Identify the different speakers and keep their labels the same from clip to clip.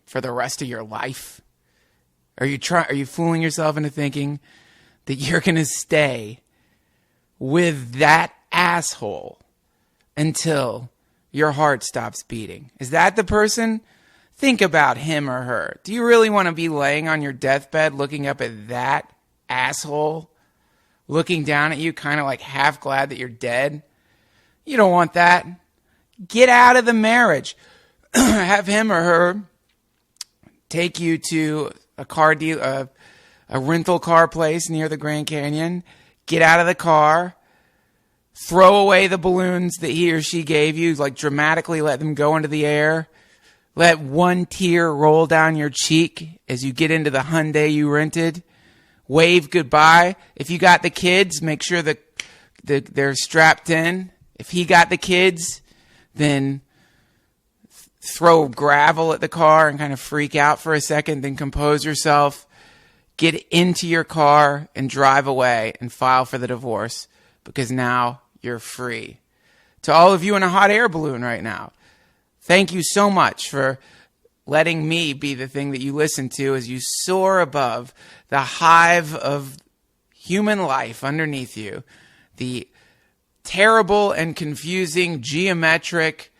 Speaker 1: for the rest of your life? Are you fooling yourself into thinking that you're going to stay with that asshole until your heart stops beating? Is that the person? Think about him or her. Do you really want to be laying on your deathbed looking up at that asshole, looking down at you, kind of like half glad that you're dead? You don't want that. Get out of the marriage. Have him or her take you to a car deal, a rental car place near the Grand Canyon. Get out of the car. Throw away the balloons that he or she gave you. Like dramatically let them go into the air. Let one tear roll down your cheek as you get into the Hyundai you rented. Wave goodbye. If you got the kids, make sure that they're strapped in. If he got the kids, then throw gravel at the car and kind of freak out for a second, then compose yourself. Get into your car and drive away and file for the divorce, because now you're free. To all of you in a hot air balloon right now, thank you so much for letting me be the thing that you listen to as you soar above the hive of human life underneath you, the terrible and confusing geometric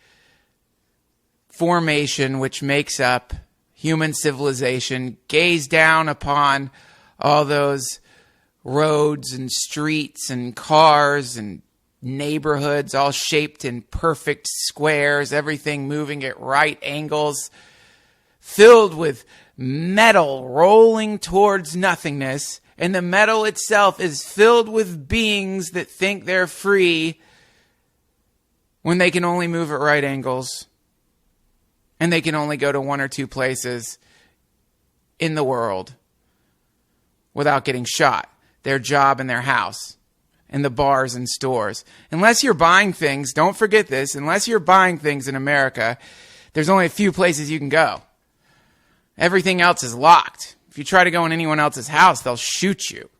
Speaker 1: formation which makes up human civilization. Gaze down upon all those roads and streets and cars and neighborhoods all shaped in perfect squares, everything moving at right angles, filled with metal rolling towards nothingness, and the metal itself is filled with beings that think they're free when they can only move at right angles, and they can only go to one or two places in the world without getting shot. Their job and their house. And the bars and stores. Unless you're buying things, don't forget this, unless you're buying things in America, there's only a few places you can go. Everything else is locked. If you try to go in anyone else's house, they'll shoot you.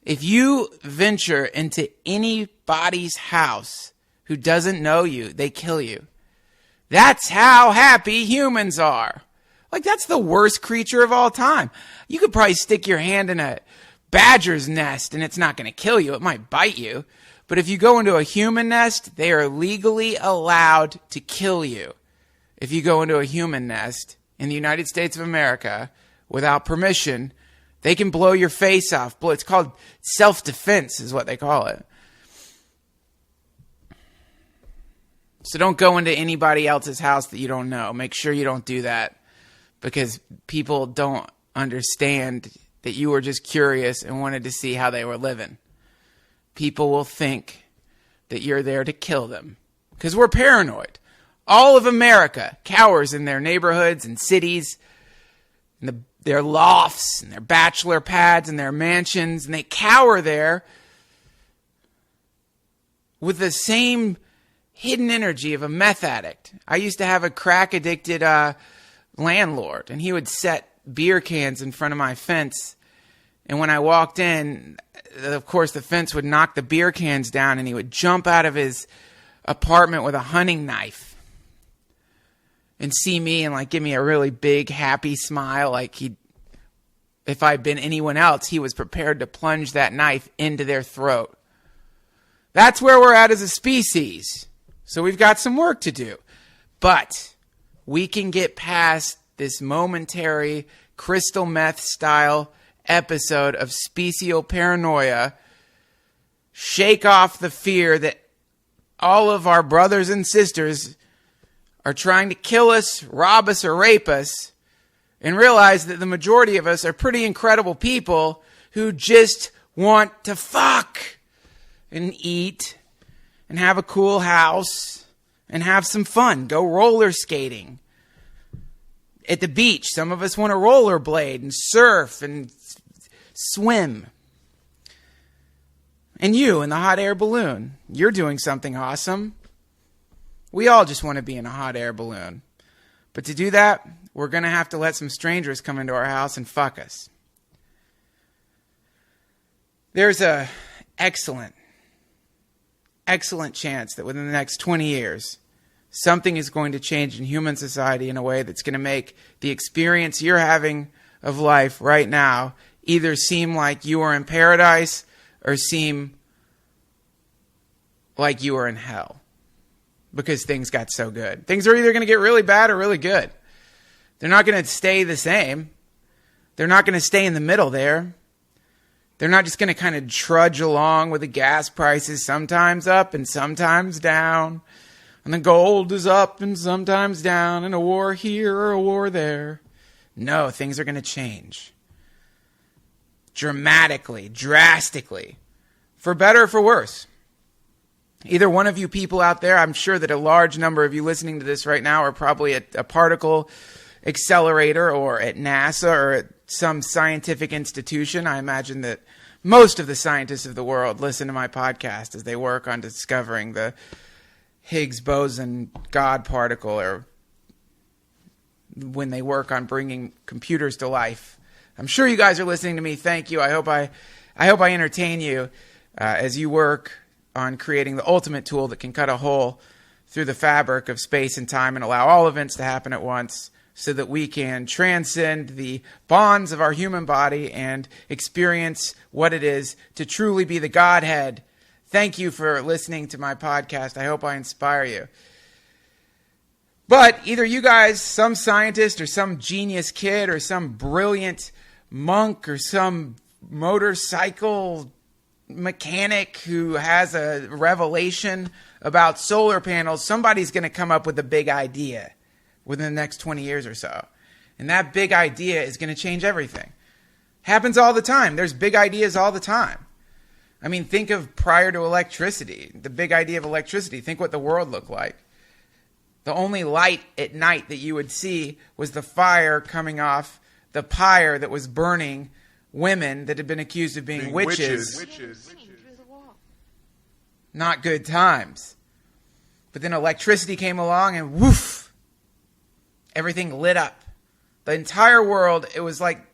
Speaker 1: If you venture into anybody's house who doesn't know you, they kill you. That's how happy humans are. Like, that's the worst creature of all time. You could probably stick your hand in a badger's nest and it's not going to kill you. It might bite you. But if you go into a human nest, they are legally allowed to kill you. If you go into a human nest in the United States of America without permission, they can blow your face off. It's called self-defense is what they call it. So don't go into anybody else's house that you don't know. Make sure you don't do that, because people don't understand that you were just curious and wanted to see how they were living. People will think that you're there to kill them because we're paranoid. All of America cowers in their neighborhoods and cities, in their lofts and their bachelor pads and their mansions, and they cower there with the same hidden energy of a meth addict. I used to have a crack-addicted landlord, and he would set beer cans in front of my fence. And when I walked in, of course, the fence would knock the beer cans down, and he would jump out of his apartment with a hunting knife and see me and like give me a really big, happy smile. Like if I'd been anyone else, he was prepared to plunge that knife into their throat. That's where we're at as a species. So we've got some work to do. But we can get past this momentary crystal meth style episode of special paranoia, shake off the fear that all of our brothers and sisters are trying to kill us, rob us, or rape us, and realize that the majority of us are pretty incredible people who just want to fuck and eat and have a cool house and have some fun, go roller skating at the beach. Some of us want to rollerblade and surf and swim. And you in the hot air balloon, you're doing something awesome. We all just want to be in a hot air balloon. But to do that, we're going to have to let some strangers come into our house and fuck us. There's a excellent chance that within the next 20 years, something is going to change in human society in a way that's going to make the experience you're having of life right now either seem like you are in paradise or seem like you are in hell because things got so good. Things are either going to get really bad or really good. They're not going to stay the same. They're not going to stay in the middle there. They're not just going to kind of trudge along with the gas prices, sometimes up and sometimes down. And the gold is up and sometimes down, and a war here or a war there. No, things are going to change. Dramatically, drastically. For better or for worse. Either one of you people out there, I'm sure that a large number of you listening to this right now are probably at a particle accelerator or at NASA or at some scientific institution. I imagine that most of the scientists of the world listen to my podcast as they work on discovering the Higgs boson God particle, or when they work on bringing computers to life. I'm sure you guys are listening to me. Thank you. I hope I entertain you as you work on creating the ultimate tool that can cut a hole through the fabric of space and time and allow all events to happen at once, so that we can transcend the bonds of our human body and experience what it is to truly be the Godhead. Thank you for listening to my podcast. I hope I inspire you. But either you guys, some scientist or some genius kid or some brilliant monk or some motorcycle mechanic who has a revelation about solar panels, somebody's going to come up with a big idea within the next 20 years or so. And that big idea is going to change everything. Happens all the time. There's big ideas all the time. I mean, think of prior to electricity, the big idea of electricity. Think what the world looked like. The only light at night that you would see was the fire coming off the pyre that was burning women that had been accused of being witches. Not good times. But then electricity came along and woof, everything lit up. The entire world, it was like,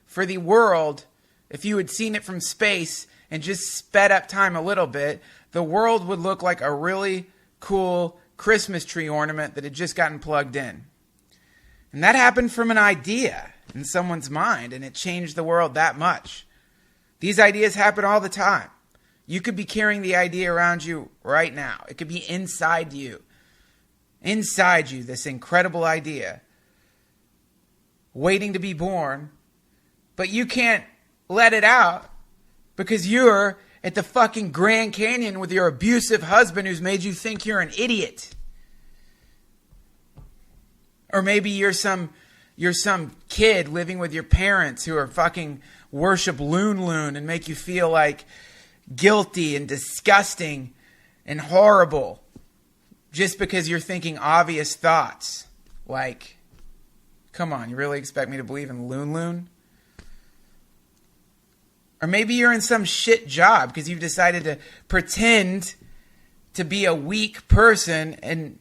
Speaker 1: for the world, if you had seen it from space and just sped up time a little bit, the world would look like a really cool Christmas tree ornament that had just gotten plugged in. And that happened from an idea in someone's mind, and it changed the world that much. These ideas happen all the time. You could be carrying the idea around you right now. It could be inside you. Inside you, this incredible idea, waiting to be born, but you can't let it out because you're at the fucking Grand Canyon with your abusive husband who's made you think you're an idiot. Or maybe you're some kid living with your parents who are fucking worship Loon and make you feel like guilty and disgusting and horrible just because you're thinking obvious thoughts. Like, come on, you really expect me to believe in Loon? Or maybe you're in some shit job because you've decided to pretend to be a weak person and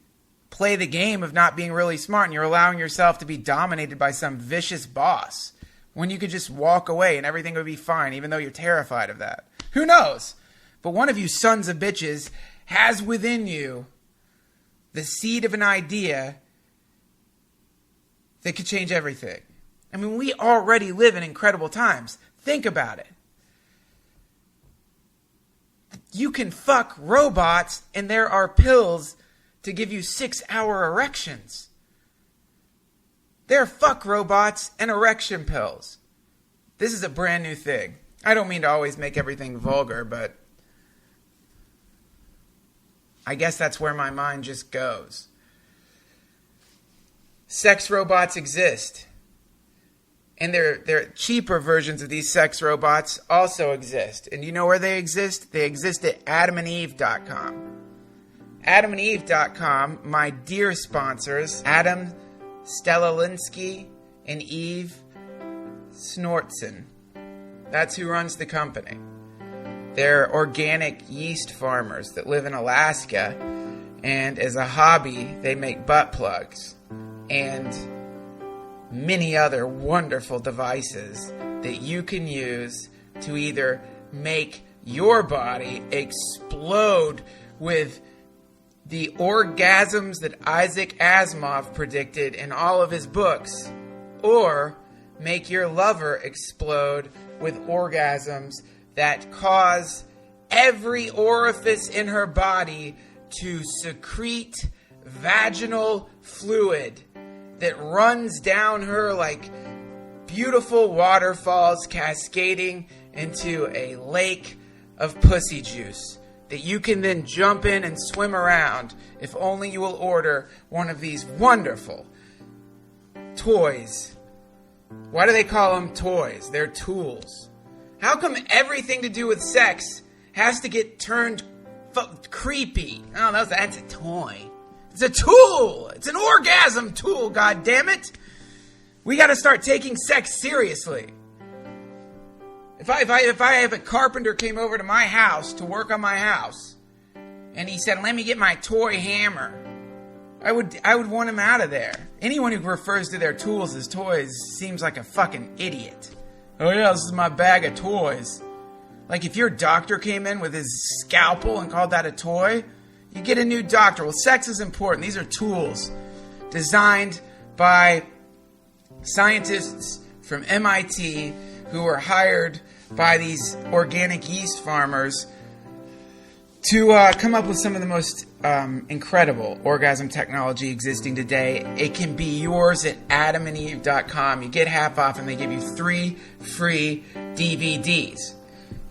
Speaker 1: play the game of not being really smart, and you're allowing yourself to be dominated by some vicious boss when you could just walk away and everything would be fine, even though you're terrified of that. Who knows? But one of you sons of bitches has within you the seed of an idea that could change everything. I mean, we already live in incredible times. Think about it. You can fuck robots, and there are pills to give you 6-hour erections. There are fuck robots and erection pills. This is a brand new thing. I don't mean to always make everything vulgar, but I guess that's where my mind just goes. Sex robots exist. And their cheaper versions of these sex robots also exist. And you know where they exist? They exist at adamandeve.com. adamandeve.com, my dear sponsors, Adam Stelalinsky and Eve Snortson. That's who runs the company. They're organic yeast farmers that live in Alaska, and as a hobby, they make butt plugs and many other wonderful devices that you can use to either make your body explode with the orgasms that Isaac Asimov predicted in all of his books, or make your lover explode with orgasms that cause every orifice in her body to secrete vaginal fluid that runs down her like beautiful waterfalls cascading into a lake of pussy juice that you can then jump in and swim around if only you will order one of these wonderful toys. Why do they call them toys? They're tools. How come everything to do with sex has to get turned creepy? Oh, that's a toy. It's a tool. It's an orgasm tool, God damn it. We got to start taking sex seriously. If I have a carpenter came over to my house to work on my house, and he said, "Let me get my toy hammer," I would want him out of there. Anyone who refers to their tools as toys seems like a fucking idiot. Oh yeah, this is my bag of toys. Like if your doctor came in with his scalpel and called that a toy, you get a new doctor. Well, sex is important. These are tools designed by scientists from MIT who were hired by these organic yeast farmers to come up with some of the most incredible orgasm technology existing today. It can be yours at adamandeve.com. You get half off and they give you 3 free DVDs.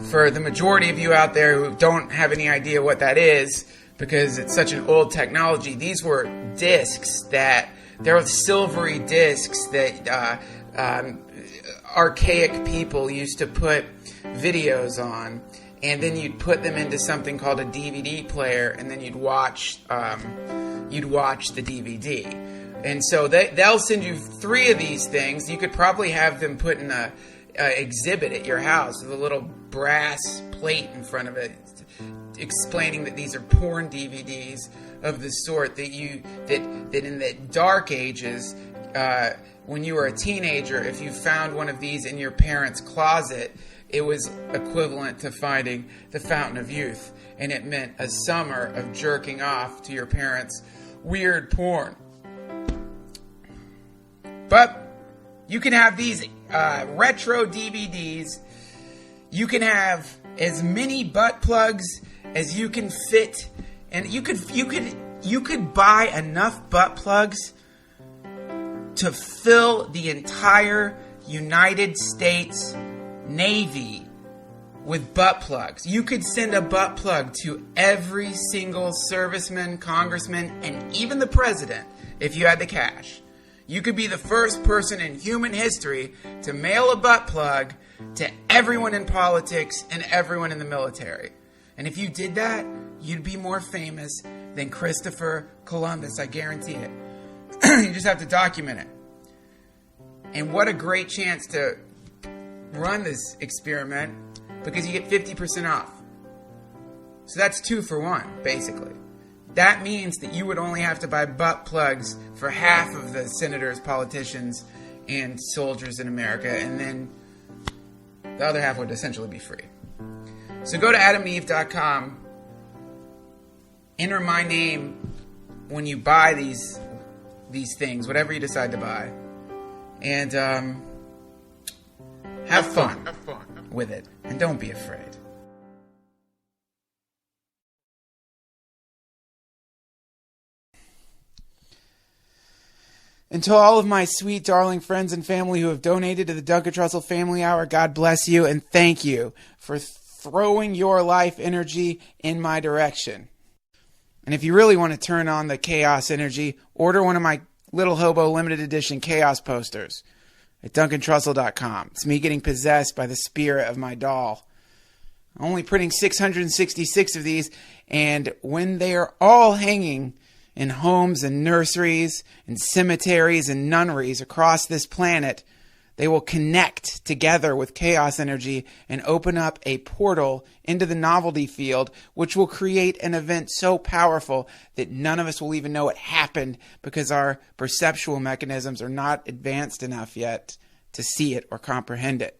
Speaker 1: For the majority of you out there who don't have any idea what that is, because it's such an old technology, these were discs that, they're silvery discs that archaic people used to put videos on, and then you'd put them into something called a DVD player, and then you'd watch the DVD. And so they'll send you 3 of these things. You could probably have them put in a exhibit at your house with a little brass plate in front of it, explaining that these are porn DVDs of the sort that in the dark ages, when you were a teenager, if you found one of these in your parents' closet, it was equivalent to finding the fountain of youth, and it meant a summer of jerking off to your parents' weird porn. But you can have these retro DVDs. You can have as many butt plugs as you can fit, and you could buy enough butt plugs to fill the entire United States Navy with butt plugs. You could send a butt plug to every single serviceman, congressman, and even the president if you had the cash. You could be the first person in human history to mail a butt plug to everyone in politics and everyone in the military. And if you did that, you'd be more famous than Christopher Columbus, I guarantee it. You just have to document it. And what a great chance to run this experiment, because you get 50% off. So that's 2 for 1, basically. That means that you would only have to buy butt plugs for half of the senators, politicians, and soldiers in America, and then the other half would essentially be free. So go to adamandeve.com, enter my name when you buy these things, whatever you decide to buy, and have fun with it, and don't be afraid. And to all of my sweet, darling friends and family who have donated to the Duncan Trussell Family Hour, God bless you and thank you for throwing your life energy in my direction. And if you really want to turn on the chaos energy, order one of my Little Hobo limited edition chaos posters at DuncanTrussell.com. It's me getting possessed by the spirit of my doll. I'm only printing 666 of these, and when they are all hanging in homes and nurseries and cemeteries and nunneries across this planet, they will connect together with chaos energy and open up a portal into the novelty field, which will create an event so powerful that none of us will even know it happened, because our perceptual mechanisms are not advanced enough yet to see it or comprehend it.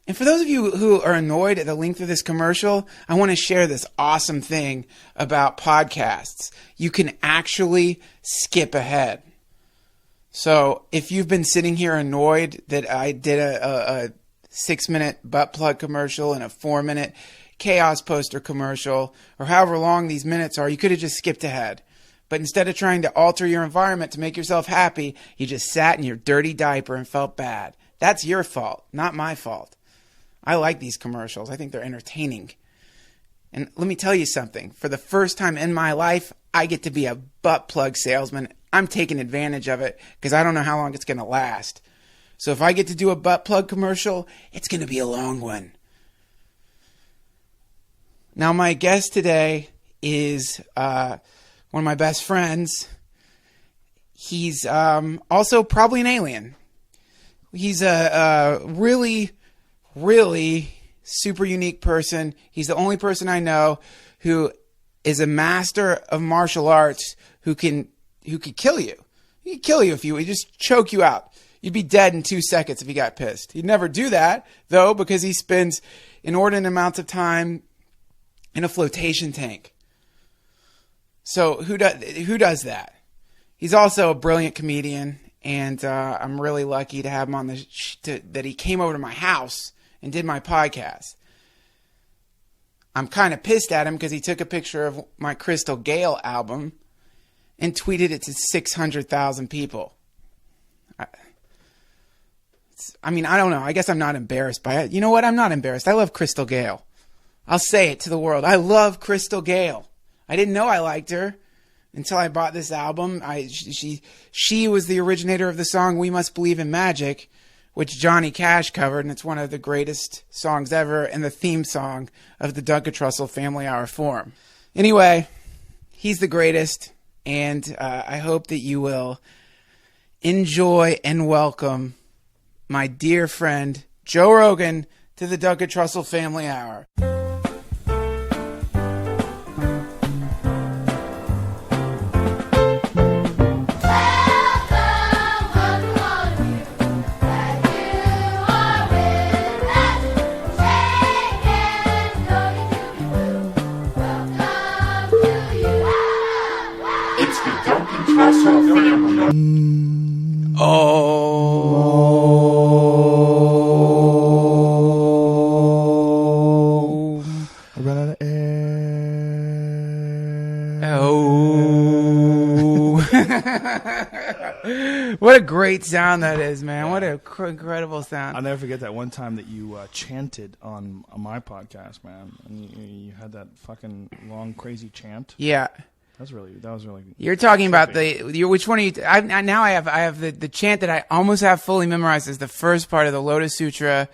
Speaker 1: And for those of you who are annoyed at the length of this commercial, I want to share this awesome thing about podcasts. You can actually skip ahead. So if you've been sitting here annoyed that I did a 6-minute butt plug commercial and a 4-minute chaos poster commercial, or however long these minutes are, you could have just skipped ahead. But instead of trying to alter your environment to make yourself happy, you just sat in your dirty diaper and felt bad. That's your fault, not my fault. I like these commercials. I think they're entertaining. And let me tell you something. For the first time in my life, I get to be a butt plug salesman. I'm taking advantage of it because I don't know how long it's going to last. So if I get to do a butt plug commercial, it's going to be a long one. Now, my guest today is one of my best friends. He's also probably an alien. He's a really, really super unique person. He's the only person I know who is a master of martial arts who could kill you. He could kill you if he'd just choke you out. You'd be dead in 2 seconds if he got pissed. He'd never do that, though, because he spends inordinate amounts of time in a flotation tank. So who does that? He's also a brilliant comedian, and I'm really lucky to have him on that he came over to my house and did my podcast. I'm kind of pissed at him because he took a picture of my Crystal Gale album and tweeted it to 600,000 people. I mean, I don't know. I guess I'm not embarrassed by it. You know what? I'm not embarrassed. I love Crystal Gale. I'll say it to the world. I love Crystal Gale. I didn't know I liked her until I bought this album. She was the originator of the song "We Must Believe in Magic," which Johnny Cash covered, and it's one of the greatest songs ever and the theme song of the Duncan Trussell Family Hour forum. Anyway, he's the greatest, and I hope that you will enjoy and welcome my dear friend Joe Rogan to the Duncan Trussell Family Hour.
Speaker 2: I ran out of air.
Speaker 1: What a great sound that is, man. What an incredible sound.
Speaker 2: I'll never forget that one time that you chanted on my podcast, man. And you had that fucking long, crazy chant.
Speaker 1: Yeah.
Speaker 2: That was really.
Speaker 1: You're talking about which one are you? I have the chant that I almost have fully memorized is the first part of the Lotus Sutra,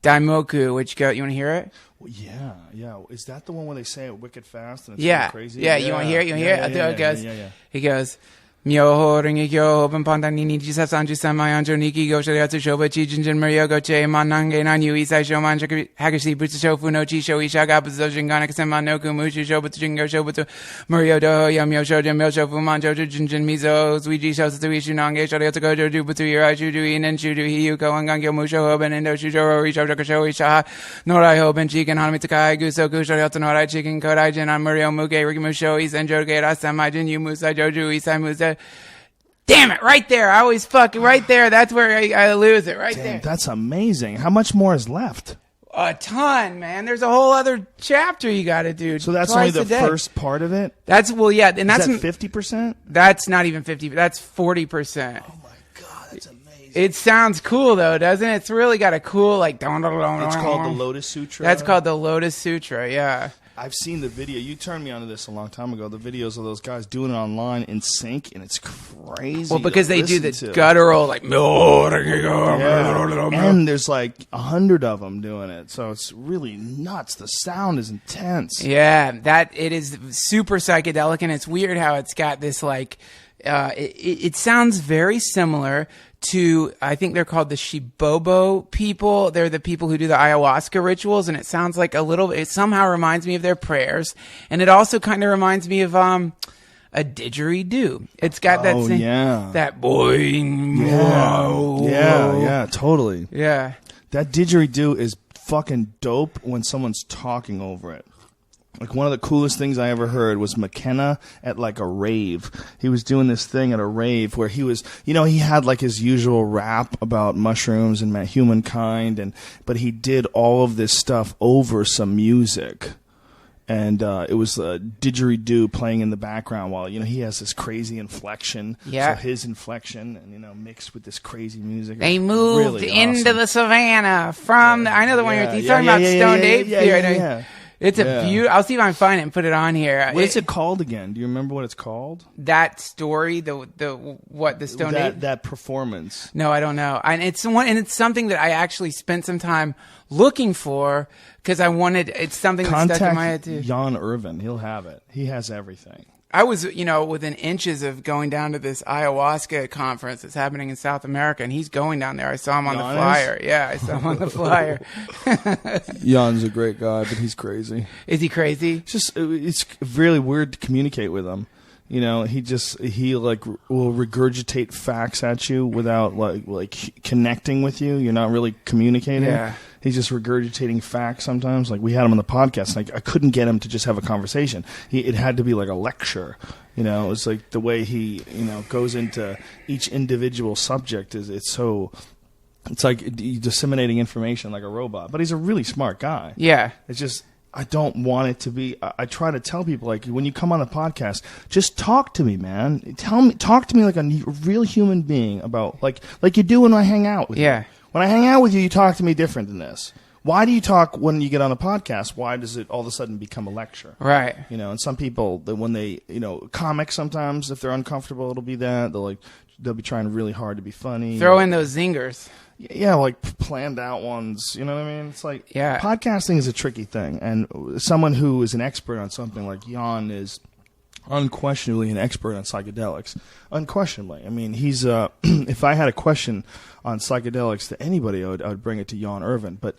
Speaker 1: Daimoku. Which you want to hear it?
Speaker 2: Well, yeah. Is that the one where they say it wicked fast and it's
Speaker 1: really
Speaker 2: crazy?
Speaker 1: Yeah. You want to hear it?
Speaker 2: Yeah.
Speaker 1: He goes. Myoho Ringekyo Open Pantanini Jisasanju Samayanjo Niki Go Shariatsu Shoba Chijinjin Mario Goche Manange Nanyu Isai Shoman Hakashi Butsu Shofu no Chi Sho Ishaga Buzo Jingana Kaseman Noku Mushu Shobutsu Jingo Shobutsu Mario Doho Yamyo Shojo Myo Fuman Jojo Jinjin Mizo Zuiji Shosatsu Ishu Nange Shariatsu Gojo Jubutsu Irai Shuju Inen Shuju Hiyu Koangangyo Musho Hoben Indo Shujo Risho Jokosho Ishaha Norai Hoben Chicken Hanamitakai Gusoku Shariatsu Norai Chicken Kodai Jin on Mario Muge Rikimusho Isenjo Gera Samai Yu Musa Joju Isai Musa. Damn it, right there. I always fucking right there. That's where I lose it, right there.
Speaker 2: That's amazing. How much more is left?
Speaker 1: A ton, man. There's a whole other chapter you got to do.
Speaker 2: So that's only the first part of it?
Speaker 1: And that's
Speaker 2: 50%?
Speaker 1: That's not even 50. That's 40%.
Speaker 2: Oh my God, that's amazing.
Speaker 1: It sounds cool though, doesn't it? It's really got a cool like.
Speaker 2: It's called the Lotus Sutra.
Speaker 1: That's called the Lotus Sutra. Yeah.
Speaker 2: I've seen the video. You turned me onto this a long time ago. The videos of those guys doing it online in sync, and it's crazy.
Speaker 1: Well, because they do the guttural, like,
Speaker 2: and there's like 100 of them doing it, so it's really nuts. The sound is intense.
Speaker 1: Yeah, it is super psychedelic, and it's weird how it's got this like. It sounds very similar to, I think they're called the Shibobo people. They're the people who do the ayahuasca rituals, and it sounds like it somehow reminds me of their prayers. And it also kind of reminds me of a didgeridoo. It's got that same, that boing.
Speaker 2: Yeah, totally.
Speaker 1: Yeah.
Speaker 2: That didgeridoo is fucking dope when someone's talking over it. Like, one of the coolest things I ever heard was McKenna at, like, a rave. He was doing this thing at a rave where he was, he had, like, his usual rap about mushrooms and humankind, but he did all of this stuff over some music. And it was a didgeridoo playing in the background while, he has this crazy inflection.
Speaker 1: Yeah.
Speaker 2: So his inflection, and, mixed with this crazy music.
Speaker 1: They moved
Speaker 2: really
Speaker 1: into
Speaker 2: awesome.
Speaker 1: the savannah from, I know the one you're talking about, Stoned Ape Theory.
Speaker 2: Yeah.
Speaker 1: It's a beautiful. I'll see if I can find it and put it on here.
Speaker 2: What is it called again? Do you remember what it's called?
Speaker 1: That story, the Stoned Ape?
Speaker 2: That performance.
Speaker 1: No, I don't know. And it's something that I actually spent some time looking for because I wanted. It's something that stuck in my head too.
Speaker 2: Jan Irvin, he'll have it. He has everything.
Speaker 1: I was, within inches of going down to this ayahuasca conference that's happening in South America, and he's going down there. I saw him on the flyer. Yeah, I saw him on the flyer.
Speaker 2: Jan's a great guy, but he's crazy.
Speaker 1: Is he crazy?
Speaker 2: It's really weird to communicate with him. He will regurgitate facts at you without like connecting with you. You're not really communicating.
Speaker 1: Yeah.
Speaker 2: He's just regurgitating facts sometimes. Like, we had him on the podcast, and I couldn't get him to just have a conversation. It had to be like a lecture. It was like the way he, goes into each individual subject it's like disseminating information like a robot. But he's a really smart guy.
Speaker 1: Yeah.
Speaker 2: It's just, I don't want it to be. I try to tell people, like, when you come on the podcast, just talk to me, man. Talk to me like a real human being about like you do when I hang out with you.
Speaker 1: Yeah.
Speaker 2: When I hang out with you, you talk to me different than this. Why do you talk when you get on a podcast? Why does it all of a sudden become a lecture?
Speaker 1: Right.
Speaker 2: And some people, when they, comics sometimes, if they're uncomfortable, it'll be that. They'll be trying really hard to be funny.
Speaker 1: Throw in those zingers.
Speaker 2: Yeah, like planned out ones. You know what I mean? It's like, podcasting is a tricky thing. And someone who is an expert on something like Jan is unquestionably an expert on psychedelics. Unquestionably. I mean, he's, if I had a question on psychedelics to anybody, I would bring it to Jan Irvin. But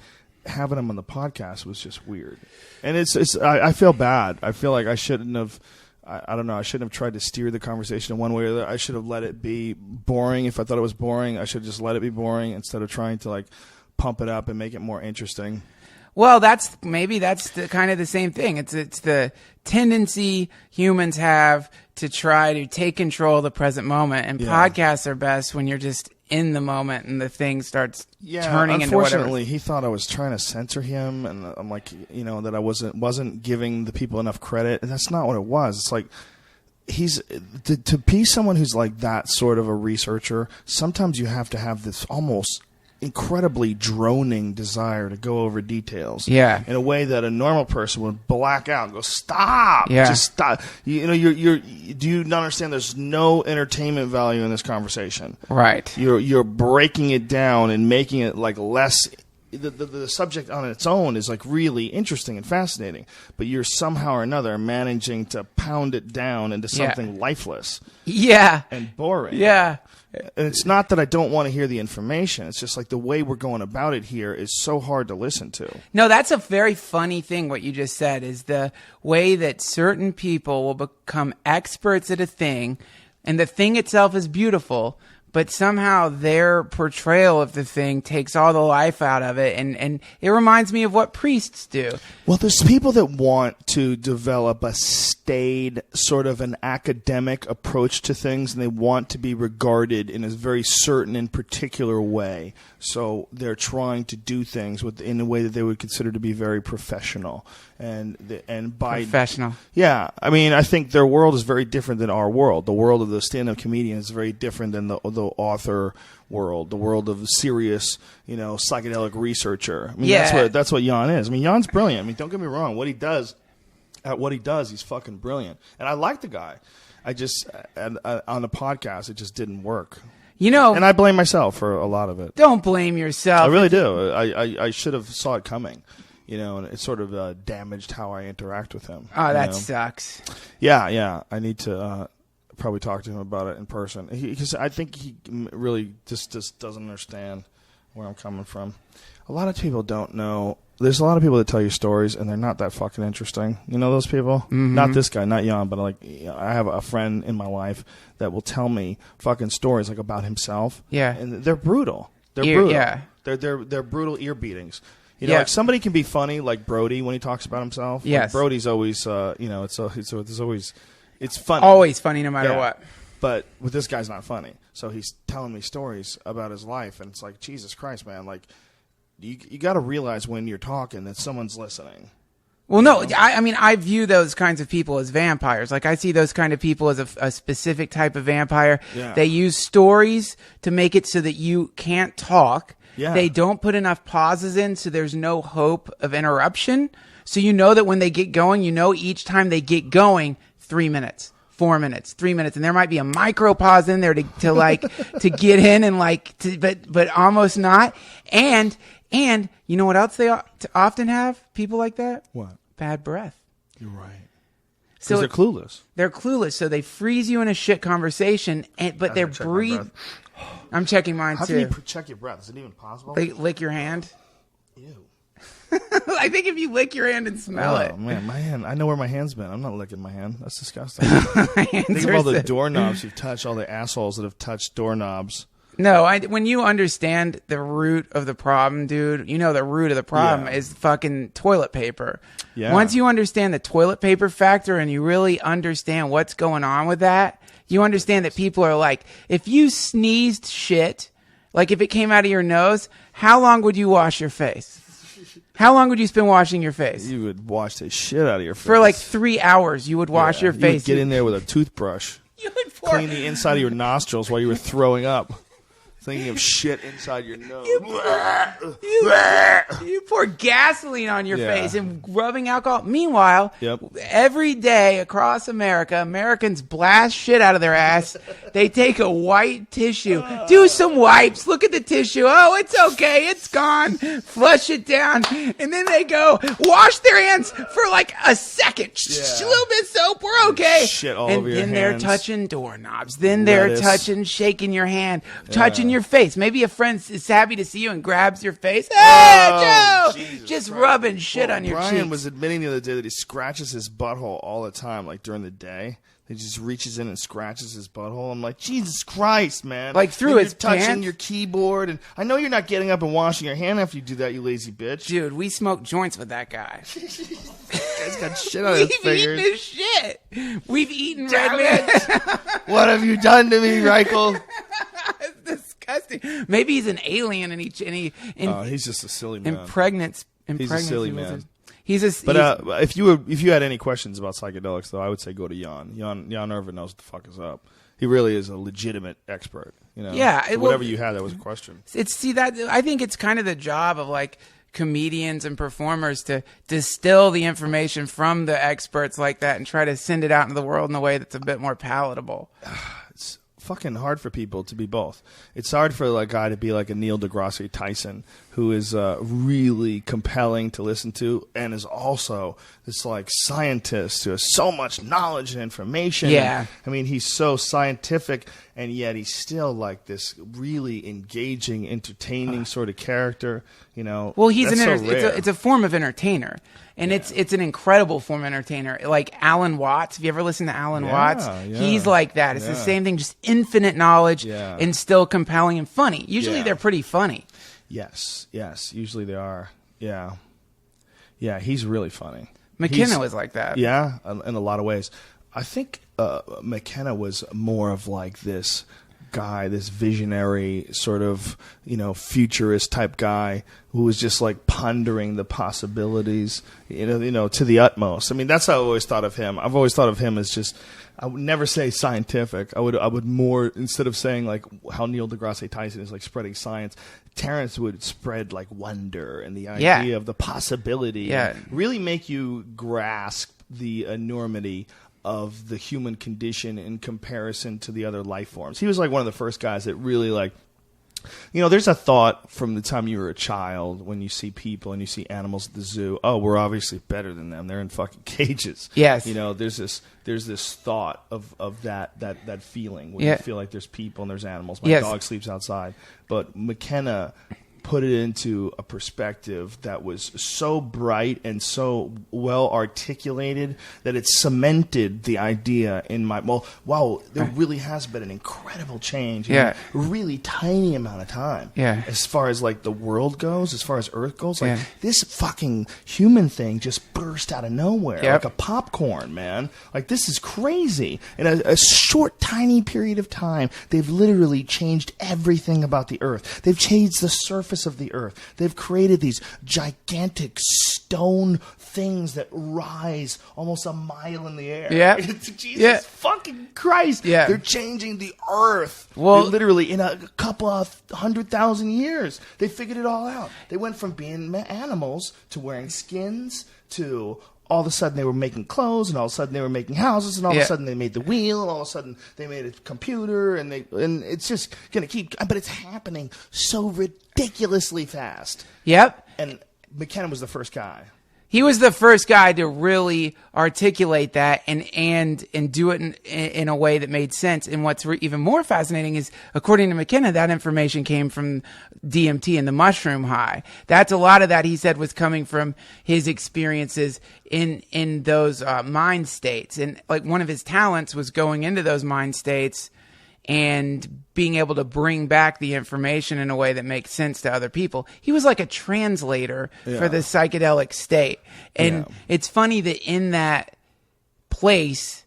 Speaker 2: having him on the podcast was just weird. And I feel bad. I feel like I shouldn't have, I don't know, I shouldn't have tried to steer the conversation in one way or the other. I should have let it be boring. If I thought it was boring, I should have just let it be boring instead of trying to, like, pump it up and make it more interesting.
Speaker 1: Well, that's kind of the same thing. It's the tendency humans have to try to take control of the present moment, and podcasts are best when you're just in the moment and the thing starts turning into whatever.
Speaker 2: Unfortunately, he thought I was trying to censor him, and I'm like, that I wasn't giving the people enough credit, and that's not what it was. It's like, he's to be someone who's like that sort of a researcher. Sometimes you have to have this almost incredibly droning desire to go over details in a way that a normal person would black out and go, stop, just stop. Do you not understand there's no entertainment value in this conversation?
Speaker 1: Right.
Speaker 2: You're breaking it down and making it like less. The subject on its own is like really interesting and fascinating, but you're somehow or another managing to pound it down into something lifeless and boring.
Speaker 1: Yeah.
Speaker 2: And it's not that I don't want to hear the information. It's just like the way we're going about it here is so hard to listen to.
Speaker 1: No, that's a very funny thing, what you just said, is the way that certain people will become experts at a thing, and the thing itself is beautiful, but somehow their portrayal of the thing takes all the life out of it, and it reminds me of what priests do.
Speaker 2: Well, there's people that want to develop a staid, sort of an academic approach to things, and they want to be regarded in a very certain and particular way. So they're trying to do things in a way that they would consider to be very professional. And by
Speaker 1: professional.
Speaker 2: Yeah. I mean, I think their world is very different than our world. The world of the stand-up comedian is very different than the author world, the world of the serious, psychedelic researcher. I mean, that's what Jan is. I mean, Jan's brilliant. I mean, don't get me wrong. What he does, he's fucking brilliant. And I like the guy. I just, on the podcast, it just didn't work. And I blame myself for a lot of it.
Speaker 1: Don't blame yourself.
Speaker 2: I really do. I should have saw it coming. And it sort of damaged how I interact with him.
Speaker 1: Oh, that sucks.
Speaker 2: Yeah. I need to probably talk to him about it in person. Because I think he really just doesn't understand where I'm coming from. A lot of people don't know. There's a lot of people that tell you stories, and they're not that fucking interesting. You know those people? Mm-hmm. Not this guy, not Jan, but I have a friend in my life that will tell me fucking stories about himself.
Speaker 1: Yeah.
Speaker 2: And they're brutal. They're brutal.
Speaker 1: Yeah.
Speaker 2: They're brutal ear beatings. You know, like somebody can be funny, like Brody when he talks about himself.
Speaker 1: Yes,
Speaker 2: like Brody's always, it's always, it's funny.
Speaker 1: Always funny, no matter what.
Speaker 2: But with this guy's not funny. So he's telling me stories about his life, and it's like, Jesus Christ, man! Like, you got to realize when you're talking that someone's listening.
Speaker 1: Well, no, I mean, I view those kinds of people as vampires. Like, I see those kind of people as a specific type of vampire. Yeah. They use stories to make it so that you can't talk. Yeah. They don't put enough pauses in, so there's no hope of interruption. So you know that when they get going, each time they get going, 3 minutes, 4 minutes, 3 minutes, and there might be a micro pause in there to to get in and but almost not. And you know what else they often have? People like that?
Speaker 2: What?
Speaker 1: Bad breath.
Speaker 2: You're right. So they're clueless.
Speaker 1: They're clueless. So they freeze you in a shit conversation, but they're breathing. I'm checking mine
Speaker 2: too.
Speaker 1: How
Speaker 2: can you check your breath? Is it even possible?
Speaker 1: Lick your hand.
Speaker 2: Ew.
Speaker 1: I think if you lick your hand and smell it.
Speaker 2: Oh man, my hand. I know where my hand's been. I'm not licking my hand. That's disgusting. Think of all the doorknobs you've touched, all the assholes that have touched doorknobs.
Speaker 1: No, when you understand the root of the problem, dude, the root of the problem is fucking toilet paper. Yeah. Once you understand the toilet paper factor and you really understand what's going on with that, you understand that people are like, if you sneezed shit, like if it came out of your nose, how long would you wash your face? How long would you spend washing your face?
Speaker 2: You would wash the shit out of your face.
Speaker 1: For like 3 hours, you would wash your face.
Speaker 2: You would get in there with a toothbrush. You would clean the inside of your nostrils while you were throwing up. Thinking of shit inside your nose.
Speaker 1: You pour gasoline on your face and rubbing alcohol. Meanwhile, every day across America, Americans blast shit out of their ass. They take a white tissue, do some wipes, look at the tissue. Oh, it's okay. It's gone. Flush it down. And then they go wash their hands for like a second. A little bit of soap. We're okay.
Speaker 2: Shit all over your hands.
Speaker 1: And then they're touching doorknobs. Then they're shaking your hand, touching your face. Maybe a friend is happy to see you and grabs your face. Hey, Joe! Jesus just Christ. Rubbing shit on your cheeks.
Speaker 2: Brian was admitting the other day that he scratches his butthole all the time, like during the day. He just reaches in and scratches his butthole. I'm like, Jesus Christ, man!
Speaker 1: Like through his
Speaker 2: touching
Speaker 1: pants?
Speaker 2: Your keyboard, and I know you're not getting up and washing your hand after you do that, you lazy bitch.
Speaker 1: Dude, we smoke joints with that guy.
Speaker 2: Guy's got shit on his fingers.
Speaker 1: We've eaten his shit. We've eaten red man.
Speaker 2: What have you done to me, Reichel?
Speaker 1: It's disgusting. Maybe he's an alien, and
Speaker 2: he's just a silly man.
Speaker 1: He's
Speaker 2: a silly man.
Speaker 1: But
Speaker 2: if you had any questions about psychedelics, though, I would say go to Jan. Jan Irvin knows what the fuck is up. He really is a legitimate expert.
Speaker 1: Yeah.
Speaker 2: So whatever you had, that was a question.
Speaker 1: I think it's kind of the job of like comedians and performers to distill the information from the experts like that and try to send it out into the world in a way that's a bit more palatable.
Speaker 2: It's fucking hard for people to be both. It's hard for a guy to be like a Neil deGrasse Tyson, who is really compelling to listen to, and is also this like scientist who has so much knowledge and information.
Speaker 1: Yeah,
Speaker 2: I mean, he's so scientific, and yet he's still like this really engaging, entertaining sort of character.
Speaker 1: Well, he's it's a form of entertainer. And it's an incredible form of entertainer. Like Alan Watts. Have you ever listened to Alan Watts? Yeah. He's like that. It's the same thing, just infinite knowledge and still compelling and funny. Usually they're pretty funny.
Speaker 2: Yes. Usually they are. Yeah. Yeah, he's really funny.
Speaker 1: McKenna was like that.
Speaker 2: Yeah, in a lot of ways. I think McKenna was more of like this guy, this visionary sort of, futurist type guy who was just like pondering the possibilities, to the utmost. I mean, that's how I always thought of him. I've always thought of him as just, I would never say scientific. I would more, instead of saying like how Neil deGrasse Tyson is like spreading science, Terrence would spread like wonder and the idea of the possibility. Yeah. And really make you grasp the enormity of the human condition in comparison to the other life forms. He was like one of the first guys that really like, there's a thought from the time you were a child when you see people and you see animals at the zoo, oh, we're obviously better than them. They're in fucking cages.
Speaker 1: Yes.
Speaker 2: There's this thought of that feeling when you feel like there's people and there's animals. My dog sleeps outside. But McKenna put it into a perspective that was so bright and so well articulated that it cemented the idea in my, there really has been an incredible change in a really tiny amount of time.
Speaker 1: Yeah.
Speaker 2: As far as like the world goes, as far as Earth goes, like this fucking human thing just burst out of nowhere like a popcorn, man. Like this is crazy. In a short, tiny period of time, they've literally changed everything about the Earth. They've changed the surface of the Earth. They've created these gigantic stone things that rise almost a mile in the air.
Speaker 1: Yeah.
Speaker 2: Jesus fucking Christ. Yeah. They're changing the Earth. Well, literally in a couple of 100,000 years. They figured it all out. They went from being animals to wearing skins to all of a sudden they were making clothes, and all of a sudden they were making houses, and all of a sudden they made the wheel, and all of a sudden they made a computer, and it's just gonna keep. But it's happening so ridiculously fast.
Speaker 1: Yep.
Speaker 2: And McKenna was the first guy.
Speaker 1: He was the first guy to really articulate that and do it in a way that made sense. And what's even more fascinating is, according to McKenna, that information came from DMT and the mushroom high. That's a lot of that, he said, was coming from his experiences in those mind states. And like one of his talents was going into those mind states and being able to bring back the information in a way that makes sense to other people. He was like a translator for the psychedelic state. And it's funny that in that place,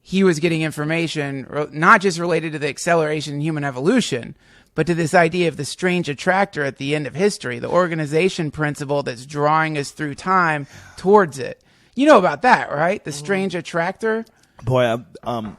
Speaker 1: he was getting information not just related to the acceleration in human evolution, but to this idea of the strange attractor at the end of history, the organization principle that's drawing us through time towards it. You know about that, right? The strange attractor?
Speaker 2: Boy, I've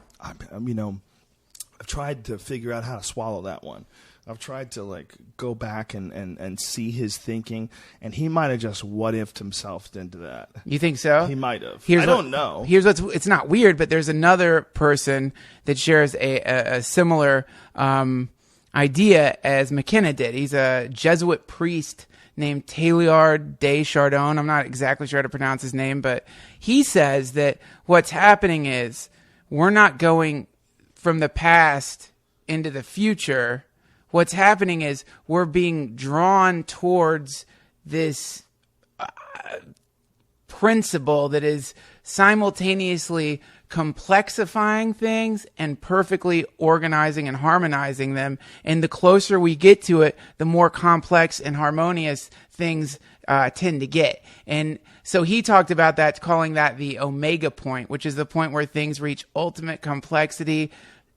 Speaker 2: tried to figure out how to swallow that one. I've tried to like go back and see his thinking, and he might have just what-ifed himself into that.
Speaker 1: You think so?
Speaker 2: He might have. I don't know.
Speaker 1: It's not weird, but there's another person that shares a similar idea as McKenna did. He's a Jesuit priest named Teilhard de Chardon. I'm not exactly sure how to pronounce his name, but he says that what's happening is we're not going from the past into the future. What's happening is we're being drawn towards this principle that is simultaneously complexifying things and perfectly organizing and harmonizing them. And the closer we get to it, the more complex and harmonious things tend to get. And so he talked about that, calling that the omega point, which is the point where things reach ultimate complexity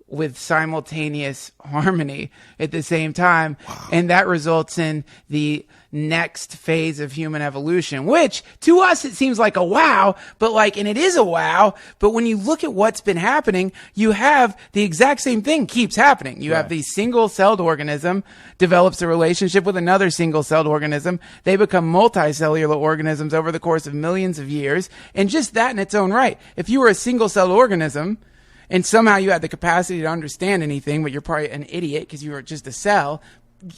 Speaker 1: with simultaneous harmony at the same time. Wow. And that results in the next phase of human evolution, which to us, it seems like a wow, and it is a wow. But when you look at what's been happening, you have the exact same thing keeps happening. You have the single-celled organism develops a relationship with another single-celled organism. They become multicellular organisms over the course of millions of years. And just that in its own right, if you were a single-celled organism, and somehow you had the capacity to understand anything, but you're probably an idiot because you were just a cell,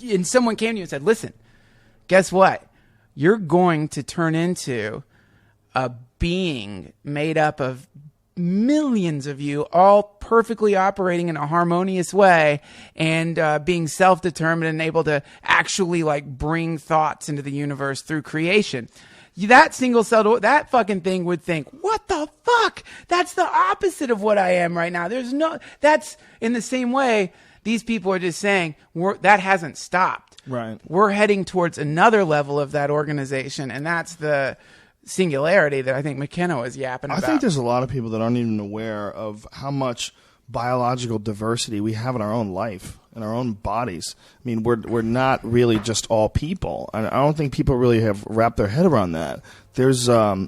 Speaker 1: and someone came to you and said, listen, guess what? You're going to turn into a being made up of millions of you, all perfectly operating in a harmonious way and being self-determined and able to actually bring thoughts into the universe through creation. That single-celled, that fucking thing would think, what the fuck? That's the opposite of what I am right now. That's in the same way, these people are just saying, that hasn't stopped.
Speaker 2: Right.
Speaker 1: We're heading towards another level of that organization, and that's the singularity that I think McKenna was yapping about.
Speaker 2: I think there's a lot of people that aren't even aware of how much biological diversity we have in our own life, in our own bodies. I mean, we're not really just all people. And I don't think people really have wrapped their head around that. There's a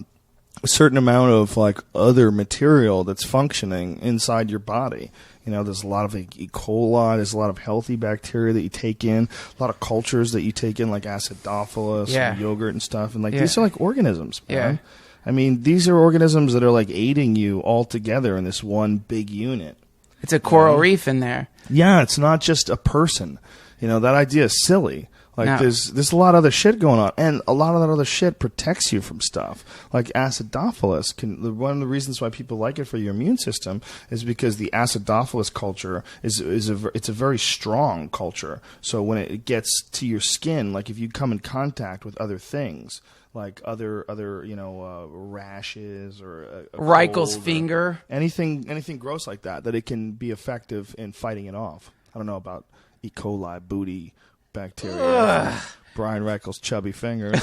Speaker 2: certain amount of other material that's functioning inside your body. You know, there's a lot of E. coli, there's a lot of healthy bacteria that you take in, a lot of cultures that you take in, like acidophilus and yogurt and stuff. And these are organisms, man. Yeah. I mean, these are organisms that are aiding you all together in this one big unit.
Speaker 1: It's a coral reef in there.
Speaker 2: Yeah, it's not just a person. That idea is silly. Like there's a lot of other shit going on, and a lot of that other shit protects you from stuff. Like acidophilus one of the reasons why people like it for your immune system is because the acidophilus culture it's a very strong culture. So when it gets to your skin, like if you come in contact with other things, like other rashes or
Speaker 1: Reichel's finger,
Speaker 2: anything gross like that it can be effective in fighting it off. I don't know about E. coli booty bacteria. Brian Reichel's chubby fingers.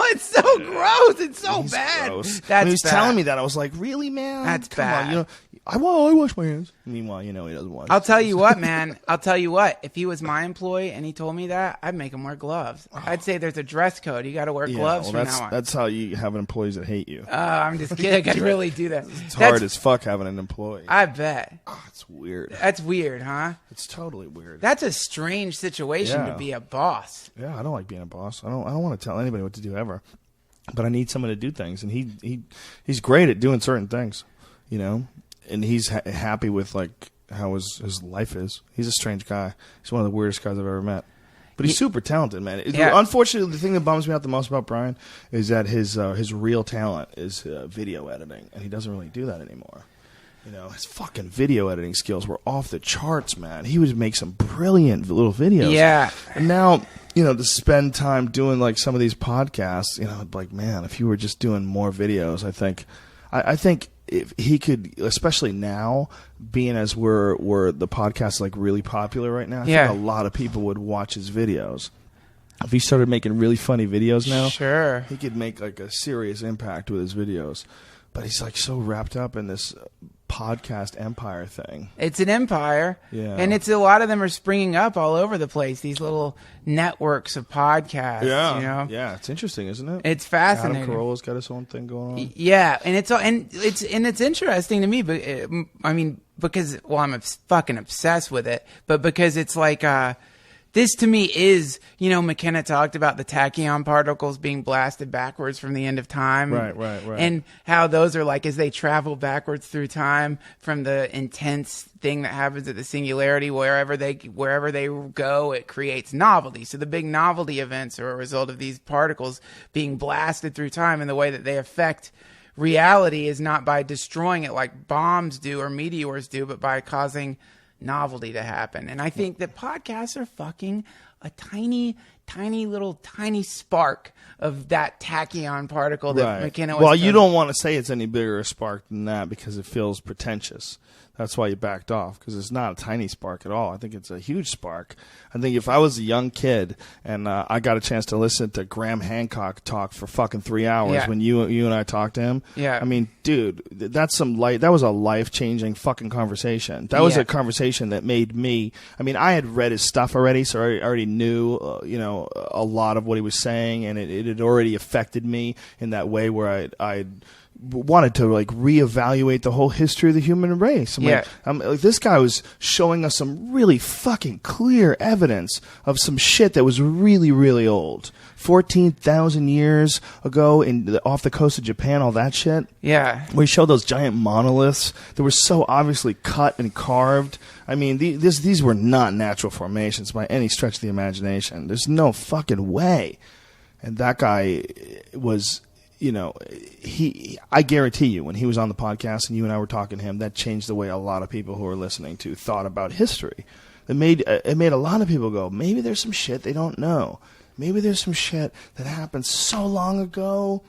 Speaker 1: It's so gross. It's so bad.
Speaker 2: Gross.
Speaker 1: That's
Speaker 2: when he was
Speaker 1: bad.
Speaker 2: telling me that, I was like, really, man?
Speaker 1: That's
Speaker 2: Come
Speaker 1: bad.
Speaker 2: on, I wash my hands. Meanwhile, he doesn't wash.
Speaker 1: I'll tell you what, man. I'll tell you what. If he was my employee and he told me that, I'd make him wear gloves. I'd say there's a dress code. You got to wear gloves from now on.
Speaker 2: That's how you have employees that hate you.
Speaker 1: I'm just kidding. I'd really do that.
Speaker 2: It's hard as fuck having an employee.
Speaker 1: I bet.
Speaker 2: It's weird.
Speaker 1: That's weird, huh?
Speaker 2: It's totally weird.
Speaker 1: That's a strange situation to be a boss.
Speaker 2: Yeah, I don't like being a boss. I don't want to tell anybody what to do ever. But I need someone to do things, and he's great at doing certain things, and he's happy with like how his life is. He's a strange guy. He's one of the weirdest guys I've ever met. But he's super talented, man.
Speaker 1: Yeah.
Speaker 2: Unfortunately, the thing that bums me out the most about Brian is that his real talent is video editing, and he doesn't really do that anymore. His fucking video editing skills were off the charts, man. He would make some brilliant little videos.
Speaker 1: Yeah.
Speaker 2: And now, to spend time doing like some of these podcasts, like, man, if you were just doing more videos, I think if he could, especially now, being as we're the podcast like really popular right now, I think a lot of people would watch his videos. If he started making really funny videos now,
Speaker 1: sure,
Speaker 2: he could make like a serious impact with his videos. But he's like so wrapped up in this podcast empire thing.
Speaker 1: It's an empire.
Speaker 2: Yeah.
Speaker 1: And a lot of them are springing up all over the place, these little networks of podcasts.
Speaker 2: Yeah. Yeah, it's interesting, isn't it?
Speaker 1: It's fascinating.
Speaker 2: Adam Carolla's got his own thing going on.
Speaker 1: Yeah, and it's interesting to me, but because I'm fucking obsessed with it, but because it's like this to me is, McKenna talked about the tachyon particles being blasted backwards from the end of time.
Speaker 2: Right.
Speaker 1: And how those are like, as they travel backwards through time from the intense thing that happens at the singularity, wherever they go, it creates novelty. So the big novelty events are a result of these particles being blasted through time, and the way that they affect reality is not by destroying it like bombs do or meteors do, but by causing novelty to happen. And I think that podcasts are fucking a tiny little spark of that tachyon particle that McKenna was.
Speaker 2: Well, you don't want to say it's any bigger a spark than that because it feels pretentious. That's why you backed off, because it's not a tiny spark at all. I think it's a huge spark. I think if I was a young kid and I got a chance to listen to Graham Hancock talk for fucking 3 hours when you and I talked to him, I mean, dude, that was a life-changing fucking conversation. That was a conversation that made me, I had read his stuff already, so I already knew, a lot of what he was saying, and it had already affected me in that way where I wanted to like reevaluate the whole history of the human race. Like, this guy was showing us some really fucking clear evidence of some shit that was really, really old. 14,000 years ago off the coast of Japan, all that shit.
Speaker 1: Yeah.
Speaker 2: We showed those giant monoliths that were so obviously cut and carved. These were not natural formations by any stretch of the imagination. There's no fucking way. And that guy was... I guarantee you, when he was on the podcast and you and I were talking to him, that changed the way a lot of people who were listening to thought about history. It made a lot of people go, maybe there's some shit they don't know. Maybe there's some shit that happened so long ago.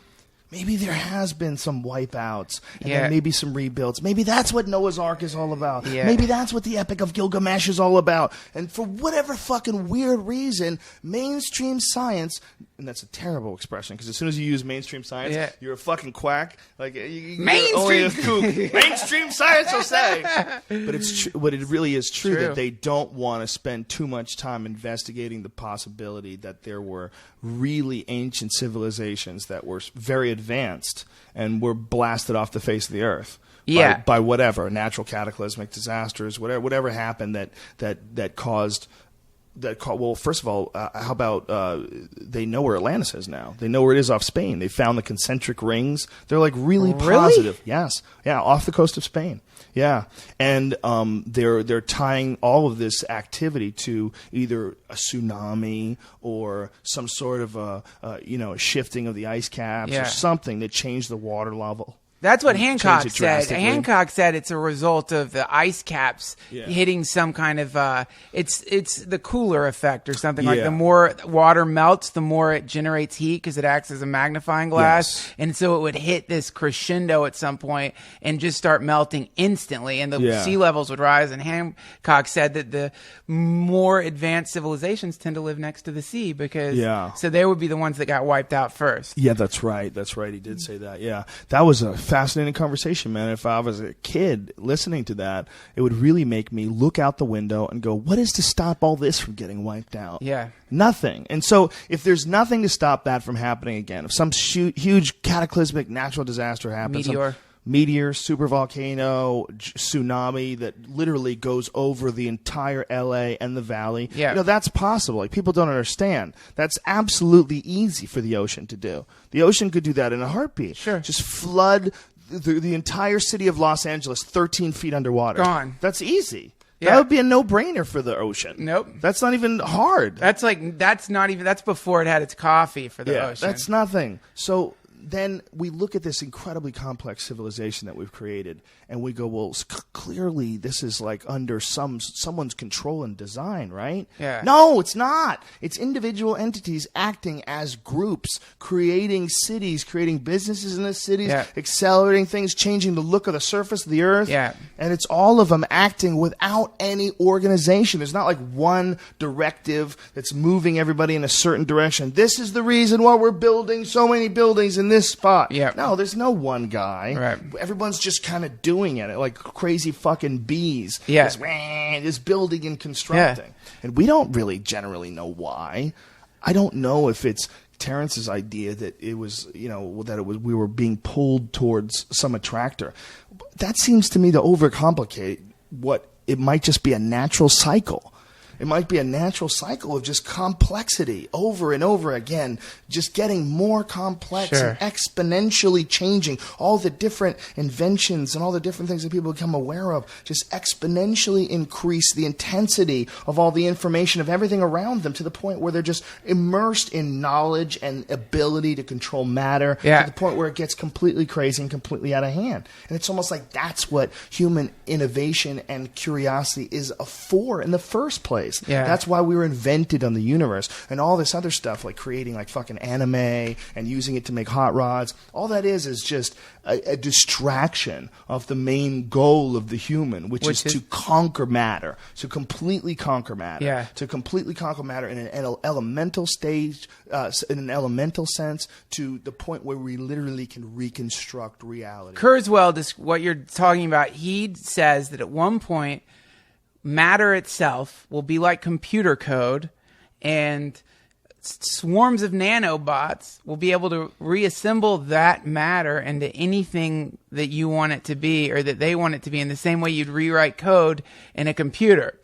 Speaker 2: Maybe there has been some wipeouts, and then maybe some rebuilds. Maybe that's what Noah's Ark is all about. Yeah. Maybe that's what the Epic of Gilgamesh is all about. And for whatever fucking weird reason, mainstream science, and that's a terrible expression, because as soon as you use mainstream science, you're a fucking quack. Like
Speaker 1: mainstream,
Speaker 2: mainstream science will say. But but it really is true that they don't want to spend too much time investigating the possibility that there were really ancient civilizations that were very advanced and were blasted off the face of the earth by whatever natural cataclysmic disasters, whatever happened that caused. Well, first of all, how about they know where Atlantis is now? They know where it is off Spain. They found the concentric rings. They're like really positive. Yes, yeah, off the coast of Spain. Yeah, and they're tying all of this activity to either a tsunami or some sort of a shifting of the ice caps or something that changed the water level.
Speaker 1: That's what Hancock said. Hancock said it's a result of the ice caps hitting some kind of it's the cooler effect or something. Like the more water melts, the more it generates heat because it acts as a magnifying glass. And so it would hit this crescendo at some point and just start melting instantly, and the sea levels would rise. And Hancock said that the more advanced civilizations tend to live next to the sea because so they would be the ones that got wiped out first.
Speaker 2: Yeah, that's right. He did say that. Yeah, that was a fascinating conversation, man. If I was a kid listening to that, it would really make me look out the window and go, what is to stop all this from getting wiped out?
Speaker 1: Yeah.
Speaker 2: Nothing. And so if there's nothing to stop that from happening again, if some huge cataclysmic natural disaster happens, meteor, super volcano, tsunami that literally goes over the entire LA and the valley. Yeah. That's possible. Like, people don't understand. That's absolutely easy for the ocean to do. The ocean could do that in a heartbeat.
Speaker 1: Sure.
Speaker 2: Just flood the entire city of Los Angeles 13 feet underwater.
Speaker 1: Gone.
Speaker 2: That's easy. Yeah. That would be a no-brainer for the ocean.
Speaker 1: Nope.
Speaker 2: That's not even hard.
Speaker 1: That's before it had its coffee for the ocean.
Speaker 2: That's nothing. So then we look at this incredibly complex civilization that we've created, and we go, well, clearly this is like under someone's control and design, right?
Speaker 1: Yeah.
Speaker 2: No, it's not. It's individual entities acting as groups, creating cities, creating businesses in the cities, accelerating things, changing the look of the surface of the earth.
Speaker 1: Yeah.
Speaker 2: And it's all of them acting without any organization. There's not like one directive that's moving everybody in a certain direction. This is the reason why we're building so many buildings in this spot.
Speaker 1: Yeah.
Speaker 2: No, there's no one guy.
Speaker 1: Right.
Speaker 2: Everyone's just kind of doing it like crazy fucking bees.
Speaker 1: Yeah.
Speaker 2: Just building and constructing. Yeah. And we don't really generally know why. I don't know if it's Terrence's idea that it was, we were being pulled towards some attractor. That seems to me to overcomplicate what it might just be a natural cycle. It might be a natural cycle of just complexity over and over again, just getting more complex and exponentially changing. All the different inventions and all the different things that people become aware of just exponentially increase the intensity of all the information of everything around them to the point where they're just immersed in knowledge and ability to control matter to the point where it gets completely crazy and completely out of hand. And it's almost like that's what human innovation and curiosity is for in the first place. Yeah. That's why we were invented on the universe, and all this other stuff like creating like fucking anime and using it to make hot rods. All that is just a distraction of the main goal of the human, which is to conquer matter, to completely conquer matter, to completely conquer matter in an elemental stage, in an elemental sense, to the point where we literally can reconstruct reality.
Speaker 1: Kurzweil, what you're talking about, he says that at one point, matter itself will be like computer code, and swarms of nanobots will be able to reassemble that matter into anything that you want it to be or that they want it to be, in the same way you'd rewrite code in a computer.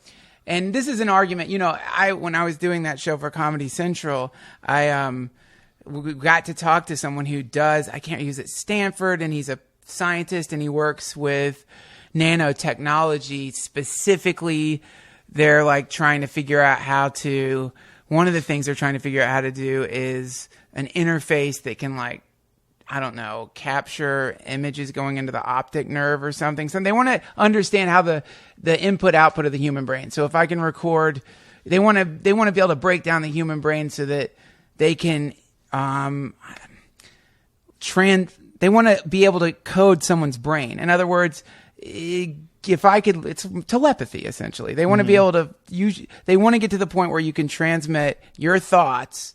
Speaker 1: And this is an argument, when I was doing that show for Comedy Central, we got to talk to someone who he's at Stanford, and he's a scientist, and he works with nanotechnology. Specifically, they're like trying to figure out one of the things they're trying to figure out how to do is an interface that can, like, I don't know, capture images going into the optic nerve or something. So they want to understand how the input output of the human brain. So if I can record, they want to be able to break down the human brain so that they can they want to be able to code someone's brain. In other words, it's telepathy, essentially. They want to be able to they want to get to the point where you can transmit your thoughts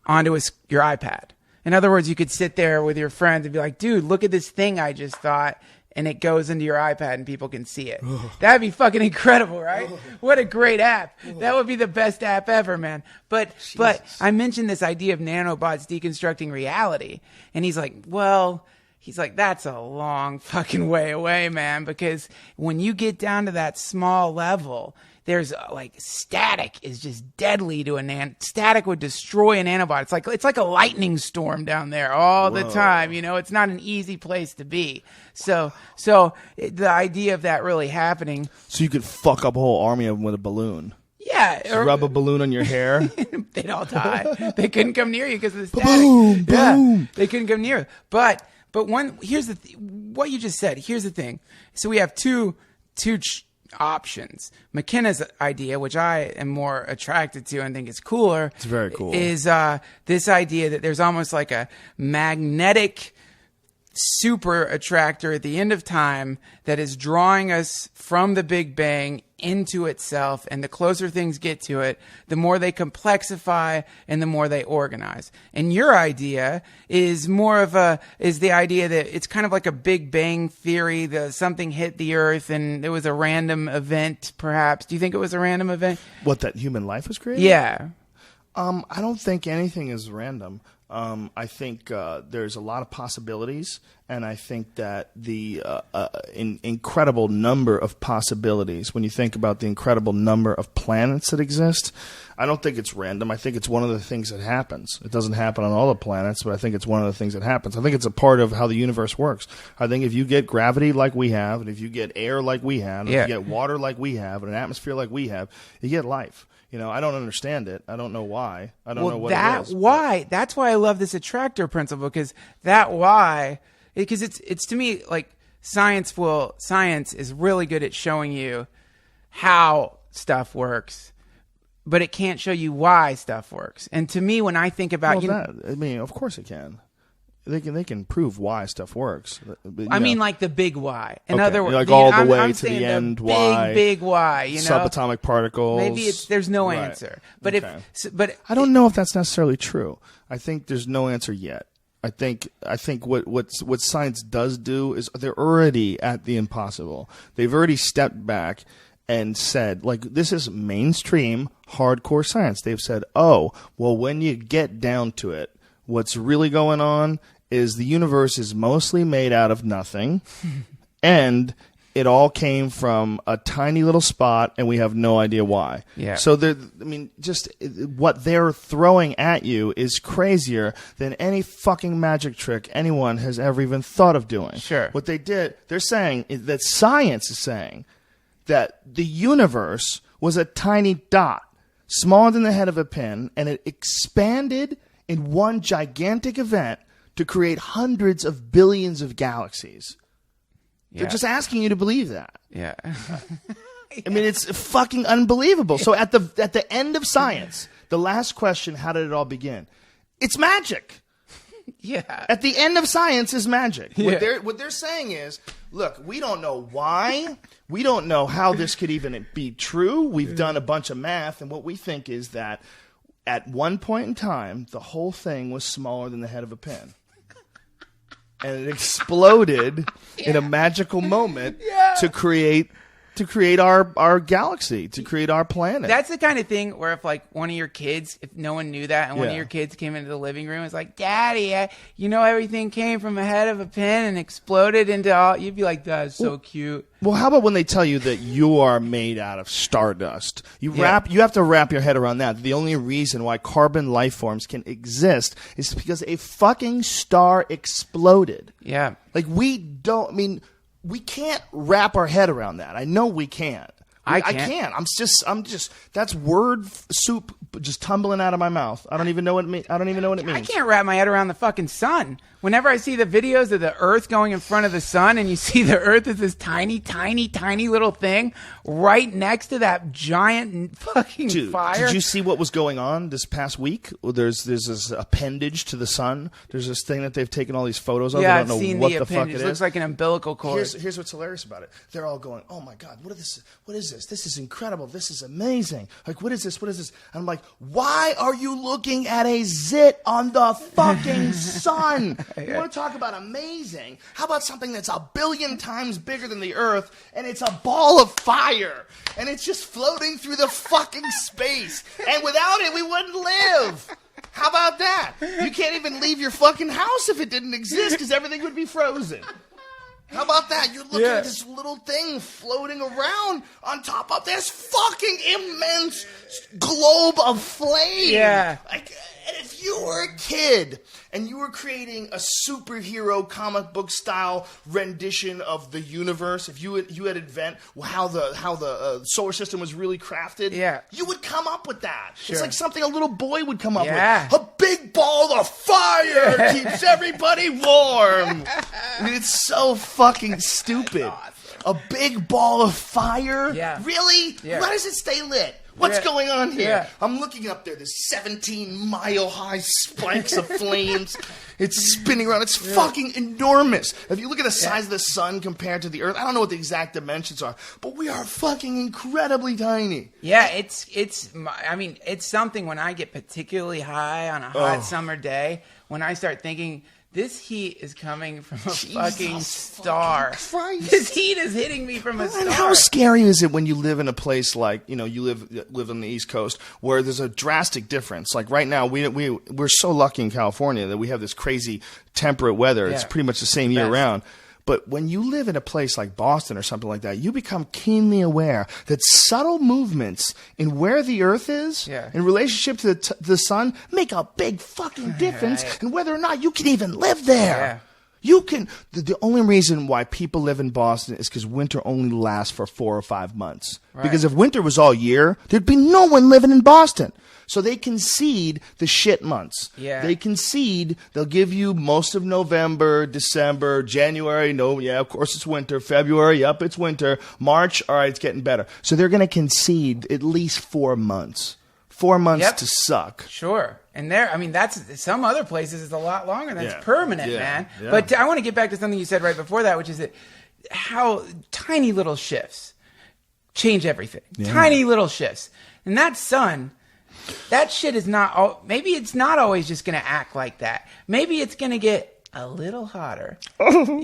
Speaker 1: onto your iPad. In other words, you could sit there with your friends and be like, dude, look at this thing I just thought, and it goes into your iPad and people can see it. That'd be fucking incredible, right? What a great app. That would be the best app ever, man. But I mentioned this idea of nanobots deconstructing reality, and he's like, that's a long fucking way away, man, because when you get down to that small level, there's like static is just deadly to static would destroy an nanobot. It's like a lightning storm down there all the time. You know, it's not an easy place to be. So the idea of that really happening.
Speaker 2: So you could fuck up a whole army of them with a balloon.
Speaker 1: Yeah.
Speaker 2: Just rub a balloon on your hair.
Speaker 1: They'd all die. They couldn't come near you because of the static.
Speaker 2: Boom,
Speaker 1: yeah,
Speaker 2: boom.
Speaker 1: They couldn't come near. But here's what you just said. Here's the thing. So we have two options. McKenna's idea, which I am more attracted to and think is cooler.
Speaker 2: It's very cool.
Speaker 1: Is this idea that there's almost like a magnetic super attractor at the end of time that is drawing us from the Big Bang into itself, and the closer things get to it, the more they complexify and the more they organize. And your idea is the idea that it's kind of like a Big Bang theory, that something hit the Earth and it was a random event, perhaps. Do you think it was a random event?
Speaker 2: What, that human life was created?
Speaker 1: Yeah.
Speaker 2: I don't think anything is random. I think there's a lot of possibilities, and I think that the incredible number of possibilities, when you think about the incredible number of planets that exist, I don't think it's random. I think it's one of the things that happens. It doesn't happen on all the planets, but I think it's one of the things that happens. I think it's a part of how the universe works. I think if you get gravity like we have, and if you get air like we have, and if you get water like we have, and an atmosphere like we have, you get life. You know, I don't understand it. I don't know why. I don't know what it is.
Speaker 1: That's why I love this attractor principle, because it's to me like science is really good at showing you how stuff works, but it can't show you why stuff works. And to me, when I think about
Speaker 2: of course it can. They can prove why stuff works.
Speaker 1: I mean, like the big why. In other words,
Speaker 2: like all the way to the end. Why?
Speaker 1: Big why. You know,
Speaker 2: subatomic particles.
Speaker 1: Maybe there's no answer. But
Speaker 2: I don't know if that's necessarily true. I think there's no answer yet. I think what science does do is they're already at the impossible. They've already stepped back and said, like, this is mainstream hardcore science. They've said, oh, well, when you get down to it, what's really going on is the universe is mostly made out of nothing, and it all came from a tiny little spot, and we have no idea why.
Speaker 1: Yeah.
Speaker 2: So, just what they're throwing at you is crazier than any fucking magic trick anyone has ever even thought of doing.
Speaker 1: Sure.
Speaker 2: What they're saying is that science is saying that the universe was a tiny dot, smaller than the head of a pin, and it expanded in one gigantic event to create hundreds of billions of galaxies. Yeah. They're just asking you to believe that.
Speaker 1: Yeah.
Speaker 2: I mean, it's fucking unbelievable. So at the end of science, the last question, how did it all begin? It's magic.
Speaker 1: Yeah.
Speaker 2: At the end of science is magic.
Speaker 1: Yeah.
Speaker 2: What they're saying is, look, we don't know why. We don't know how this could even be true. We've done a bunch of math, and what we think is that at one point in time, the whole thing was smaller than the head of a pin. And it exploded in a magical moment to create our galaxy, to create our planet.
Speaker 1: That's the kind of thing where if like one of your kids, if no one knew that, and one of your kids came into the living room and was like, Daddy, everything came from the head of a pin and exploded into all, you'd be like, that's so cute.
Speaker 2: Well, how about when they tell you that you are made out of stardust? You have to wrap your head around that. The only reason why carbon life forms can exist is because a fucking star exploded.
Speaker 1: Yeah.
Speaker 2: Like we can't wrap our head around that. I know we can't. I can't. I'm just. That's word soup just tumbling out of my mouth. I don't even know what it means.
Speaker 1: I can't wrap my head around the fucking sun. Whenever I see the videos of the Earth going in front of the sun, and you see the Earth as this tiny, tiny, tiny little thing right next to that giant fucking fire.
Speaker 2: Did you see what was going on this past week? There's this appendage to the sun. There's this thing that they've taken all these photos of.
Speaker 1: Yeah,
Speaker 2: I don't know what the fuck it is.
Speaker 1: It looks like an umbilical cord.
Speaker 2: Here's what's hilarious about it. They're all going, "Oh my God, what is this? This is incredible. This is amazing. Like, what is this? What is this?" And I'm like, why are you looking at a zit on the fucking sun? You want to talk about amazing? How about something that's 1 billion times bigger than the Earth, and it's a ball of fire, and it's just floating through the fucking space, and without it, we wouldn't live. How about that? You can't even leave your fucking house if it didn't exist, because everything would be frozen. How about that? You're looking at this little thing floating around on top of this fucking immense globe of flame.
Speaker 1: Yeah.
Speaker 2: Like, and if you were a kid and you were creating a superhero comic book style rendition of the universe, if you had invent how the solar system was really crafted, you would come up with that. Sure. It's like something a little boy would come up with. A big ball of fire keeps everybody warm. It's so fucking stupid. Awesome. A big ball of fire?
Speaker 1: Yeah.
Speaker 2: Really?
Speaker 1: Yeah.
Speaker 2: Why does it stay lit? What's going on here? Yeah. I'm looking up there. There's 17-mile-high spikes of flames. It's spinning around. It's fucking enormous. If you look at the size of the sun compared to the Earth, I don't know what the exact dimensions are, but we are fucking incredibly tiny.
Speaker 1: Yeah, it's something when I get particularly high on a hot summer day, when I start thinking, this heat is coming from a fucking star. This heat is hitting me from a star.
Speaker 2: And how scary is it when you live in a place like, you live on the East Coast where there's a drastic difference? Like right now, we're so lucky in California that we have this crazy temperate weather. It's pretty much the same year round. But when you live in a place like Boston or something like that, you become keenly aware that subtle movements in where the Earth is in relationship to the sun make a big fucking difference in whether or not you can even live there. Yeah. You can. The only reason why people live in Boston is because winter only lasts for 4 or 5 months. Right. Because if winter was all year, there'd be no one living in Boston. So they concede the shit months. Yeah. They concede. They'll give you most of November, December, January. No, of course it's winter. February, it's winter. March, all right, it's getting better. So they're going to concede at least 4 months. 4 months to suck.
Speaker 1: Sure. And that's some other places is a lot longer. That's permanent, man. Yeah. But I want to get back to something you said right before that, which is that how tiny little shifts change everything. Yeah. Tiny little shifts. And that sun, that shit is not, maybe it's not always just going to act like that. Maybe it's going to get a little hotter.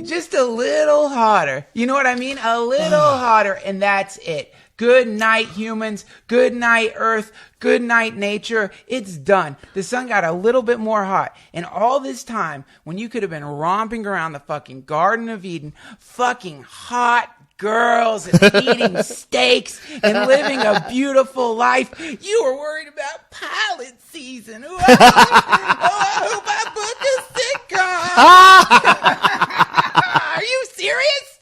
Speaker 1: Just a little hotter. You know what I mean? A little hotter, and that's it. Good night, humans. Good night, Earth. Good night, nature. It's done. The sun got a little bit more hot. And all this time, when you could have been romping around the fucking Garden of Eden, fucking hot girls and eating steaks and living a beautiful life, you were worried about pilot season. Ooh, I hope I book a sitcom. Are you serious?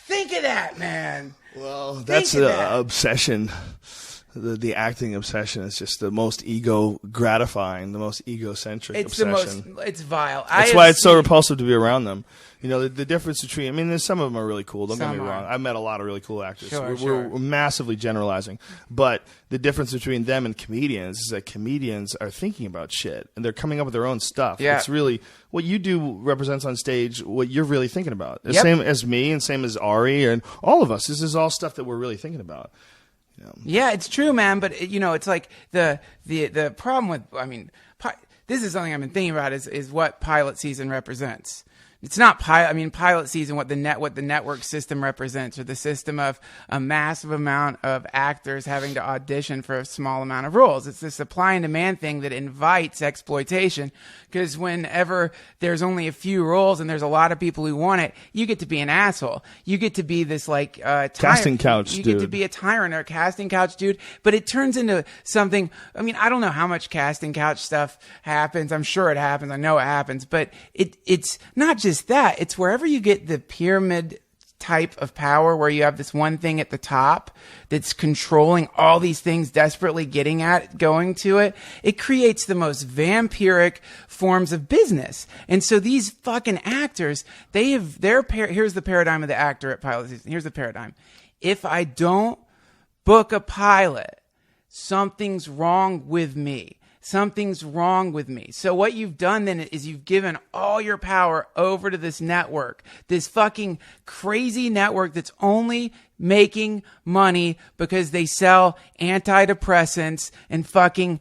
Speaker 1: Think of that, man.
Speaker 2: Well, that's the obsession. The acting obsession is just the most ego gratifying, the most egocentric obsession.
Speaker 1: It's vile.
Speaker 2: That's why it's so repulsive to be around them. The difference between, there's some of them are really cool. Don't get me wrong. I've met a lot of really cool actors. We're massively generalizing. But the difference between them and comedians is that comedians are thinking about shit and they're coming up with their own stuff. Yeah. It's really what you do represents on stage what you're really thinking about. The same as me and same as Ari and all of us. This is all stuff that we're really thinking about.
Speaker 1: Yeah, it's true, man. But it's like the problem with this is something I've been thinking about is what pilot season represents. It's not pilot season, what the network system represents, or the system of a massive amount of actors having to audition for a small amount of roles. It's the supply and demand thing that invites exploitation, because whenever there's only a few roles and there's a lot of people who want it, you get to be an asshole. You get to be this
Speaker 2: casting couch dude.
Speaker 1: You get to be a tyrant or a casting couch dude, but it turns into something. I don't know how much casting couch stuff happens. I'm sure it happens. I know it happens, but it's not just that. It's wherever you get the pyramid type of power where you have this one thing at the top that's controlling all these things, desperately going to it. It creates the most vampiric forms of business. And so these fucking actors, here's the paradigm of the actor at pilot season. Here's the paradigm. If I don't book a pilot, something's wrong with me. Something's wrong with me. So what you've done then is you've given all your power over to this network, this fucking crazy network that's only making money because they sell antidepressants and fucking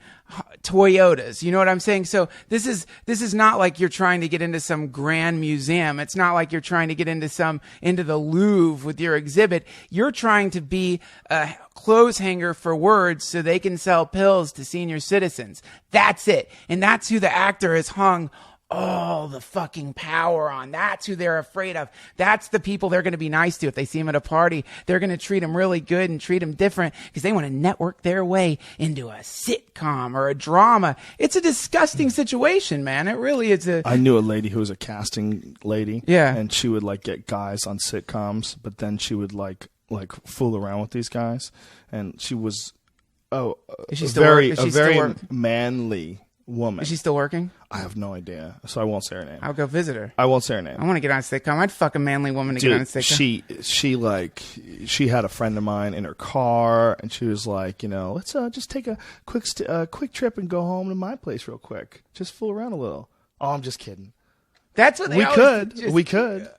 Speaker 1: Toyotas. You know what I'm saying? So this is not like you're trying to get into some grand museum. It's not like you're trying to get into the Louvre with your exhibit. You're trying to be a clothes hanger for words so they can sell pills to senior citizens. That's it. And that's who the actor has hung all the fucking power on. That's who they're afraid of. That's the people they're going to be nice to if they see them at a party. They're going to treat them really good and treat them different because they want to network their way into a sitcom or a drama. It's a disgusting situation, man. It really is.
Speaker 2: I knew a lady who was a casting lady.
Speaker 1: Yeah.
Speaker 2: And she would like get guys on sitcoms, but then she would like fool around with these guys. And she was a very manly woman.
Speaker 1: Is she still working?
Speaker 2: I have no idea, so I won't say her name.
Speaker 1: I'll go visit her.
Speaker 2: I won't say her name.
Speaker 1: I want to get on a sitcom. I'd fuck a manly woman to get on a sitcom.
Speaker 2: She had a friend of mine in her car, and she was like, let's just take a quick trip and go home to my place real quick. Just fool around a little. Oh, I'm just kidding.
Speaker 1: That's what
Speaker 2: we could. We could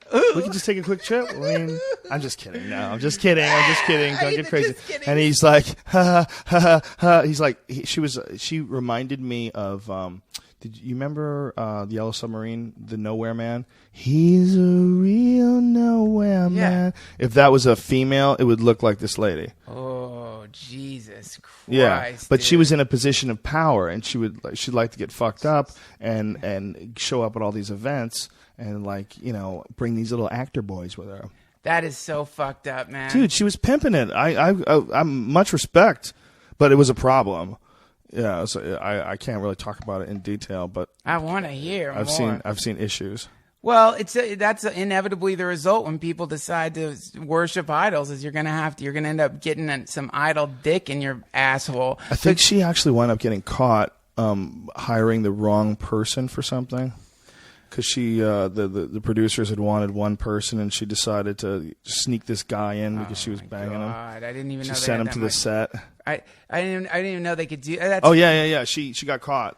Speaker 2: just take a quick trip. I mean, I'm just kidding. No, I'm just kidding. Don't get crazy. And he's like, ha, ha, ha, ha. He's like, she reminded me of, did you remember the Yellow Submarine, the Nowhere Man? He's a real nowhere man. If that was a female, it would look like this lady.
Speaker 1: Oh, Jesus Christ.
Speaker 2: Yeah, but
Speaker 1: dude.
Speaker 2: She was in a position of power, and she'd like to get fucked up and show up at all these events and bring these little actor boys with her.
Speaker 1: That is so fucked up, man.
Speaker 2: Dude, she was pimping it. I'm much respect, but it was a problem. Yeah, so I can't really talk about it in detail, but
Speaker 1: I want to hear more.
Speaker 2: I've seen issues.
Speaker 1: Well, that's inevitably the result when people decide to worship idols. Is you're gonna end up getting some idol dick in your asshole.
Speaker 2: I think she actually wound up getting caught hiring the wrong person for something. Because the producers had wanted one person, and she decided to sneak this guy in because she was banging him.
Speaker 1: I didn't even know.
Speaker 2: She sent him to the set.
Speaker 1: I didn't even know they could do. That's...
Speaker 2: Oh yeah. She got caught.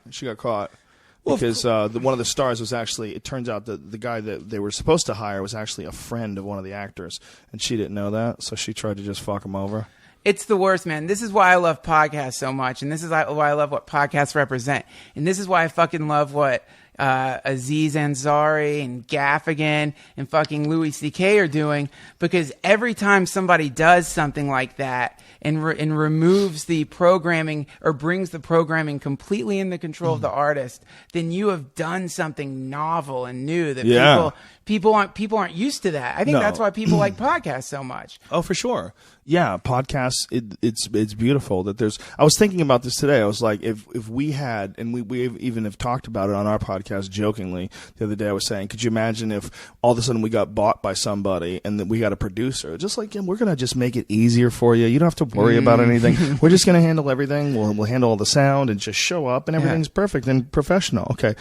Speaker 2: Because one of the stars was actually. It turns out that the guy that they were supposed to hire was actually a friend of one of the actors, and she didn't know that, so she tried to just fuck him over.
Speaker 1: It's the worst, man. This is why I love podcasts so much, and this is why I love what podcasts represent, and this is why I fucking love what Aziz Ansari and Gaffigan and fucking Louis C.K. are doing, because every time somebody does something like that and removes the programming or brings the programming completely in the control of the artist, then you have done something novel and new that people aren't used to that. I think that's why people like podcasts so much.
Speaker 2: Oh, for sure. Yeah, podcasts. It's beautiful that there's. I was thinking about this today. I was like, if we had, and we even have talked about it on our podcast jokingly the other day. I was saying, could you imagine if all of a sudden we got bought by somebody and then we got a producer? Just like, we're gonna just make it easier for you. You don't have to worry about anything. We're just gonna handle everything. We'll handle all the sound and just show up and everything's perfect and professional. Okay.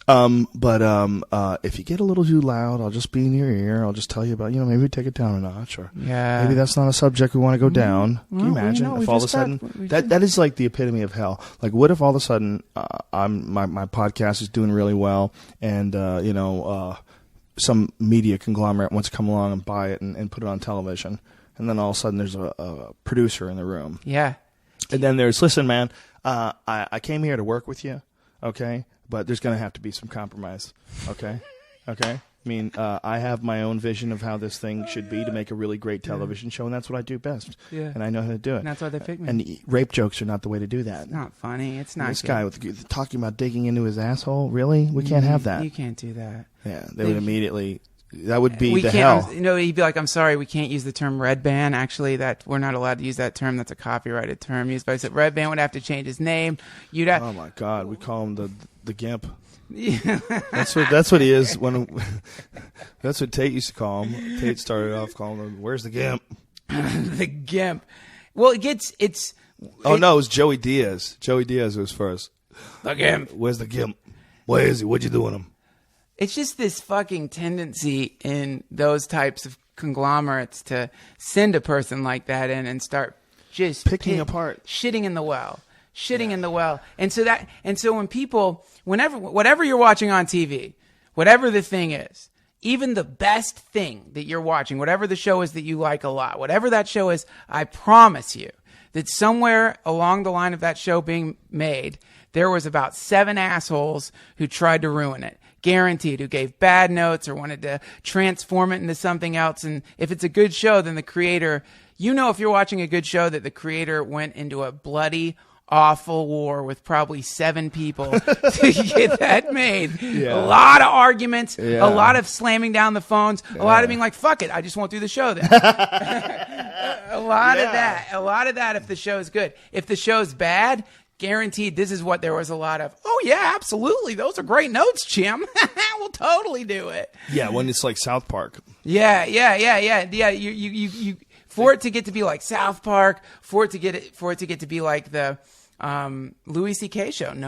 Speaker 2: But if you get a little too loud, I'll just be in your ear. I'll just tell you about, maybe we take it down a notch, or maybe that's not a subject we want to go down. Can you imagine if all of a sudden that is like the epitome of hell? Like, what if all of a sudden my podcast is doing really well, and some media conglomerate wants to come along and buy it and put it on television, and then all of a sudden there's a producer in the room.
Speaker 1: Yeah.
Speaker 2: And then there's, listen, man, I came here to work with you, okay? But there's going to have to be some compromise, okay? Okay? I mean, I have my own vision of how this thing should be to make a really great television show, and that's what I do best. Yeah. And I know how to do it.
Speaker 1: And that's why they picked me.
Speaker 2: And rape jokes are not the way to do that.
Speaker 1: It's not funny. It's not.
Speaker 2: This guy talking about digging into his asshole, really? We can't have that.
Speaker 1: You can't do that.
Speaker 2: Yeah, they would immediately... That would be the hell.
Speaker 1: He'd be like, I'm sorry, we can't use the term red band. Actually, that we're not allowed to use that term. That's a copyrighted term used by red band. Would have to change his name.
Speaker 2: Oh my God, we call him the Gimp. Yeah. That's what he is. That's what Tate used to call him. Tate started off calling him, "Where's the Gimp?"
Speaker 1: The Gimp. Well, it
Speaker 2: was Joey Diaz. Joey Diaz was first.
Speaker 1: The Gimp.
Speaker 2: Where's the Gimp? Where is he? What'd you do with him?
Speaker 1: It's just this fucking tendency in those types of conglomerates to send a person like that in and start just
Speaker 2: picking apart,
Speaker 1: shitting in the well. And so when people, whatever you're watching on TV, whatever the thing is, even the best thing that you're watching, whatever the show is that you like a lot, whatever that show is, I promise you that somewhere along the line of that show being made, there was about 7 assholes who tried to ruin it. Guaranteed, who gave bad notes or wanted to transform it into something else. And if it's a good show, then the creator, if you're watching a good show, that the creator went into a bloody, awful war with probably 7 people to get that made. Yeah. A lot of arguments, a lot of slamming down the phones, a lot of being like, fuck it, I just won't do the show then. A lot of that if the show's good. If the show's bad, guaranteed this is what there was a lot of. Oh yeah, absolutely, those are great notes, Jim. We'll totally do it.
Speaker 2: Yeah, when it's like South Park.
Speaker 1: Yeah. You for it to get to be like South Park, for it to get to be like the Louis C.K. show. No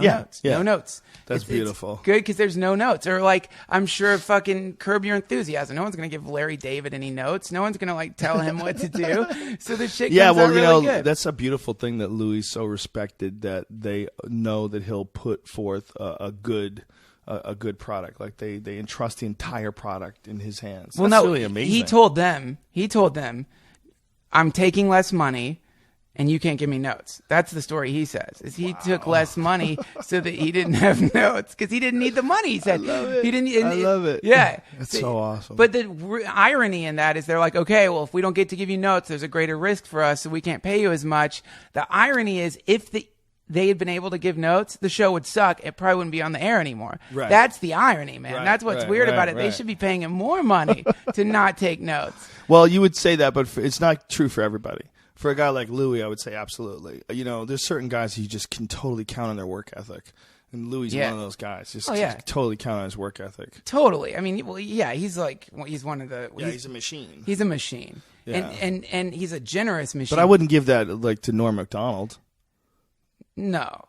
Speaker 1: notes.
Speaker 2: That's beautiful.
Speaker 1: It's good because there's no notes. Or like, I'm sure fucking Curb Your Enthusiasm. No one's gonna give Larry David any notes. No one's gonna like tell him what to do. So the shit comes out really good.
Speaker 2: That's a beautiful thing that Louis is so respected, that they know that he'll put forth a good product. Like they entrust the entire product in his hands. That's really amazing.
Speaker 1: He told them, I'm taking less money and you can't give me notes. That's the story he says. Is he took less money so that he didn't have notes because he didn't need the money. He said
Speaker 2: I love it.
Speaker 1: Yeah.
Speaker 2: That's so awesome.
Speaker 1: But the irony in that is they're like, okay, well, if we don't get to give you notes, there's a greater risk for us, so we can't pay you as much. The irony is if they had been able to give notes, the show would suck. It probably wouldn't be on the air anymore. Right. That's the irony, man. That's what's weird about it. They should be paying him more money to not take notes.
Speaker 2: Well, you would say that, but it's not true for everybody. For a guy like Louis, I would say absolutely. You know, there's certain guys you just can totally count on their work ethic. And Louis is one of those guys. Just totally count on his work ethic.
Speaker 1: Totally. I mean, he's one of the...
Speaker 2: Yeah, he's a machine.
Speaker 1: He's a machine. Yeah. And he's a generous machine.
Speaker 2: But I wouldn't give that like to Norm Macdonald.
Speaker 1: No.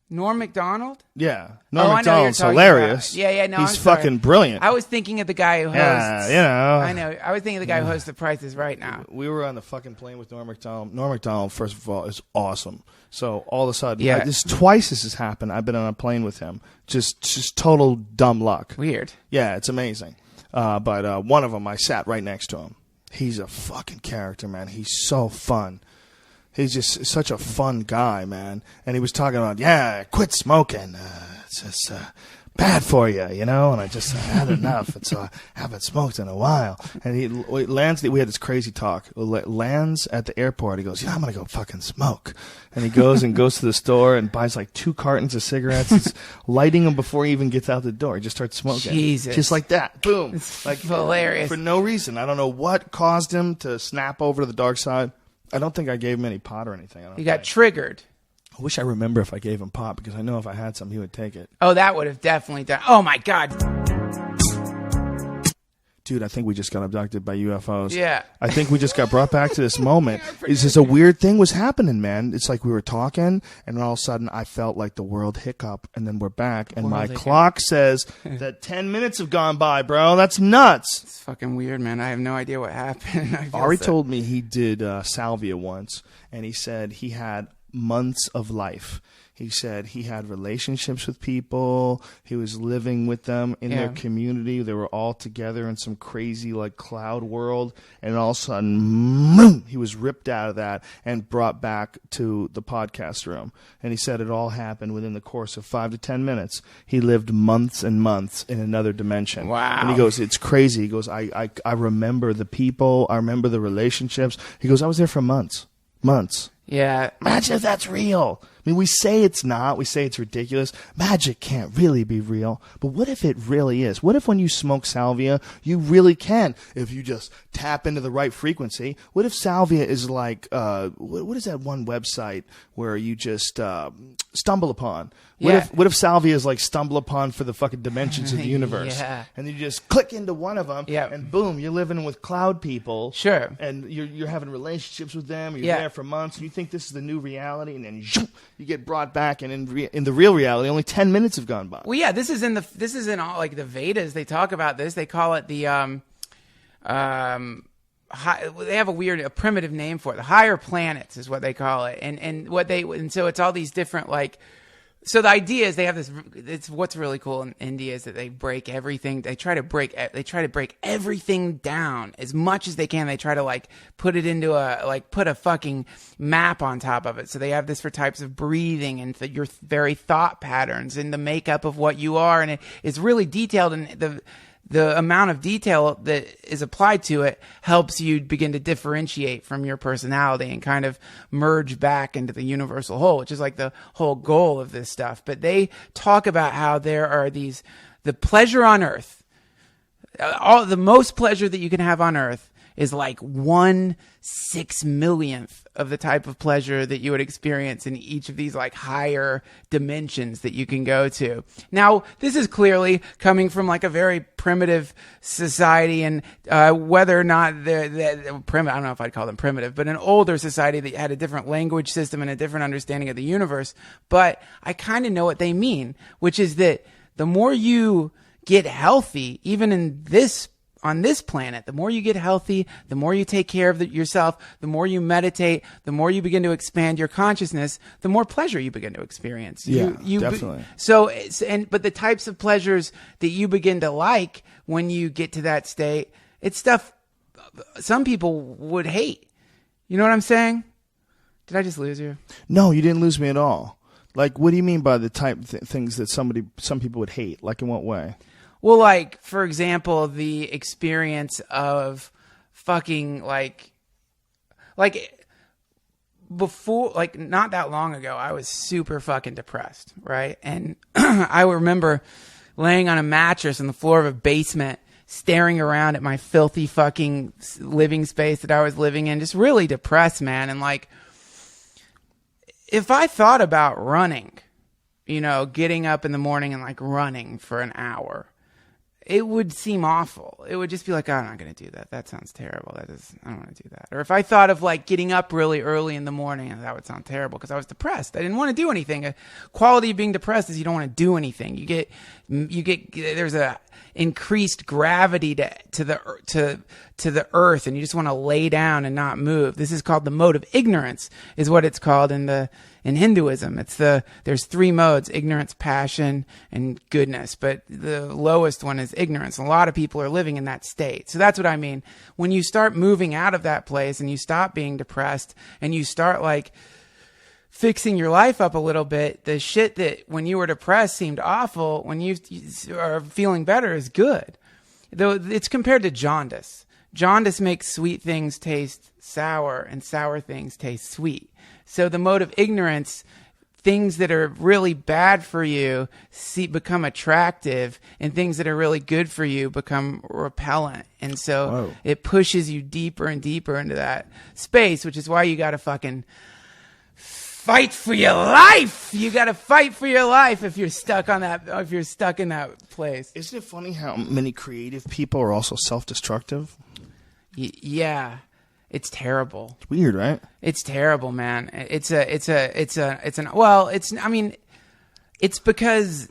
Speaker 1: Norm Macdonald?
Speaker 2: Yeah. Norm Macdonald's hilarious.
Speaker 1: Yeah, no,
Speaker 2: he's fucking brilliant.
Speaker 1: I was thinking of the guy who hosts...
Speaker 2: Yeah, you know.
Speaker 1: I know. I was thinking of the guy who hosts The Price is Right now.
Speaker 2: We were on the fucking plane with Norm Macdonald. Norm Macdonald, first of all, is awesome. So all of a sudden...
Speaker 1: Yeah.
Speaker 2: Twice this has happened. I've been on a plane with him. Just total dumb luck.
Speaker 1: Weird.
Speaker 2: Yeah, it's amazing. But one of them, I sat right next to him. He's a fucking character, man. He's so fun. He's just such a fun guy, man. And he was talking about, quit smoking. It's just bad for you, you know? And I just had enough. And so I haven't smoked in a while. And we had this crazy talk. Lands at the airport. He goes, I'm going to go fucking smoke. And he goes to the store and buys like 2 cartons of cigarettes. He's lighting them before he even gets out the door. He just starts smoking.
Speaker 1: Jesus.
Speaker 2: Just like that. Boom.
Speaker 1: It's like hilarious.
Speaker 2: For no reason. I don't know what caused him to snap over to the dark side. I don't think I gave him any pot or anything.
Speaker 1: He got triggered.
Speaker 2: I wish I remember if I gave him pot, because I know if I had some, he would take it.
Speaker 1: Oh, that would have definitely done. Oh, my God.
Speaker 2: Dude, I think we just got abducted by UFOs.
Speaker 1: Yeah.
Speaker 2: I think we just got brought back to this moment. It's just a weird thing was happening, man. It's like we were talking, and all of a sudden I felt like the world hiccup, and then we're back, and my clock says that 10 minutes have gone by, bro. That's nuts.
Speaker 1: It's fucking weird, man. I have no idea what happened.
Speaker 2: Ari told me he did salvia once, and he said he had months of life. He said he had relationships with people. He was living with them in their community. They were all together in some crazy like cloud world. And all of a sudden, he was ripped out of that and brought back to the podcast room. And he said it all happened within the course of 5 to 10 minutes. He lived months and months in another dimension.
Speaker 1: Wow.
Speaker 2: And he goes, it's crazy. He goes, I remember the people. I remember the relationships. He goes, I was there for months.
Speaker 1: Yeah.
Speaker 2: Imagine if that's real. I mean, we say it's not. We say it's ridiculous. Magic can't really be real. But what if it really is? What if when you smoke salvia, you really can? If you just tap into the right frequency. What if salvia is like, what is that one website where you just stumble upon? What if salvia is like stumble upon for the fucking dimensions of the universe?
Speaker 1: Yeah.
Speaker 2: And you just click into one of them, and boom, you're living with cloud people.
Speaker 1: Sure.
Speaker 2: And you're having relationships with them. You're there for months. And you think this is the new reality, and then you get brought back, and in the real reality, only 10 minutes have gone by.
Speaker 1: Well, yeah, this is in all like the Vedas. They talk about this. They call it the they have a primitive name for it. The higher planets is what they call it, and so it's all these different like. So the idea is they have this. It's what's really cool in India is that they break everything. They try to break everything down as much as they can. They try to like put it into put a fucking map on top of it. So they have this for types of breathing and your very thought patterns and the makeup of what you are, and it's really detailed. And the amount of detail that is applied to it helps you begin to differentiate from your personality and kind of merge back into the universal whole, which is like the whole goal of this stuff. But they talk about how there are the pleasure on earth, the most pleasure that you can have on earth is like 1/6,000,000th of the type of pleasure that you would experience in each of these like higher dimensions that you can go to. Now, this is clearly coming from like a very primitive society, and whether or not they're primitive, I don't know if I'd call them primitive, but an older society that had a different language system and a different understanding of the universe. But I kind of know what they mean, which is that the more you get healthy, even on this planet, the more you get healthy, the more you take care of yourself, the more you meditate, the more you begin to expand your consciousness, the more pleasure you begin to experience.
Speaker 2: Yeah, definitely.
Speaker 1: But the types of pleasures that you begin to like when you get to that state, it's stuff some people would hate. You know what I'm saying? Did I just lose you?
Speaker 2: No, you didn't lose me at all. Like, what do you mean by the type things that some people would hate? Like, in what way?
Speaker 1: Well, like, for example, the experience of fucking, like before, like, not that long ago, I was super fucking depressed, right? And I remember laying on a mattress on the floor of a basement, staring around at my filthy fucking living space that I was living in, just really depressed, man. And, like, if I thought about running, getting up in the morning and, like, running for an hour, it would seem awful. It would just be like, oh, I'm not going to do that. That sounds terrible. I don't want to do that. Or if I thought of like getting up really early in the morning, that would sound terrible because I was depressed. I didn't want to do anything. A quality of being depressed is you don't want to do anything. There's a increased gravity to the earth, and you just want to lay down and not move. This is called the mode of ignorance, is what it's called in Hinduism. There's 3 modes: ignorance, passion, and goodness. But the lowest one is ignorance. And a lot of people are living in that state. So that's what I mean. When you start moving out of that place and you stop being depressed and you start like fixing your life up a little bit, the shit that when you were depressed seemed awful, when you are feeling better is good. Though it's compared to jaundice. Jaundice makes sweet things taste sour and sour things taste sweet. So the mode of ignorance, things that are really bad for you become attractive, and things that are really good for you become repellent. And so It pushes you deeper and deeper into that space, which is why you got to fucking fight for your life. You got to fight for your life if you're stuck in that place.
Speaker 2: Isn't it funny how many creative people are also self-destructive?
Speaker 1: Yeah. It's terrible.
Speaker 2: It's weird, right?
Speaker 1: It's terrible, man. It's because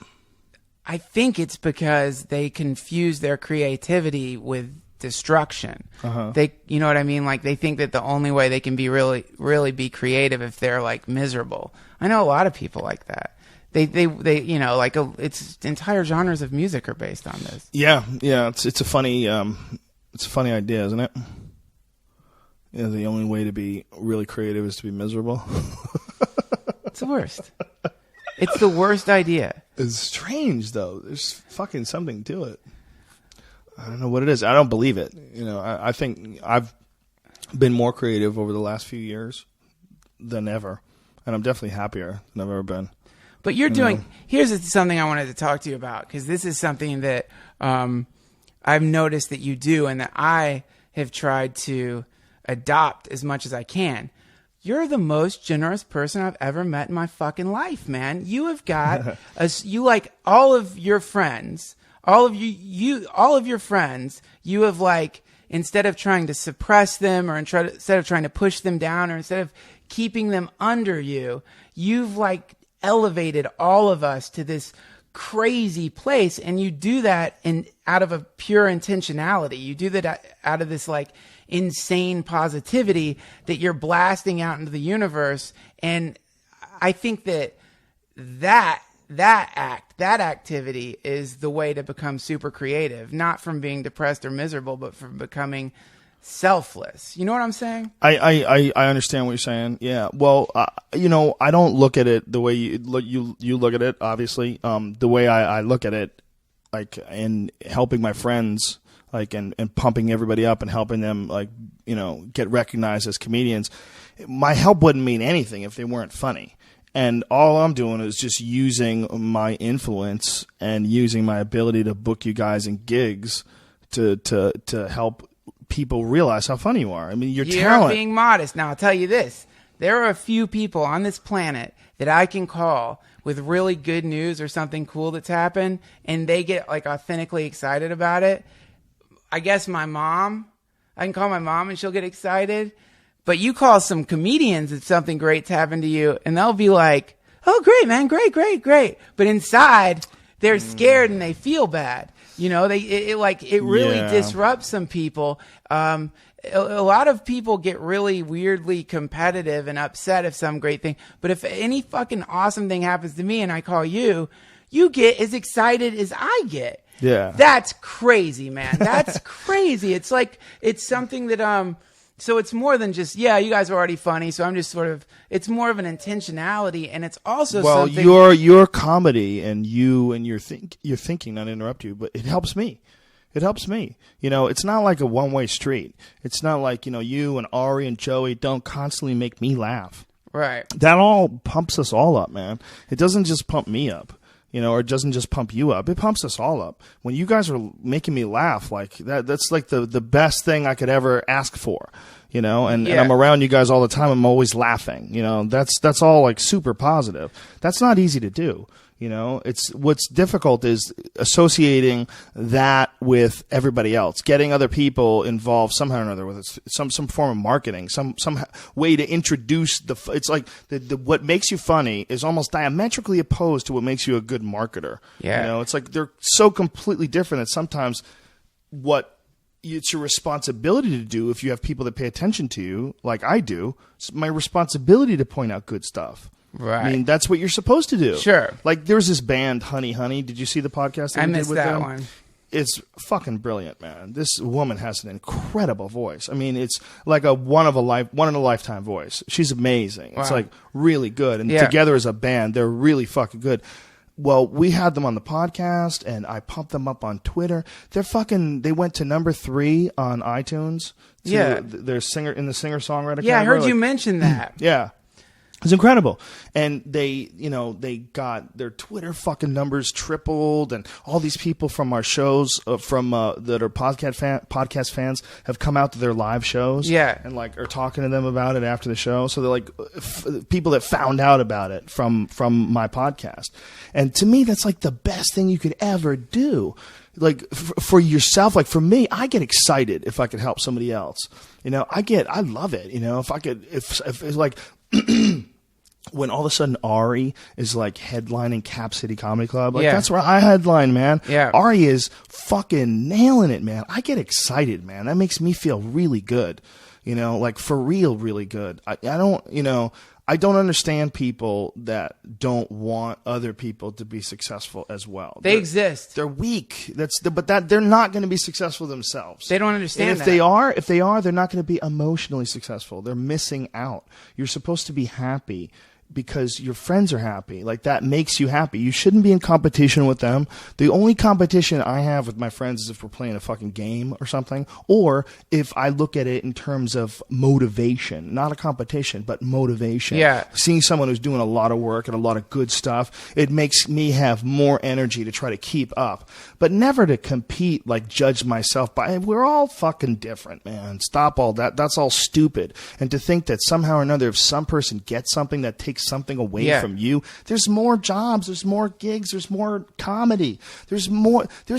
Speaker 1: I think it's because they confuse their creativity with destruction. You know what I mean? Like, they think that the only way they can be really be creative if they're like miserable. I know a lot of people like that. They it's entire genres of music are based on this.
Speaker 2: Yeah. It's a funny idea, isn't it? Yeah, the only way to be really creative is to be miserable.
Speaker 1: It's the worst. It's the worst idea.
Speaker 2: It's strange, though. There's fucking something to it. I don't know what it is. I don't believe it. I think I've been more creative over the last few years than ever. And I'm definitely happier than I've ever been.
Speaker 1: But here's something I wanted to talk to you about, because this is something that I've noticed that you do and that I have tried to adopt as much as I can. You're the most generous person I've ever met in my fucking life, man. You have got all of your friends, all of your friends, you have, like, instead of trying to suppress them or instead of trying to push them down or instead of keeping them under you, you've like elevated all of us to this crazy place. And you do that out of a pure intentionality. You do that out of this like insane positivity that you're blasting out into the universe. And I think that activity is the way to become super creative, not from being depressed or miserable, but from becoming selfless. You know what I'm saying?
Speaker 2: I understand what you're saying. Yeah. Well, I don't look at it the way you look at it. Obviously, the way I look at it, like in helping my friends, like and pumping everybody up and helping them, like, you know, get recognized as comedians, my help wouldn't mean anything if they weren't funny. And all I'm doing is just using my influence and using my ability to book you guys in gigs to help people realize how funny you are. I mean, your talent.
Speaker 1: You're being modest. Now, I'll tell you this. There are a few people on this planet that I can call with really good news or something cool that's happened, and they get like authentically excited about it. I guess my mom, I can call my mom and she'll get excited. But you call some comedians if something great's happened to you, and they'll be like, oh, great, man, great. But inside, they're scared and they feel bad. You know, it really disrupts some people. A lot of people get really weirdly competitive and upset if some great thing. But if any fucking awesome thing happens to me and I call you, you get as excited as I get.
Speaker 2: Yeah.
Speaker 1: That's crazy, man. That's crazy. It's like, it's something that, so it's more than just, yeah, you guys are already funny. So I'm just sort of, it's more of an intentionality, and it's also something.
Speaker 2: Well, your comedy and your thinking, not to interrupt you, but it helps me. It helps me. You know, it's not like a one-way street. It's not like, you know, you and Ari and Joey don't constantly make me laugh.
Speaker 1: Right.
Speaker 2: That all pumps us all up, man. It doesn't just pump me up. You know, or it doesn't just pump you up. It pumps us all up. When you guys are making me laugh, like that's like the best thing I could ever ask for. You know, and I'm around you guys all the time. I'm always laughing. You know, that's all like super positive. That's not easy to do. You know, it's what's difficult is associating that with everybody else, getting other people involved somehow or another with some form of marketing, some way to introduce it's like the what makes you funny is almost diametrically opposed to what makes you a good marketer.
Speaker 1: Yeah.
Speaker 2: You know, it's like they're so completely different that sometimes it's your responsibility to do, if you have people that pay attention to you, like I do, it's my responsibility to point out good stuff.
Speaker 1: Right.
Speaker 2: I mean, that's what you're supposed to do.
Speaker 1: Sure.
Speaker 2: Like, there's this band, Honey Honey. Did you see the podcast that we did with them?
Speaker 1: I missed that one.
Speaker 2: It's fucking brilliant, man. This woman has an incredible voice. I mean, it's like a one in a lifetime voice. She's amazing. Wow. It's like really good. And together as a band, they're really fucking good. Well, we had them on the podcast, and I pumped them up on Twitter. They went to number 3 on iTunes. Their singer in the singer-songwriter category.
Speaker 1: Yeah, I heard you mention that.
Speaker 2: Yeah. It's incredible. And they got their Twitter fucking numbers tripled, and all these people from our shows that are podcast fans have come out to their live shows.
Speaker 1: Yeah.
Speaker 2: And like are talking to them about it after the show. So they're like people that found out about it from my podcast. And to me, that's like the best thing you could ever do. Like for yourself, like for me, I get excited if I could help somebody else. You know, I love it. You know, if it's like, when all of a sudden Ari is like headlining Cap City Comedy Club, like that's where I headline, man.
Speaker 1: Yeah.
Speaker 2: Ari is fucking nailing it, man. I get excited, man. That makes me feel really good. You know, like for real, really good. I don't understand people that don't want other people to be successful as well.
Speaker 1: They exist.
Speaker 2: They're weak. But they're not going to be successful themselves.
Speaker 1: They don't understand
Speaker 2: and if they are, they're not going to be emotionally successful. They're missing out. You're supposed to be happy because your friends are happy. Like, that makes you happy. You shouldn't be in competition with them. The only competition I have with my friends is if we're playing a fucking game or something, or if I look at it in terms of motivation. Not a competition, but motivation.
Speaker 1: Yeah.
Speaker 2: Seeing someone who's doing a lot of work and a lot of good stuff, it makes me have more energy to try to keep up. But never to compete, like judge myself by, we're all fucking different, man. Stop all that. That's all stupid. And to think that somehow or another, if some person gets something that takes something away from you, there's more jobs, there's more gigs, there's more comedy. There's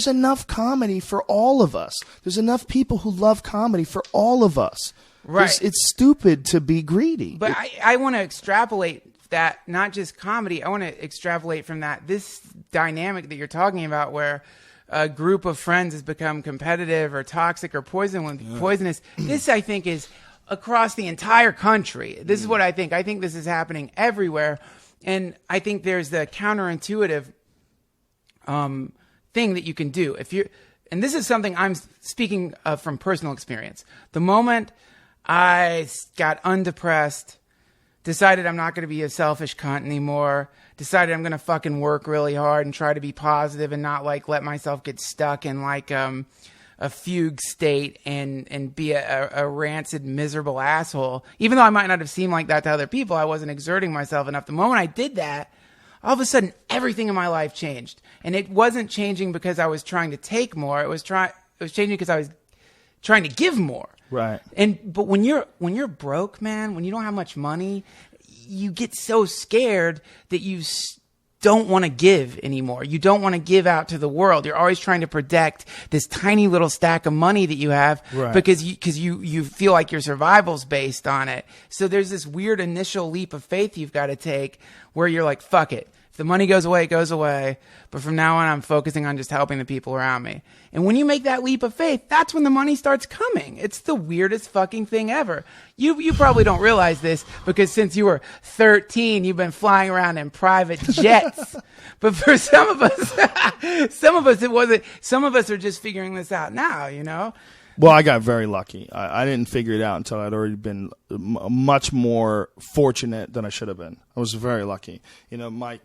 Speaker 2: enough comedy for all of us. There's enough people who love comedy for all of us.
Speaker 1: Right.
Speaker 2: It's stupid to be greedy.
Speaker 1: But I want to extrapolate that, not just comedy. I want to extrapolate from that this dynamic that you're talking about, where a group of friends has become competitive or toxic or poisonous. This, I think, is across the entire country. This is what I think. I think this is happening everywhere. And I think there's the counterintuitive thing that you can do. And this is something I'm speaking of from personal experience. The moment I got undepressed, decided I'm not going to be a selfish cunt anymore, decided I'm going to fucking work really hard and try to be positive and not like let myself get stuck in like a fugue state and be a rancid, miserable asshole. Even though I might not have seemed like that to other people, I wasn't exerting myself enough. The moment I did that, all of a sudden everything in my life changed. And it wasn't changing because I was trying to take more. It was changing because I was trying to give more.
Speaker 2: Right.
Speaker 1: But when you're broke, man, when you don't have much money, you get so scared that you don't want to give anymore. You don't want to give out to the world. You're always trying to protect this tiny little stack of money that you have, right, because you feel like your survival's based on it. So there's this weird initial leap of faith you've got to take where you're like, fuck it. If the money goes away, it goes away. But from now on, I'm focusing on just helping the people around me. And when you make that leap of faith, that's when the money starts coming. It's the weirdest fucking thing ever. You probably don't realize this because since you were 13, you've been flying around in private jets. But for some of us, it wasn't. Some of us are just figuring this out now, you know?
Speaker 2: Well, I got very lucky. I didn't figure it out until I'd already been much more fortunate than I should have been. I was very lucky. You know, my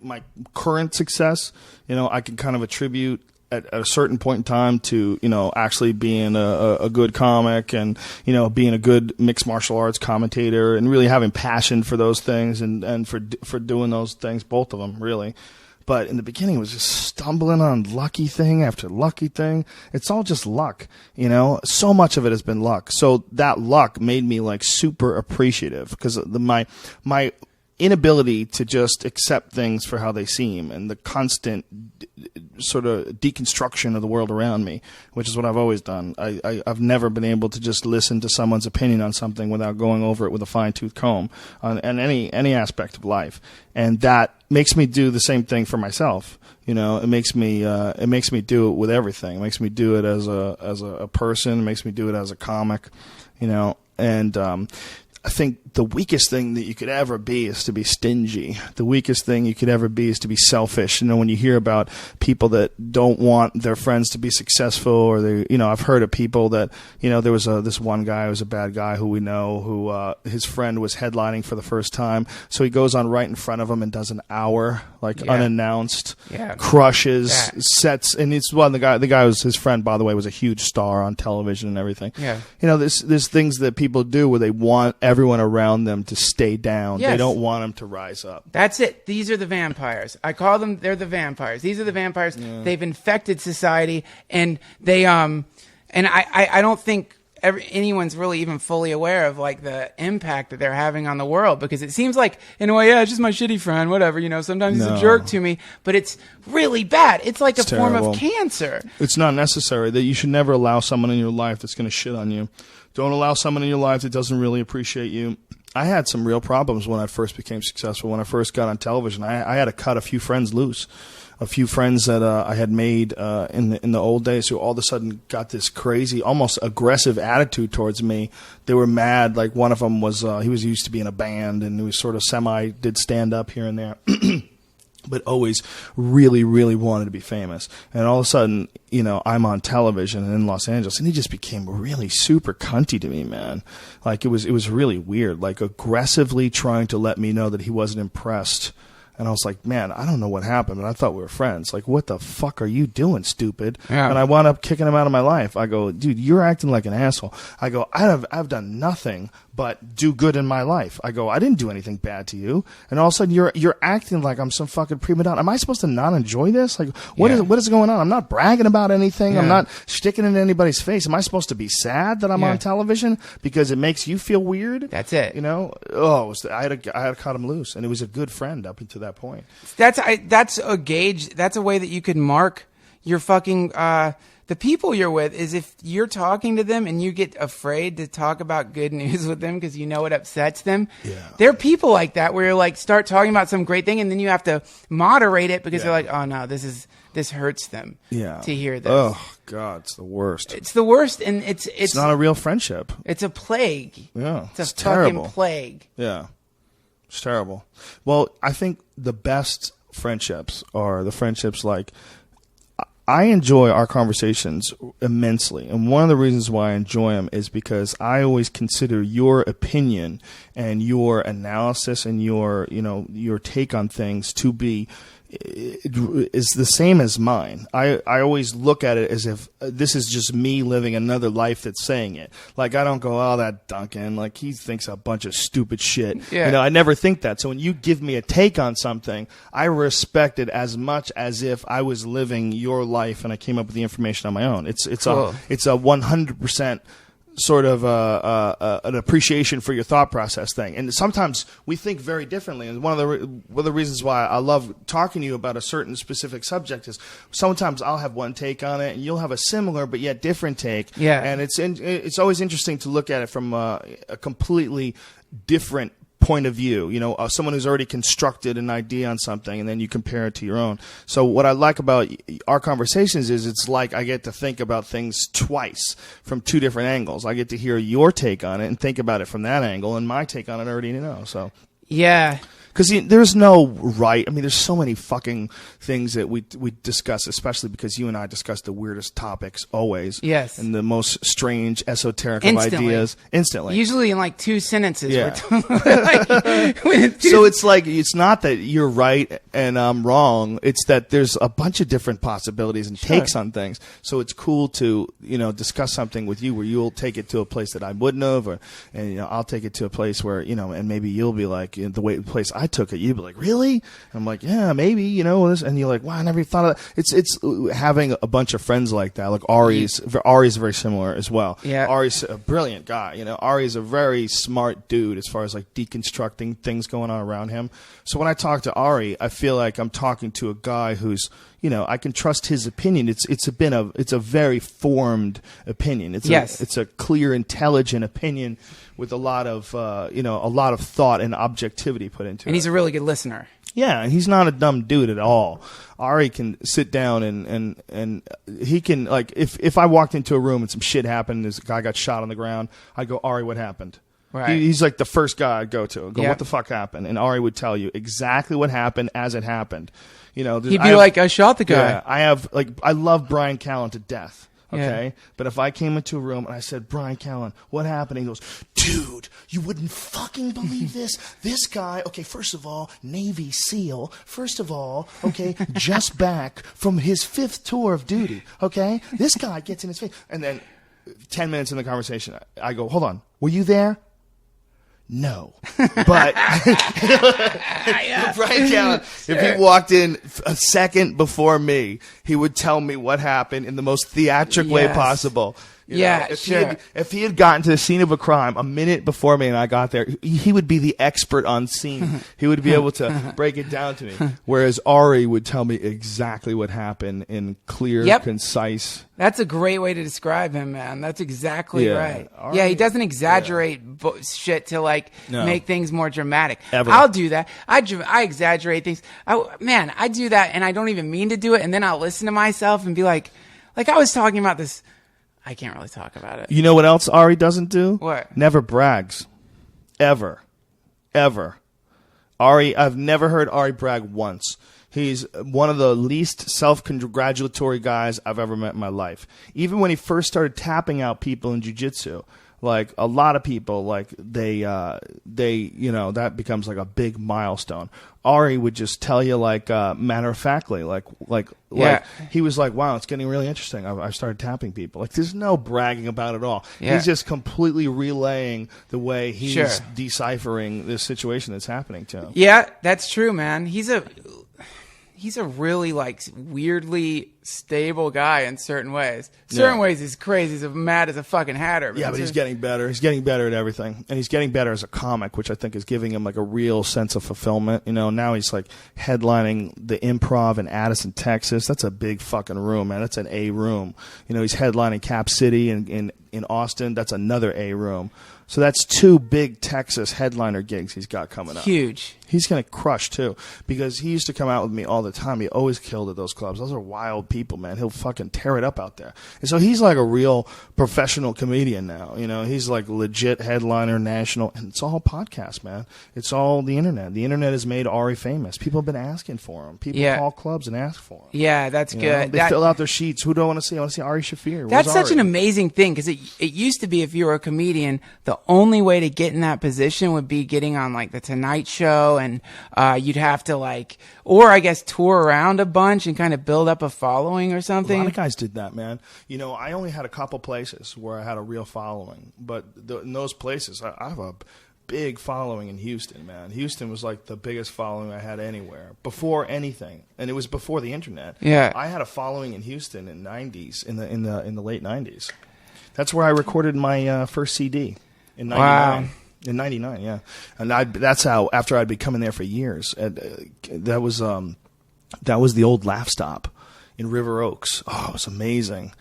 Speaker 2: current success, you know, I can kind of attribute at a certain point in time to, you know, actually being a good comic and, you know, being a good mixed martial arts commentator and really having passion for those things and for doing those things, both of them, really. But in the beginning, it was just stumbling on lucky thing after lucky thing. It's all just luck, you know. So much of it has been luck. So that luck made me like super appreciative because my inability to just accept things for how they seem and the constant sort of deconstruction of the world around me, which is what I've always done. I've never been able to just listen to someone's opinion on something without going over it with a fine-tooth comb on any aspect of life. And that makes me do the same thing for myself. You know, it makes me do it with everything. It makes me do it as a person. It makes me do it as a comic, you know, and I think the weakest thing that you could ever be is to be stingy. The weakest thing you could ever be is to be selfish. You know, when you hear about people that don't want their friends to be successful, or they, you know, I've heard of people that, you know, there was this one guy who was a bad guy who we know who his friend was headlining for the first time, so he goes on right in front of him and does an hour unannounced, crushes, sets, and it's one the guy was his friend, by the way, was a huge star on television and everything. Yeah, you know, there's things that people do where they want everyone around them to stay down. Yes. They don't want them to rise up.
Speaker 1: That's it. These are the vampires. I call them, they're the vampires. These are the vampires. Yeah. They've infected society, and they and I don't think anyone's really even fully aware of like the impact that they're having on the world, because it seems like in a way, yeah, it's just my shitty friend, whatever, you know, sometimes he's a jerk to me, but it's really bad. It's like a form of cancer.
Speaker 2: It's not necessary. That you should never allow someone in your life that's going to shit on you. Don't allow someone in your life that doesn't really appreciate you. I had some real problems when I first became successful. When I first got on television, I had to cut a few friends loose. A few friends that I had made in the old days who all of a sudden got this crazy, almost aggressive attitude towards me. They were mad. Like one of them was, he was used to be in a band and he was sort of did stand up here and there. But always really, really wanted to be famous. And all of a sudden, you know, I'm on television in Los Angeles, and he just became really super cunty to me, man. Like it was really weird, like aggressively trying to let me know that he wasn't impressed. And I was like, man, I don't know what happened, but I thought we were friends. Like, what the fuck are you doing, stupid? Yeah. And I wound up kicking him out of my life. I go, dude, you're acting like an asshole. I go, I've done nothing but do good in my life. I go, I didn't do anything bad to you. And all of a sudden, you're acting like I'm some fucking prima donna. Am I supposed to not enjoy this? Like, what is going on? I'm not bragging about anything. Yeah. I'm not sticking it in anybody's face. Am I supposed to be sad that I'm on television because it makes you feel weird?
Speaker 1: That's it.
Speaker 2: You know? I had to cut him loose, and it was a good friend up until that point.
Speaker 1: That's a gauge. That's a way that you can mark your fucking the people you're with. Is if you're talking to them and you get afraid to talk about good news with them because you know it upsets them. Yeah. There are people like that where you're like start talking about some great thing and then you have to moderate it because they're like, oh no, this hurts them. Yeah. To hear this.
Speaker 2: Oh God, it's the worst.
Speaker 1: It's the worst, and it's
Speaker 2: not a real friendship.
Speaker 1: It's a plague.
Speaker 2: Yeah.
Speaker 1: It's a
Speaker 2: terrible.
Speaker 1: fucking plague.
Speaker 2: Yeah. It's terrible. Well, I think the best friendships are the friendships like I enjoy our conversations immensely, and one of the reasons why I enjoy them is because I always consider your opinion and your analysis and your take on things to be is the same as mine. I always look at it as if this is just me living another life that's saying it. Like, I don't go, oh, that Duncan, like, he thinks a bunch of stupid shit. Yeah. I never think that. So when you give me a take on something, I respect it as much as if I was living your life and I came up with the information on my own. It's cool. It's a 100% sort of an appreciation for your thought process thing. And sometimes we think very differently. And one of the reasons why I love talking to you about a certain specific subject is sometimes I'll have one take on it and you'll have a similar but yet different take.
Speaker 1: Yeah.
Speaker 2: And it's always interesting to look at it from a completely different point of view, someone who's already constructed an idea on something and then you compare it to your own. So what I like about our conversations is it's like I get to think about things twice from two different angles. I get to hear your take on it and think about it from that angle, and my take on it I already know. So
Speaker 1: yeah.
Speaker 2: Because there's no right. I mean, there's so many fucking things that we discuss, especially because you and I discuss the weirdest topics always.
Speaker 1: Yes.
Speaker 2: And the most strange, esoteric of ideas. Instantly.
Speaker 1: Usually in like 2 sentences.
Speaker 2: Yeah.
Speaker 1: So
Speaker 2: it's like, it's not that you're right and I'm wrong. It's that there's a bunch of different possibilities and takes on things. So it's cool to, discuss something with you where you'll take it to a place that I wouldn't have, and I'll take it to a place where, and maybe you'll be like, the place I took it, you'd be like, really? And I'm like, yeah, maybe, and you're like, wow, I never thought of that. It's having a bunch of friends like that. Like Ari's very similar as well.
Speaker 1: Yeah.
Speaker 2: Ari's a brilliant guy. Ari's a very smart dude as far as like deconstructing things going on around him. So when I talk to Ari, I feel like I'm talking to a guy who's, I can trust his opinion. It's a very formed opinion. It's a clear, intelligent opinion with a lot of thought and objectivity put into it.
Speaker 1: And he's a really good listener.
Speaker 2: Yeah, and he's not a dumb dude at all. Ari can sit down and he can, like, if I walked into a room and some shit happened, this guy got shot on the ground, I'd go, Ari, what happened?
Speaker 1: Right.
Speaker 2: He's like the first guy I'd go to. I'd go, what the fuck happened? And Ari would tell you exactly what happened as it happened. He'd be
Speaker 1: like, I shot the guy.
Speaker 2: Yeah, I love Brian Callen to death. Okay? Yeah. But if I came into a room and I said, Brian Callen, what happened? And he goes, dude, you wouldn't fucking believe this. This guy, okay, first of all, Navy SEAL. First of all, okay, just back from his 5th tour of duty. Okay? This guy gets in his face. And then 10 minutes in the conversation, I go, hold on, were you there? No, but Brian Callen, if he walked in a second before me, he would tell me what happened in the most theatric way possible. If he had gotten to the scene of a crime a minute before me and I got there, he would be the expert on scene. He would be able to break it down to me. Whereas Ari would tell me exactly what happened in clear, concise.
Speaker 1: That's a great way to describe him, man. That's exactly right. Ari, he doesn't exaggerate shit to make things more dramatic.
Speaker 2: Ever.
Speaker 1: I'll do that. I exaggerate things. I do that and I don't even mean to do it, and then I'll listen to myself and be like I was talking about this. I can't really talk about it.
Speaker 2: You know what else Ari doesn't do?
Speaker 1: What?
Speaker 2: Never brags. Ever. Ari, I've never heard Ari brag once. He's one of the least self-congratulatory guys I've ever met in my life. Even when he first started tapping out people in jiu-jitsu, like a lot of people, like they that becomes like a big milestone. Ari would just tell you matter of factly, like he was like, wow, it's getting really interesting. I started tapping people. Like, there's no bragging about it at all. Yeah. He's just completely relaying the way he's deciphering this situation that's happening to him.
Speaker 1: Yeah, that's true, man. He's a really weirdly stable guy in certain ways. Certain ways he's crazy. He's mad as a fucking hatter.
Speaker 2: But he's getting better. He's getting better at everything. And he's getting better as a comic, which I think is giving him a real sense of fulfillment. Now he's headlining the Improv in Addison, Texas. That's a big fucking room, man. That's an A room. He's headlining Cap City in Austin. That's another A room. So that's 2 big Texas headliner gigs he's got coming up.
Speaker 1: Huge.
Speaker 2: He's going to crush, too, because he used to come out with me all the time. He always killed at those clubs. Those are wild people, man. He'll fucking tear it up out there. And so he's like a real professional comedian now. You know, he's like legit headliner, national, and it's all podcast, man. It's all the internet. The internet has made Ari famous. People have been asking for him. People call clubs and ask for him.
Speaker 1: Yeah, that's good.
Speaker 2: They fill out their sheets. Who do I want to see? I want to see Ari Shaffir.
Speaker 1: That's such an amazing thing, because it used to be, if you were a comedian, the only way to get in that position would be getting on like the Tonight Show, and you'd have to like, or I guess tour around a bunch and kind of build up a following or something.
Speaker 2: A lot of guys did that, man. You know, I only had a couple places where I had a real following, but in those places, I have a big following in Houston, man. Houston was like the biggest following I had anywhere before anything, and it was before the internet.
Speaker 1: Yeah,
Speaker 2: I had a following in Houston in '90s, in the late '90s. That's where I recorded my first CD in '99. Wow. In '99, yeah, and that's how, after I'd been coming there for years. That was the old Laugh Stop in River Oaks. Oh, it was amazing.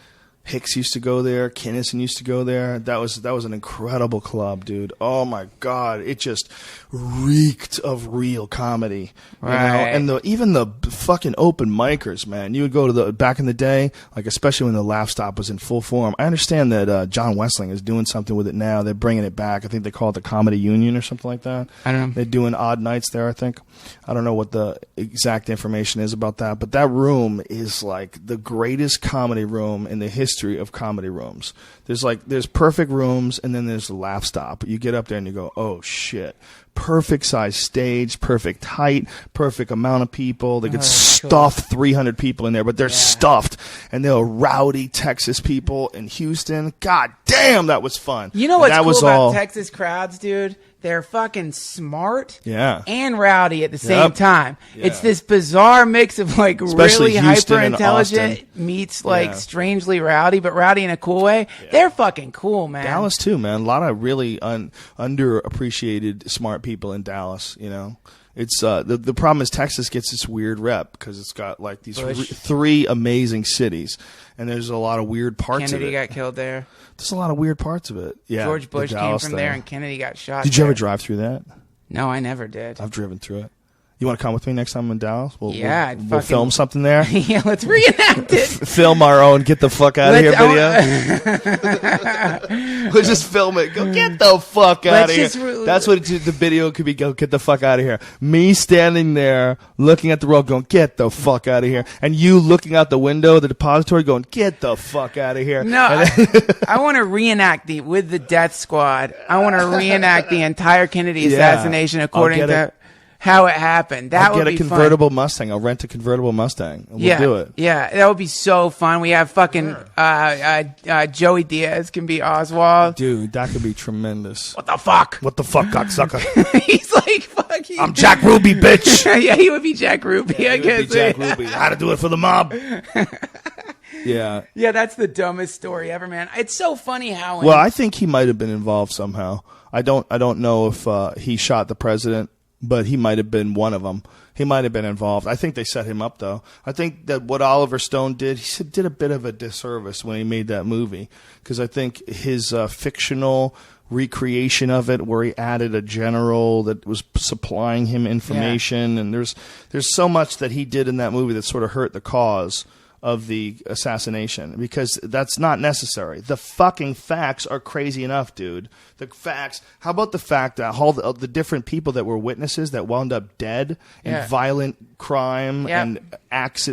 Speaker 2: Hicks used to go there. Kinnison used to go there. That was an incredible club, dude. Oh my God, it just reeked of real comedy.
Speaker 1: Right.
Speaker 2: You know? And even the fucking open micers, man. You would go to back in the day, like especially when the Laugh Stop was in full form. I understand that John Wessling is doing something with it now. They're bringing it back. I think they call it the Comedy Union or something like that.
Speaker 1: I don't know.
Speaker 2: They're doing odd nights there, I think. I don't know what the exact information is about that, but that room is like the greatest comedy room in the history of comedy rooms. There's perfect rooms, and then there's the Laugh Stop. You get up there and you go, oh shit. Perfect size stage, perfect height, perfect amount of people. They could stuff 300 people in there, but they're stuffed. And they're rowdy Texas people in Houston. God damn, that was fun.
Speaker 1: You know what's cool about Texas crowds, dude? They're fucking smart and rowdy at the same time. Yeah. It's this bizarre mix of like
Speaker 2: especially
Speaker 1: really hyper intelligent meets like strangely rowdy, but rowdy in a cool way. Yeah. They're fucking cool, man.
Speaker 2: Dallas too, man. A lot of really underappreciated smart people in Dallas, you know. It's the problem is Texas gets this weird rep because it's got like these three amazing cities, and there's a lot of weird parts of it.
Speaker 1: Kennedy got killed there.
Speaker 2: There's a lot of weird parts of it. Yeah,
Speaker 1: George Bush came from there, and Kennedy got shot.
Speaker 2: Did you ever drive through that?
Speaker 1: No, I never did.
Speaker 2: I've driven through it. You want to come with me next time I'm in Dallas? We'll film something there.
Speaker 1: Yeah, let's reenact it.
Speaker 2: Film our own "Get the Fuck Out of Here" video. We'll just film it. Go get the fuck out of here. That's what the video could be. Go get the fuck out of here. Me standing there looking at the road, going "Get the fuck out of here," and you looking out the window of the depository, going "Get the fuck out of here."
Speaker 1: No, I want to reenact with the Death Squad. I want to reenact the entire Kennedy assassination according to how it happened. That would be fun. I'll get a convertible
Speaker 2: Mustang. I'll rent a convertible Mustang. We'll do it.
Speaker 1: Yeah, that would be so fun. We have fucking Joey Diaz can be Oswald.
Speaker 2: Dude, that could be tremendous.
Speaker 1: What the fuck?
Speaker 2: What the fuck, cocksucker?
Speaker 1: He's like, fuck you.
Speaker 2: I'm Jack Ruby, bitch.
Speaker 1: Yeah, he would be Jack Ruby, I guess.
Speaker 2: Be Jack Ruby. How to do it for the mob. Yeah.
Speaker 1: Yeah, that's the dumbest story ever, man. It's so funny how...
Speaker 2: Well, I think he might have been involved somehow. I don't know if he shot the president, but he might have been one of them. He might have been involved. I think they set him up, though. I think that what Oliver Stone did, he did a bit of a disservice when he made that movie, because I think his fictional recreation of it, where he added a general that was supplying him information, and there's so much that he did in that movie that sort of hurt the cause of the assassination, because that's not necessary. The fucking facts are crazy enough, dude. The facts. How about the fact that all the different people that were witnesses that wound up dead in violent crime and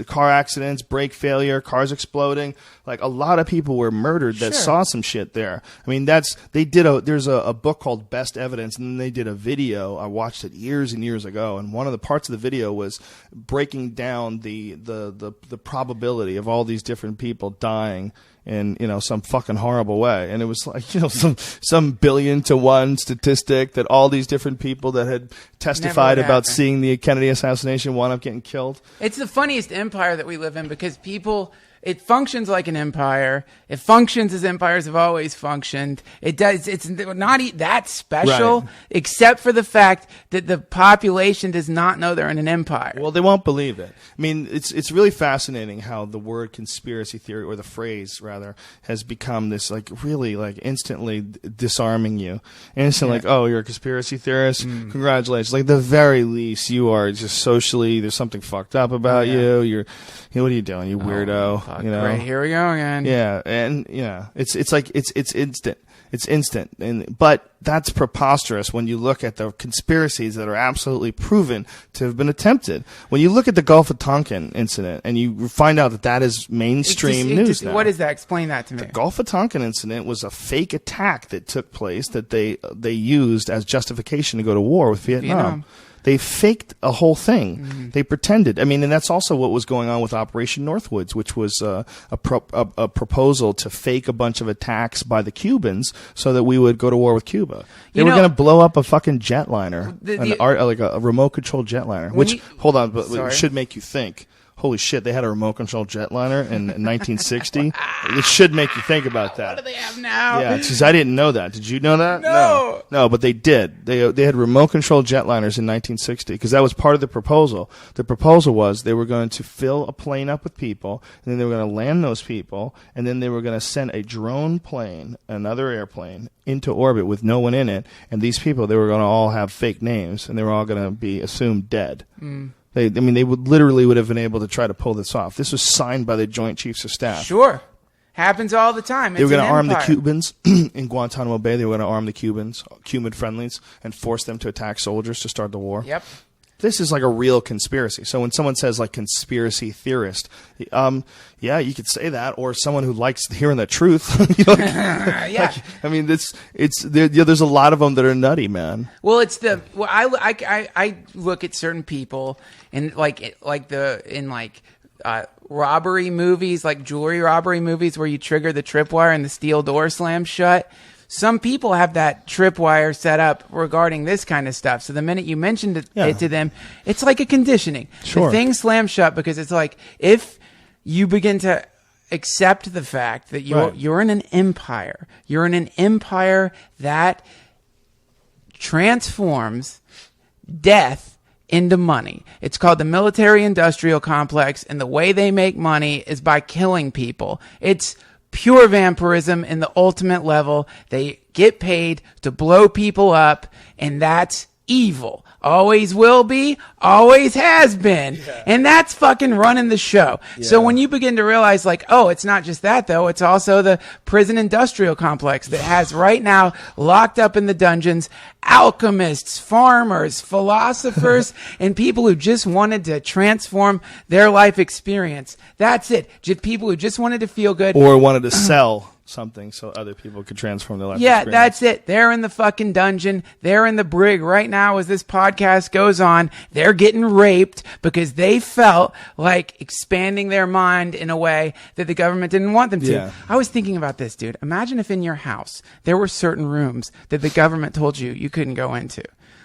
Speaker 2: car accidents, brake failure, cars exploding? Like, a lot of people were murdered that saw some shit there. I mean, there's a book called Best Evidence, and then they did a video. I watched it years and years ago, and one of the parts of the video was breaking down the probability of all these different people dying in, you know, some fucking horrible way. And it was like, you know, some billion to one statistic that all these different people that had testified about seeing the Kennedy assassination wound up getting killed.
Speaker 1: It's the funniest empire that we live in, because people, It functions like an empire. It functions as empires have always functioned. It does. It's not that special, right, except for the fact that the population does not know they're in an empire.
Speaker 2: Well, they won't believe it. I mean, it's really fascinating how the word conspiracy theory, or the phrase rather, has become this like really like instantly disarming you. Instantly, like, oh, you're a conspiracy theorist. Congratulations. Like, the very least, you are just socially. There's something fucked up about you. You're, what are you doing, you weirdo? You know?
Speaker 1: Right, here we go again.
Speaker 2: Yeah, and it's like it's instant. It's instant, but that's preposterous when you look at the conspiracies that are absolutely proven to have been attempted. When you look at the Gulf of Tonkin incident, and you find out that that is mainstream news now.
Speaker 1: What is that? Explain that to me.
Speaker 2: The Gulf of Tonkin incident was a fake attack that took place that they used as justification to go to war with Vietnam. They faked a whole thing. Mm-hmm. They pretended. I mean, and that's also what was going on with Operation Northwoods, which was a proposal to fake a bunch of attacks by the Cubans so that we would go to war with Cuba. They were going to blow up a fucking jetliner, like a remote-controlled jetliner, which, hold on, but it should make you think. Holy shit, they had a remote-control jetliner in 1960? It should make you think about that.
Speaker 1: What do they have now?
Speaker 2: Yeah, because I didn't know that. Did you know that? No, but they did. They had remote-control jetliners in 1960, because that was part of the proposal. The proposal was they were going to fill a plane up with people, and then they were going to land those people, and then they were going to send a drone plane, another airplane, into orbit with no one in it, and these people, they were going to all have fake names, and they were all going to be assumed dead. They would have been able to try to pull this off. This was signed by the Joint Chiefs of Staff.
Speaker 1: Sure. Happens all the time.
Speaker 2: They were going to arm the Cubans in Guantanamo Bay. They were going to arm the Cubans, Cuban friendlies, and force them to attack soldiers to start the war.
Speaker 1: Yep.
Speaker 2: This is like a real conspiracy. So when someone says like conspiracy theorist, yeah, you could say that, or someone who likes hearing the truth.
Speaker 1: Yeah.
Speaker 2: I mean, there's a lot of them that are nutty, man.
Speaker 1: Well, I look at certain people and robbery movies, like jewelry robbery movies, where you trigger the tripwire and the steel door slams shut. Some people have that tripwire set up regarding this kind of stuff. So the minute you mentioned it to them, it's like a conditioning.
Speaker 2: Sure.
Speaker 1: The thing slams shut because it's like, if you begin to accept the fact that you're in an empire, you're in an empire that transforms death into money. It's called the military-industrial complex, and the way they make money is by killing people. It's pure vampirism in the ultimate level. They get paid to blow people up, and that's evil. Always will be, always has been. Yeah. And that's fucking running the show. Yeah. So when you begin to realize, like, oh, it's not just that, though. It's also the prison industrial complex that has right now locked up in the dungeons alchemists, farmers, philosophers, and people who just wanted to transform their life experience. That's it. Just people who just wanted to feel good.
Speaker 2: Or wanted to sell something so other people could transform their life experience.
Speaker 1: That's it. They're in the fucking dungeon. They're in the brig right now as this podcast goes on. They're getting raped because they felt like expanding their mind in a way that the government didn't want them to. Yeah. I was thinking about this, dude. Imagine if in your house there were certain rooms that the government told you couldn't go into.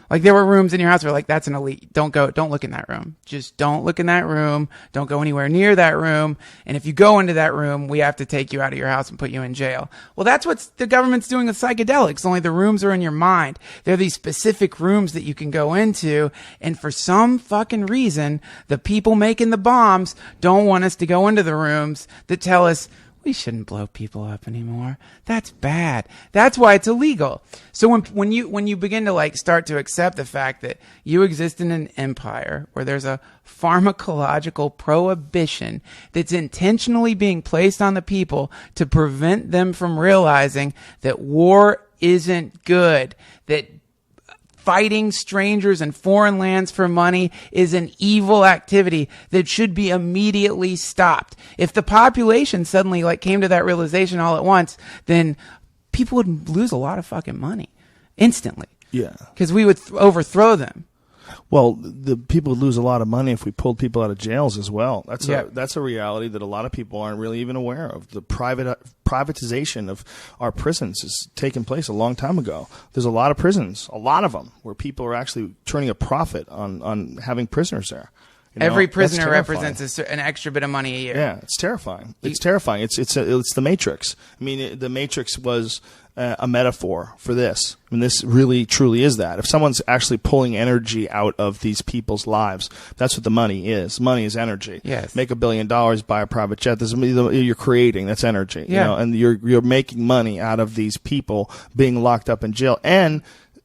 Speaker 1: Like, there were rooms in your house where, like, that's an elite. Don't look in that room. Just don't look in that room. Don't go anywhere near that room. And if you go into that room, we have to take you out of your house and put you in jail. Well, that's what the government's doing with psychedelics. Only the rooms are in your mind. They're these specific rooms that you can go into. And for some fucking reason, the people making the bombs don't want us to go into the rooms that tell us, we shouldn't blow people up anymore. That's bad. That's why it's illegal. So when you begin to like start to accept the fact that you exist in an empire where there's a pharmacological prohibition that's intentionally being placed on the people to prevent them from realizing that war isn't good, that fighting strangers in foreign lands for money is an evil activity that should be immediately stopped. If the population suddenly like came to that realization all at once, then people would lose a lot of fucking money instantly.
Speaker 2: Yeah.
Speaker 1: Because we would overthrow them.
Speaker 2: Well, the people would lose a lot of money if we pulled people out of jails as well. That's a reality that a lot of people aren't really even aware of. The privatization of our prisons has taken place a long time ago. There's a lot of prisons, a lot of them, where people are actually turning a profit on having prisoners there.
Speaker 1: Every prisoner represents an extra bit of money a year.
Speaker 2: Yeah, it's terrifying. It's terrifying. It's the Matrix. I mean, the Matrix was a metaphor for this. I mean, this really, truly is that. If someone's actually pulling energy out of these people's lives, that's what the money is. Money is energy.
Speaker 1: Yes.
Speaker 2: Make $1 billion, buy a private jet. You're creating. That's energy. Yeah. And you're making money out of these people being locked up in jail and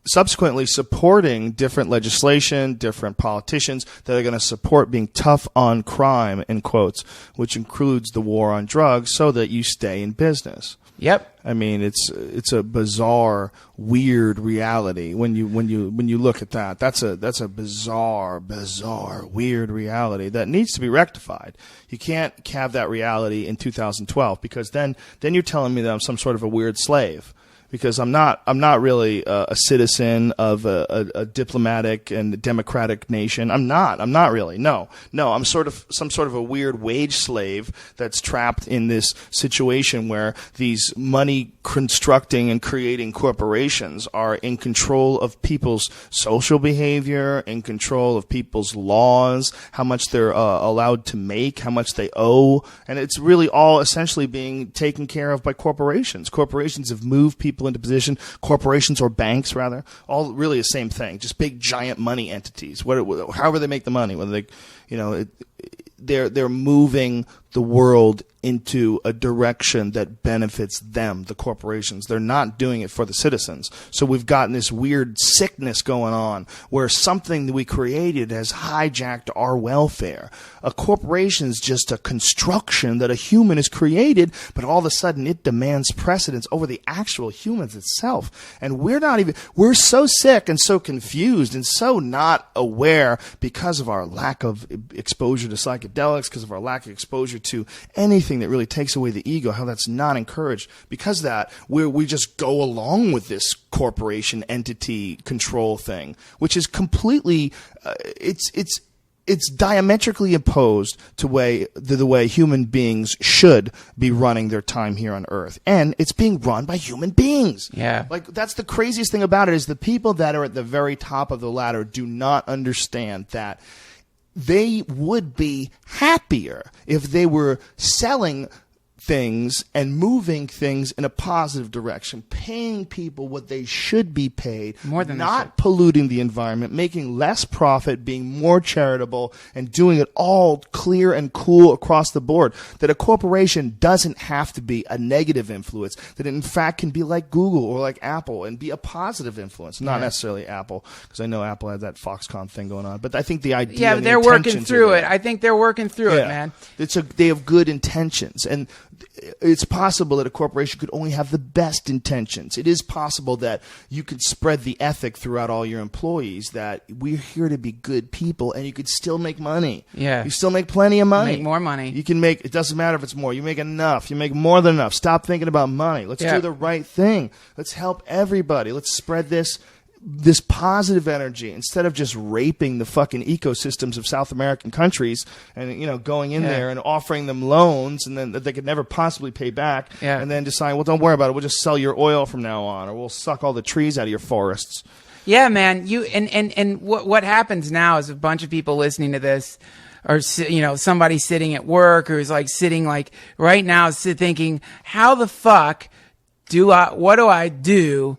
Speaker 2: subsequently supporting different legislation, different politicians that are going to support being tough on crime, in quotes, which includes the war on drugs, so that you stay in business.
Speaker 1: Yep.
Speaker 2: I mean, it's a bizarre, weird reality when you look at that. That's a bizarre, weird reality that needs to be rectified. You can't have that reality in 2012 because then you're telling me that I'm some sort of a weird slave. Because I'm not really a citizen of a diplomatic and democratic nation. I'm not really. No. I'm some sort of a weird wage slave that's trapped in this situation where these money constructing and creating corporations are in control of people's social behavior, in control of people's laws, how much they're allowed to make, how much they owe, and it's really all essentially being taken care of by corporations. Corporations have moved people into position, corporations or banks rather, all really the same thing, just big giant money entities. However they make the money, whether they're moving the world into a direction that benefits them, the corporations. They're not doing it for the citizens. So we've gotten this weird sickness going on where something that we created has hijacked our welfare. A corporation is just a construction that a human has created, but all of a sudden it demands precedence over the actual humans itself. And we're so sick and so confused and so not aware because of our lack of exposure to psychedelics, because of our lack of exposure to anything that really takes away the ego, how that's not encouraged. Because of that, we just go along with this corporation entity control thing, which is completely, it's diametrically opposed to the way human beings should be running their time here on Earth. And it's being run by human beings.
Speaker 1: Yeah.
Speaker 2: Like, that's the craziest thing about it, is the people that are at the very top of the ladder do not understand that they would be happier if they were selling things and moving things in a positive direction, paying people what they should be paid,
Speaker 1: more than
Speaker 2: not polluting the environment, making less profit, being more charitable, and doing it all clear and cool across the board. That a corporation doesn't have to be a negative influence, that it in fact can be like Google or like Apple and be a positive influence. Not necessarily Apple, because I know Apple had that Foxconn thing going on, but I think the idea.
Speaker 1: Yeah, they're working through it. I think they're working through it, man.
Speaker 2: They have good intentions, and it's possible that a corporation could only have the best intentions. It is possible that you could spread the ethic throughout all your employees that we're here to be good people, and you could still make money.
Speaker 1: Yeah.
Speaker 2: You still make plenty of money.
Speaker 1: Make more money.
Speaker 2: You can make, it doesn't matter if it's more. You make enough. You make more than enough. Stop thinking about money. Let's do the right thing. Let's help everybody. Let's spread this positive energy instead of just raping the fucking ecosystems of South American countries and, going in there and offering them loans and then that they could never possibly pay back and then deciding, well, don't worry about it. We'll just sell your oil from now on, or we'll suck all the trees out of your forests.
Speaker 1: Yeah, man. What happens now is a bunch of people listening to this, or somebody sitting at work, or is like sitting like right now thinking, how the fuck what do I do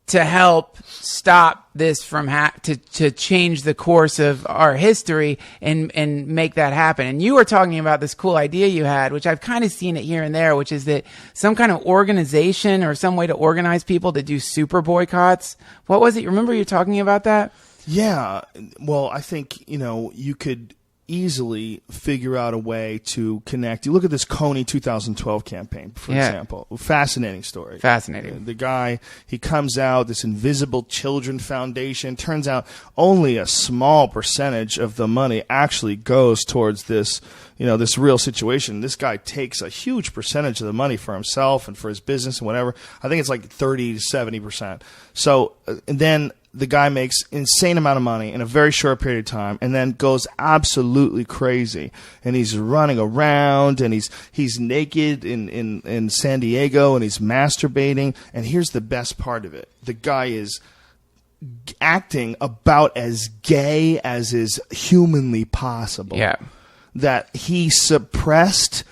Speaker 1: to help stop this from to change the course of our history and make that happen? And you were talking about this cool idea you had, which I've kind of seen it here and there, which is that some kind of organization or some way to organize people to do super boycotts. What was it? Remember you talking about that?
Speaker 2: Yeah. Well, I think, you could easily figure out a way to connect. You look at this Coney 2012 campaign, for example. Fascinating story.
Speaker 1: Fascinating.
Speaker 2: The guy, he comes out, this Invisible Children Foundation. Turns out only a small percentage of the money actually goes towards this, this real situation. This guy takes a huge percentage of the money for himself and for his business and whatever. I think it's like 30 to 70%. So, and then the guy makes insane amount of money in a very short period of time and then goes absolutely crazy. And he's running around and he's naked in San Diego and he's masturbating. And here's the best part of it. The guy is acting about as gay as is humanly possible.
Speaker 1: Yeah.
Speaker 2: That he suppressed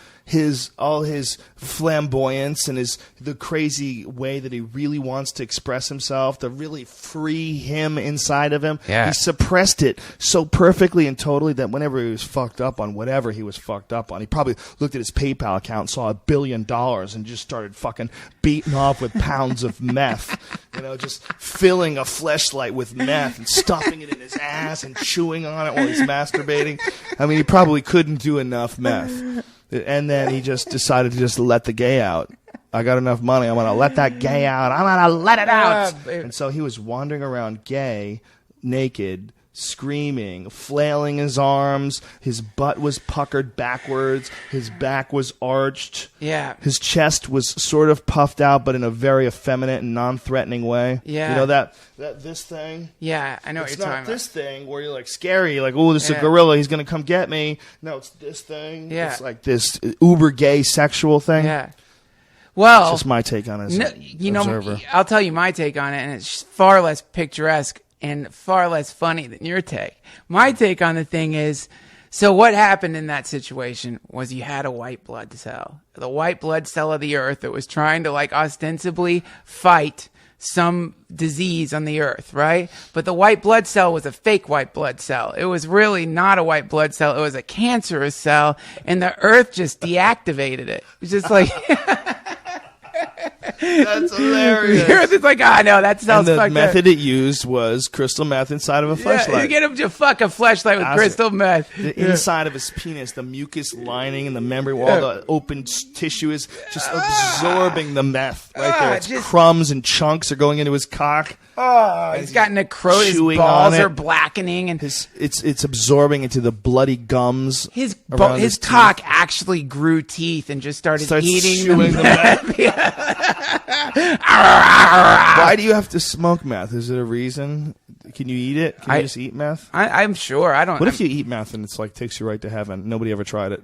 Speaker 2: all his flamboyance and the crazy way that he really wants to express himself, to really free him inside of him.
Speaker 1: Yeah.
Speaker 2: He suppressed it so perfectly and totally that whenever he was fucked up on whatever he was fucked up on, he probably looked at his PayPal account and saw $1 billion and just started fucking beating off with pounds of meth. Just filling a fleshlight with meth and stuffing it in his ass and chewing on it while he's masturbating. I mean, he probably couldn't do enough meth. And then he just decided to just let the gay out. I got enough money. I'm going to let that gay out. I'm going to let it out. And so he was wandering around gay, naked, screaming, flailing his arms. His butt was puckered backwards. His back was arched.
Speaker 1: Yeah.
Speaker 2: His chest was sort of puffed out, but in a very effeminate and non-threatening way.
Speaker 1: Yeah.
Speaker 2: You know that this thing?
Speaker 1: Yeah, I know what you're talking about.
Speaker 2: It's not this thing where you're like scary, like, oh, this is a gorilla, he's going to come get me. No, it's this thing.
Speaker 1: Yeah.
Speaker 2: It's like this uber gay sexual thing.
Speaker 1: Yeah. Well,
Speaker 2: it's just my take on it as an observer.
Speaker 1: I'll tell you my take on it, and it's far less picturesque and far less funny than your take. My take on the thing is, so what happened in that situation was you had a white blood cell, the white blood cell of the earth that was trying to like ostensibly fight some disease on the earth, right? But the white blood cell was a fake white blood cell. It was really not a white blood cell. It was a cancerous cell, and the earth just deactivated it. It was just like...
Speaker 2: That's hilarious.
Speaker 1: It's like, no, that sounds fucked up.
Speaker 2: And the method it used was crystal meth inside of a fleshlight.
Speaker 1: You get him to fuck a fleshlight with crystal meth.
Speaker 2: The inside of his penis, the mucus lining and the membrane wall, the open tissue is just absorbing the meth right there. It's crumbs and chunks are going into his cock.
Speaker 1: He's got necrosis. His balls are blackening, and
Speaker 2: it's absorbing into the bloody gums.
Speaker 1: His cock actually grew teeth and just started eating the meth.
Speaker 2: Why do you have to smoke meth? Is it a reason? Can you eat it? Can you just eat meth?
Speaker 1: I'm sure. I don't.
Speaker 2: What if you eat meth and it's like takes you right to heaven? Nobody ever tried it.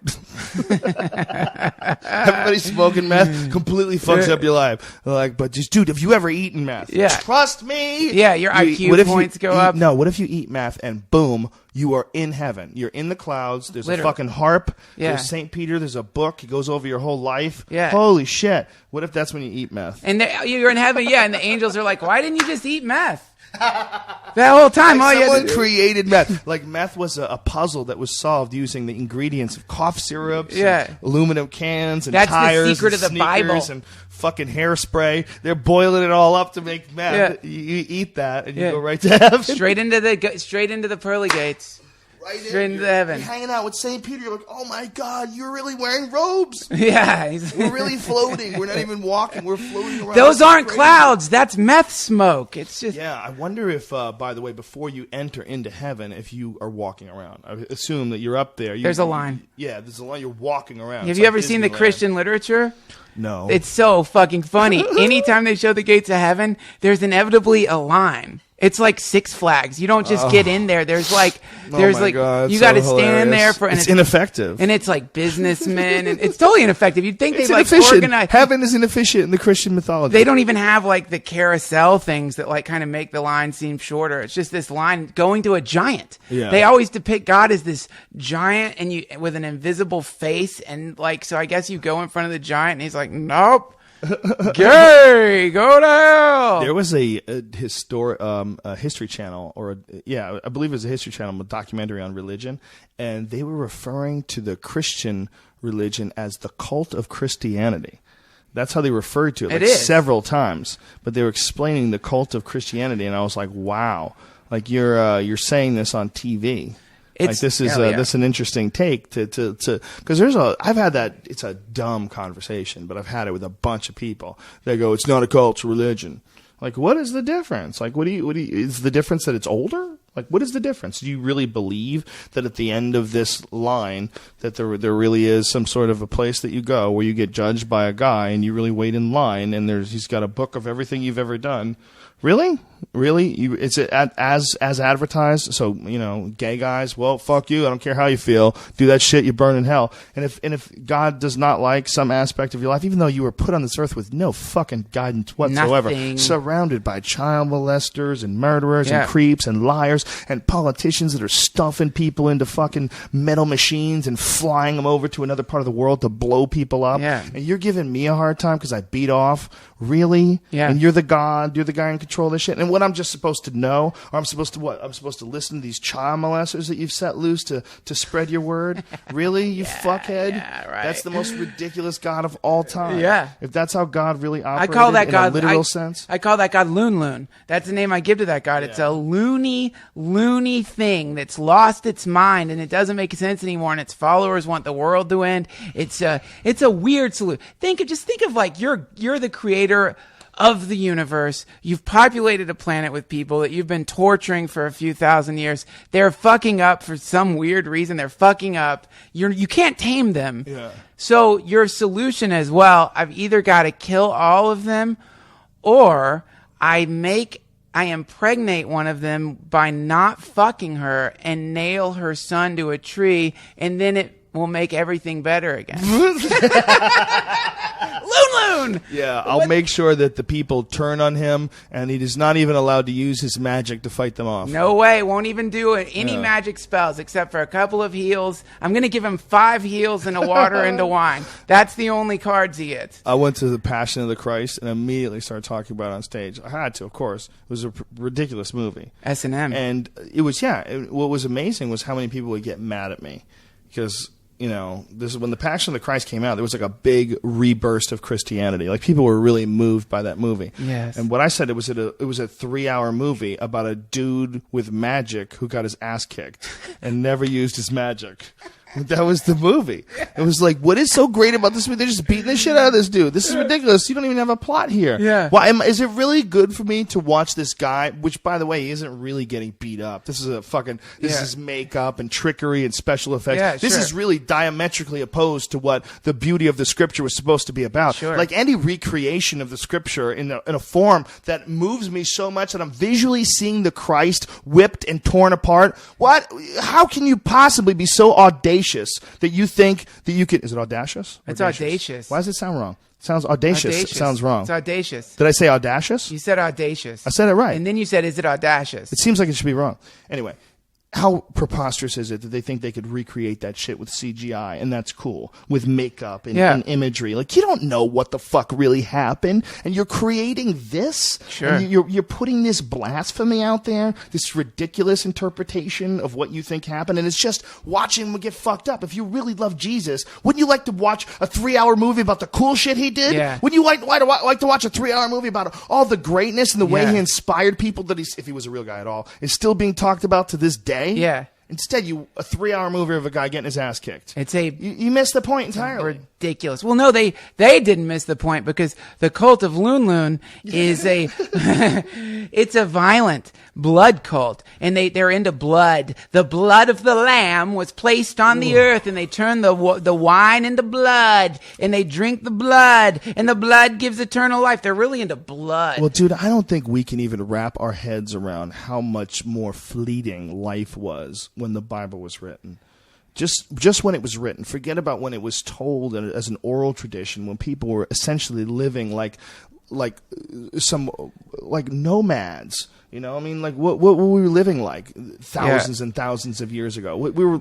Speaker 2: Everybody smoking meth completely fucks up your life. Like, but just dude, have you ever eaten meth?
Speaker 1: Yeah.
Speaker 2: Trust me.
Speaker 1: Yeah, your IQ points go up.
Speaker 2: No, what if you eat meth and boom, you are in heaven. You're in the clouds. There's a fucking harp.
Speaker 1: Yeah.
Speaker 2: There's St. Peter. There's a book. He goes over your whole life.
Speaker 1: Yeah.
Speaker 2: Holy shit. What if that's when you eat meth?
Speaker 1: And you're in heaven, and the angels are like, why didn't you just eat meth? That whole time,
Speaker 2: like someone created meth. Like meth was a puzzle that was solved using the ingredients of cough syrups, and aluminum cans, and tires,
Speaker 1: the secret
Speaker 2: and
Speaker 1: of the Bible,
Speaker 2: and fucking hairspray. They're boiling it all up to make meth. Yeah. You eat that, and you go right to heaven,
Speaker 1: straight into the pearly gates. Straight into heaven.
Speaker 2: You're hanging out with St. Peter. You're like, oh my God, you're really wearing robes.
Speaker 1: Yeah.
Speaker 2: We're really floating. We're not even walking. We're floating around.
Speaker 1: Those aren't clouds. That's meth smoke. It's just...
Speaker 2: Yeah, I wonder if, by the way, before you enter into heaven, if you are walking around. I assume that you're up there.
Speaker 1: There's a line.
Speaker 2: There's a line. You're walking around.
Speaker 1: Have you ever seen the Christian literature?
Speaker 2: No.
Speaker 1: It's so fucking funny. Anytime they show the gates of heaven, there's inevitably a line. It's like Six Flags. You don't just get in there. There's like,
Speaker 2: God,
Speaker 1: you got to stand there for.
Speaker 2: And it's ineffective.
Speaker 1: And it's like businessmen, and it's totally ineffective. You'd think they like organize.
Speaker 2: Heaven is inefficient in the Christian mythology.
Speaker 1: They don't even have like the carousel things that like kind of make the line seem shorter. It's just this line going to a giant.
Speaker 2: Yeah.
Speaker 1: They always depict God as this giant and with an invisible face, and like so. I guess you go in front of the giant, and he's like, nope. Gay, go to hell.
Speaker 2: There was a History Channel, I believe it was a History Channel, a documentary on religion, and they were referring to the Christian religion as the cult of Christianity. That's how they referred to it, several times. But they were explaining the cult of Christianity, and I was like, wow, like you're saying this on TV. This is an interesting take to because I've had that. It's a dumb conversation, but I've had it with a bunch of people. They go, it's not a cult, it's a religion. Like, what is the difference? Like, what do you is the difference that it's older? Like, what is the difference? Do you really believe that at the end of this line that there really is some sort of a place that you go where you get judged by a guy and you really wait in line and he's got a book of everything you've ever done Really? Is it as advertised? So, gay guys, well, fuck you. I don't care how you feel. Do that shit, you burn in hell. And if God does not like some aspect of your life, even though you were put on this earth with no fucking guidance whatsoever,
Speaker 1: Nothing.
Speaker 2: surrounded by child molesters and murderers and creeps and liars and politicians that are stuffing people into fucking metal machines and flying them over to another part of the world to blow people up.
Speaker 1: Yeah.
Speaker 2: And you're giving me a hard time because I beat off? Really?
Speaker 1: Yeah.
Speaker 2: And you're the God, you're the guy in control of this shit. And what I'm just supposed to know, or I'm supposed to what? I'm supposed to listen to these child molesters that you've set loose to spread your word? Really? You fuckhead?
Speaker 1: Yeah, right.
Speaker 2: That's the most ridiculous God of all time.
Speaker 1: Yeah.
Speaker 2: If that's how God really operated
Speaker 1: I call that
Speaker 2: in
Speaker 1: God
Speaker 2: a literal sense.
Speaker 1: I call that God Loon. That's the name I give to that God. It's a loony thing that's lost its mind and it doesn't make sense anymore. And its followers want the world to end. It's a weird solution. Think of like you're the creator of the universe. You've populated a planet with people that you've been torturing for a few thousand years. They're fucking up for some weird reason. They're fucking up. You can't tame them.
Speaker 2: Yeah.
Speaker 1: So your solution is, well, I've either got to kill all of them or I impregnate one of them by not fucking her and nail her son to a tree, and then it will make everything better again. Loon!
Speaker 2: Yeah, I'll make sure that the people turn on him, and he is not even allowed to use his magic to fight them off.
Speaker 1: No way. Won't even do it. Any magic spells except for a couple of heals. I'm going to give him 5 heals and a water and a wine. That's the only cards he gets.
Speaker 2: I went to the Passion of the Christ and immediately started talking about it on stage. I had to, of course. It was a ridiculous movie.
Speaker 1: S&M.
Speaker 2: And it was, what was amazing was how many people would get mad at me. Because... this is when the Passion of the Christ came out. There was like a big reburst of Christianity. Like people were really moved by that movie.
Speaker 1: Yes.
Speaker 2: And what I said, it was a 3-hour movie about a dude with magic who got his ass kicked and never used his magic. That was the movie. It was like, what is so great about this movie? They're just beating the shit out of this dude. This is ridiculous. You don't even have a plot here.
Speaker 1: Yeah.
Speaker 2: Why is it really good for me to watch this guy? Which, by the way, he isn't really getting beat up. This is this is makeup and trickery and special effects.
Speaker 1: Yeah,
Speaker 2: this is really diametrically opposed to what the beauty of the scripture was supposed to be about.
Speaker 1: Sure.
Speaker 2: Like any recreation of the scripture in a form that moves me so much that I'm visually seeing the Christ whipped and torn apart. What? How can you possibly be so audacious that you think that you could... Is it audacious?
Speaker 1: It's audacious.
Speaker 2: Why does it sound wrong? It sounds audacious. It sounds wrong.
Speaker 1: It's audacious.
Speaker 2: Did I say audacious?
Speaker 1: You said audacious.
Speaker 2: I said it right.
Speaker 1: And then you said, is it audacious?
Speaker 2: It seems like it should be wrong. Anyway, how preposterous is it that they think they could recreate that shit with CGI, and that's cool, with makeup and imagery? Like, you don't know what the fuck really happened, and you're creating this?
Speaker 1: Sure.
Speaker 2: And you're putting this blasphemy out there, this ridiculous interpretation of what you think happened, and it's just watching him get fucked up. If you really love Jesus, wouldn't you like to watch a 3-hour movie about the cool shit he did?
Speaker 1: Yeah.
Speaker 2: Wouldn't you like to watch a 3-hour movie about all the greatness and the way he inspired people that if he was a real guy at all, is still being talked about to this day?
Speaker 1: Yeah.
Speaker 2: Instead, a 3-hour movie of a guy getting his ass kicked. You missed the point entirely.
Speaker 1: Ridiculous. Well, no, they didn't miss the point because the cult of Loon is it's a violent blood cult, and they're into blood. The blood of the lamb was placed on the earth, and they turn the wine into blood, and they drink the blood, and the blood gives eternal life. They're really into blood.
Speaker 2: Well, dude, I don't think we can even wrap our heads around how much more fleeting life was when the Bible was written. Just when it was written. Forget about when it was told as an oral tradition, when people were essentially living like nomads. You know, I mean, like, what were we living like thousands and thousands of years ago? We were,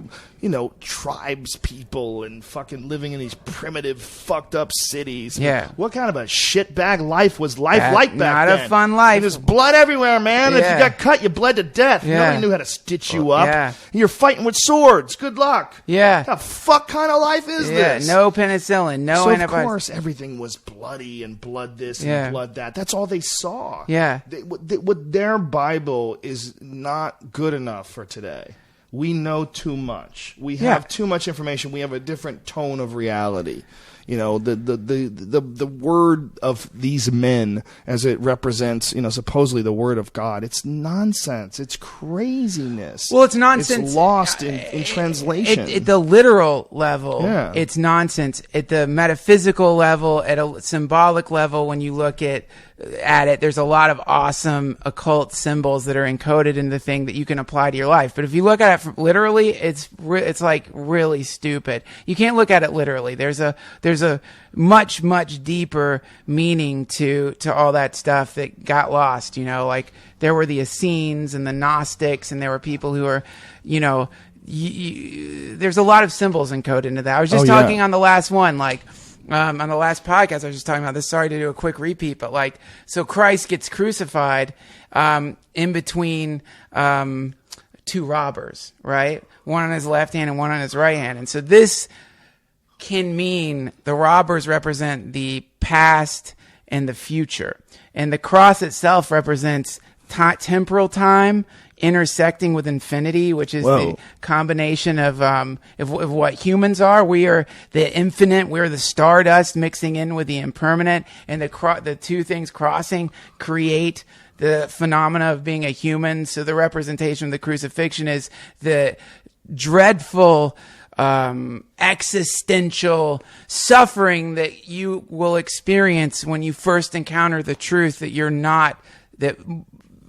Speaker 2: tribes people and fucking living in these primitive, fucked up cities.
Speaker 1: Yeah.
Speaker 2: What kind of a shitbag life was life like back then?
Speaker 1: Not a fun life.
Speaker 2: There's blood everywhere, man. If you got cut, you bled to death.
Speaker 1: Yeah.
Speaker 2: Nobody knew how to stitch you up.
Speaker 1: Yeah.
Speaker 2: You're fighting with swords. Good luck.
Speaker 1: Yeah.
Speaker 2: What the fuck kind of life is this?
Speaker 1: No penicillin, no antibiotics.
Speaker 2: Of course, everything was bloody and blood this and blood that. That's all they saw.
Speaker 1: Yeah.
Speaker 2: What their Bible is not good enough for today. We know too much. We have too much information. We have a different tone of reality. the word of these men as it represents, supposedly the word of God. It's nonsense. It's craziness.
Speaker 1: Well, it's nonsense.
Speaker 2: It's lost in translation.
Speaker 1: At the literal level,
Speaker 2: yeah.
Speaker 1: It's nonsense. At the metaphysical level, at a symbolic level, when you look at it, there's a lot of awesome occult symbols that are encoded in the thing that you can apply to your life. But if you look at it literally, it's like really stupid. You can't look at it literally. There's a much, much deeper meaning to all that stuff that got lost. Like there were the Essenes and the Gnostics, and there were people who are, there's a lot of symbols encoded into that. I was just talking on the last one, on the last podcast, I was just talking about this. Sorry to do a quick repeat, but so Christ gets crucified in between two robbers, right? One on his left hand and one on his right hand. And so this can mean the robbers represent the past and the future. And the cross itself represents temporal time intersecting with infinity, which is the combination of what humans are. We are the infinite. We're the stardust mixing in with the impermanent, and the two things crossing create the phenomena of being a human. So the representation of the crucifixion is the dreadful existential suffering that you will experience when you first encounter the truth that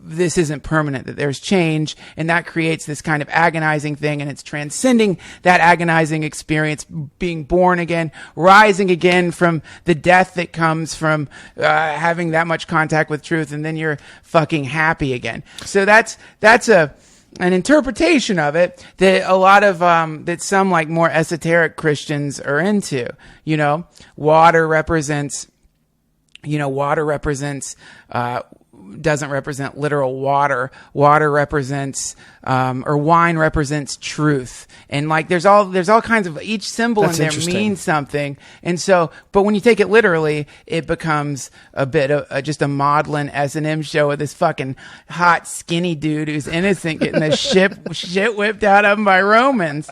Speaker 1: this isn't permanent, that there's change, and that creates this kind of agonizing thing, and it's transcending that agonizing experience, being born again, rising again from the death that comes from having that much contact with truth, and then you're fucking happy again. So that's an interpretation of it that a lot of that some more esoteric Christians are into. Water represents doesn't represent literal water. Water represents, or wine represents truth. And there's all kinds of, each symbol in there means something. And so, but when you take it literally, it becomes a bit of just a maudlin S&M show with this fucking hot, skinny dude who's innocent getting the shit whipped out of him by Romans.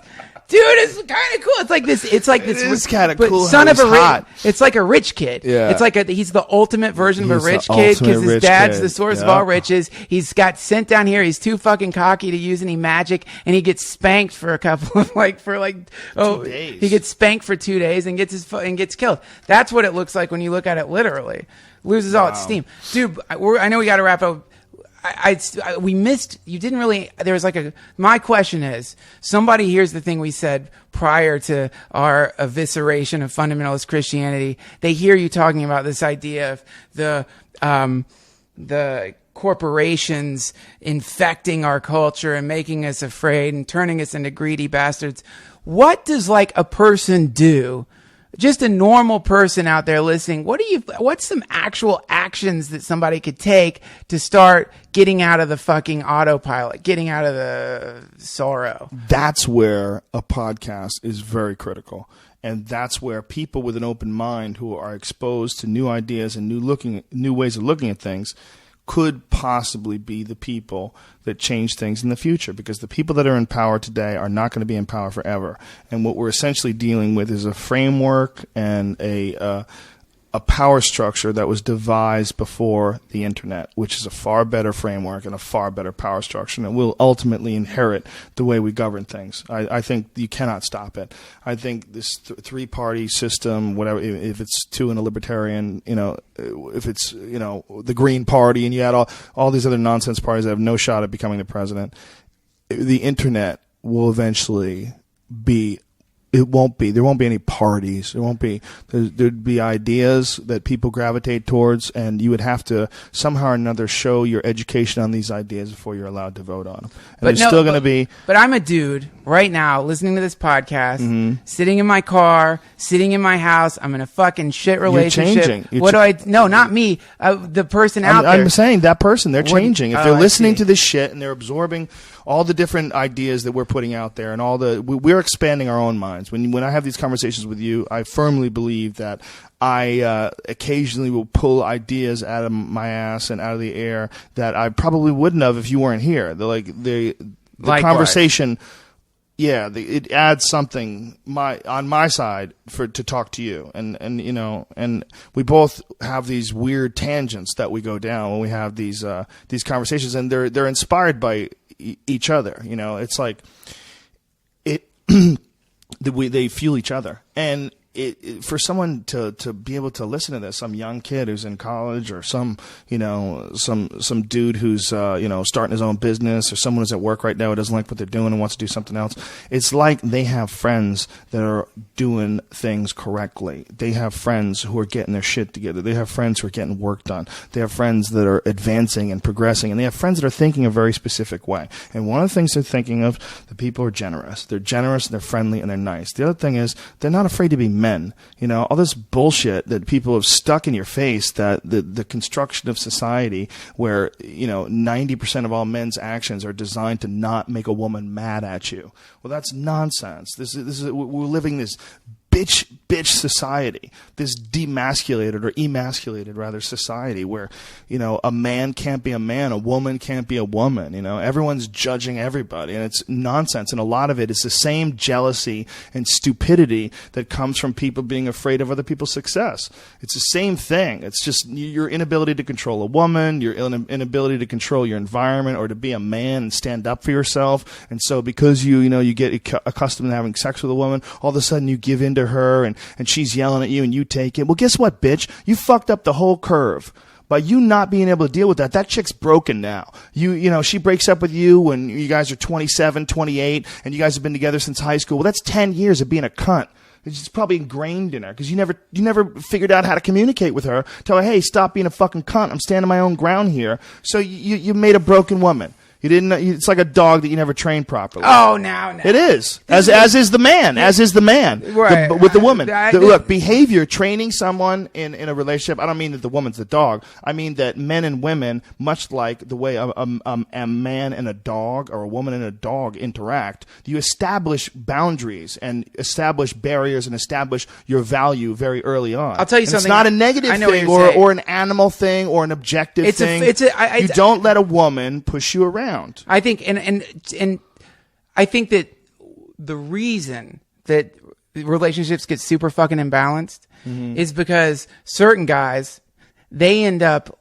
Speaker 1: Dude, it's kind of cool. It's like this. It is
Speaker 2: kind of cool.
Speaker 1: Son of a it's like a rich kid.
Speaker 2: Yeah.
Speaker 1: It's he's the ultimate version of a rich kid because his dad's the source of all riches. He's got sent down here. He's too fucking cocky to use any magic, and he gets spanked for a couple of 2 days. He gets spanked for 2 days and gets killed. That's what it looks like when you look at it literally. Loses all its steam, dude. I know we got to wrap up. We missed, you didn't really, there was my question is, somebody hears the thing we said prior to our evisceration of fundamentalist Christianity. They hear you talking about this idea of the corporations infecting our culture and making us afraid and turning us into greedy bastards. What does a person do? Just a normal person out there listening, what's some actual actions that somebody could take to start getting out of the fucking autopilot, getting out of the sorrow?
Speaker 2: That's where a podcast is very critical. And that's where people with an open mind who are exposed to new ideas and new ways of looking at things could possibly be the people that change things in the future, because the people that are in power today are not going to be in power forever. And what we're essentially dealing with is a framework and a power structure that was devised before the internet, which is a far better framework and a far better power structure, and it will ultimately inherit the way we govern things. I think you cannot stop it. I think this three-party system, whatever, if it's two in a libertarian, if it's, the Green Party, and you add all these other nonsense parties that have no shot at becoming the president, the internet will eventually be. There won't be any parties. There'd be ideas that people gravitate towards, and you would have to somehow or another show your education on these ideas before you're allowed to vote on them. And there's still going to be.
Speaker 1: But I'm a dude right now listening to this podcast, sitting in my car, sitting in my house. I'm in a fucking shit relationship.
Speaker 2: You're changing.
Speaker 1: What do I? No, not me. The person out there.
Speaker 2: I'm saying that person. They're changing. If they're listening to this shit and they're absorbing all the different ideas that we're putting out there, and we're expanding our own minds. When I have these conversations with you, I firmly believe that I occasionally will pull ideas out of my ass and out of the air that I probably wouldn't have if you weren't here. The conversation yeah, it adds something on my side to talk to you, and you know, and we both have these weird tangents that we go down when we have these conversations, and they're inspired by each other. You know, it's like they fuel each other, and for someone to be able to listen to this, some young kid who's in college, or some dude who's starting his own business, or someone who's at work right now who doesn't like what they're doing and wants to do something else, it's like they have friends that are doing things correctly. They have friends who are getting their shit together. They have friends who are getting work done. They have friends that are advancing and progressing, and they have friends that are thinking a very specific way. And one of the things they're thinking of, the people are generous. They're generous, they're friendly, and they're nice. The other thing is they're not afraid to be men. You know, all this bullshit that people have stuck in your face, that the construction of society where, 90% of all men's actions are designed to not make a woman mad at you. Well, that's nonsense. We're living this bitch society, this demasculated or emasculated rather society where, a man can't be a man, a woman can't be a woman, everyone's judging everybody, and it's nonsense. And a lot of it is the same jealousy and stupidity that comes from people being afraid of other people's success. It's the same thing. It's just your inability to control a woman, your inability to control your environment or to be a man and stand up for yourself. And so because you get accustomed to having sex with a woman, all of a sudden you give in to her and she's yelling at you and you take it. Well, guess what, bitch? You fucked up the whole curve. By you not being able to deal with that chick's broken now. She breaks up with you when you guys are 27, 28, and you guys have been together since high school. Well, that's 10 years of being a cunt. It's probably ingrained in her because you never figured out how to communicate with her. Tell her, hey, stop being a fucking cunt. I'm standing my own ground here. So you made a broken woman. You didn't. It's like a dog that you never trained properly.
Speaker 1: Oh, now.
Speaker 2: It is. As is the man. As is the man.
Speaker 1: Right.
Speaker 2: With the woman. Look, behavior, training someone in a relationship. I don't mean that the woman's the dog. I mean that men and women, much like the way a man and a dog or a woman and a dog interact, you establish boundaries and establish barriers and establish your value very early on.
Speaker 1: I'll tell you something.
Speaker 2: It's not a negative thing or an animal thing or an objective thing. You don't let a woman push you around.
Speaker 1: I think, and I think that the reason that relationships get super fucking imbalanced is because certain guys, they end up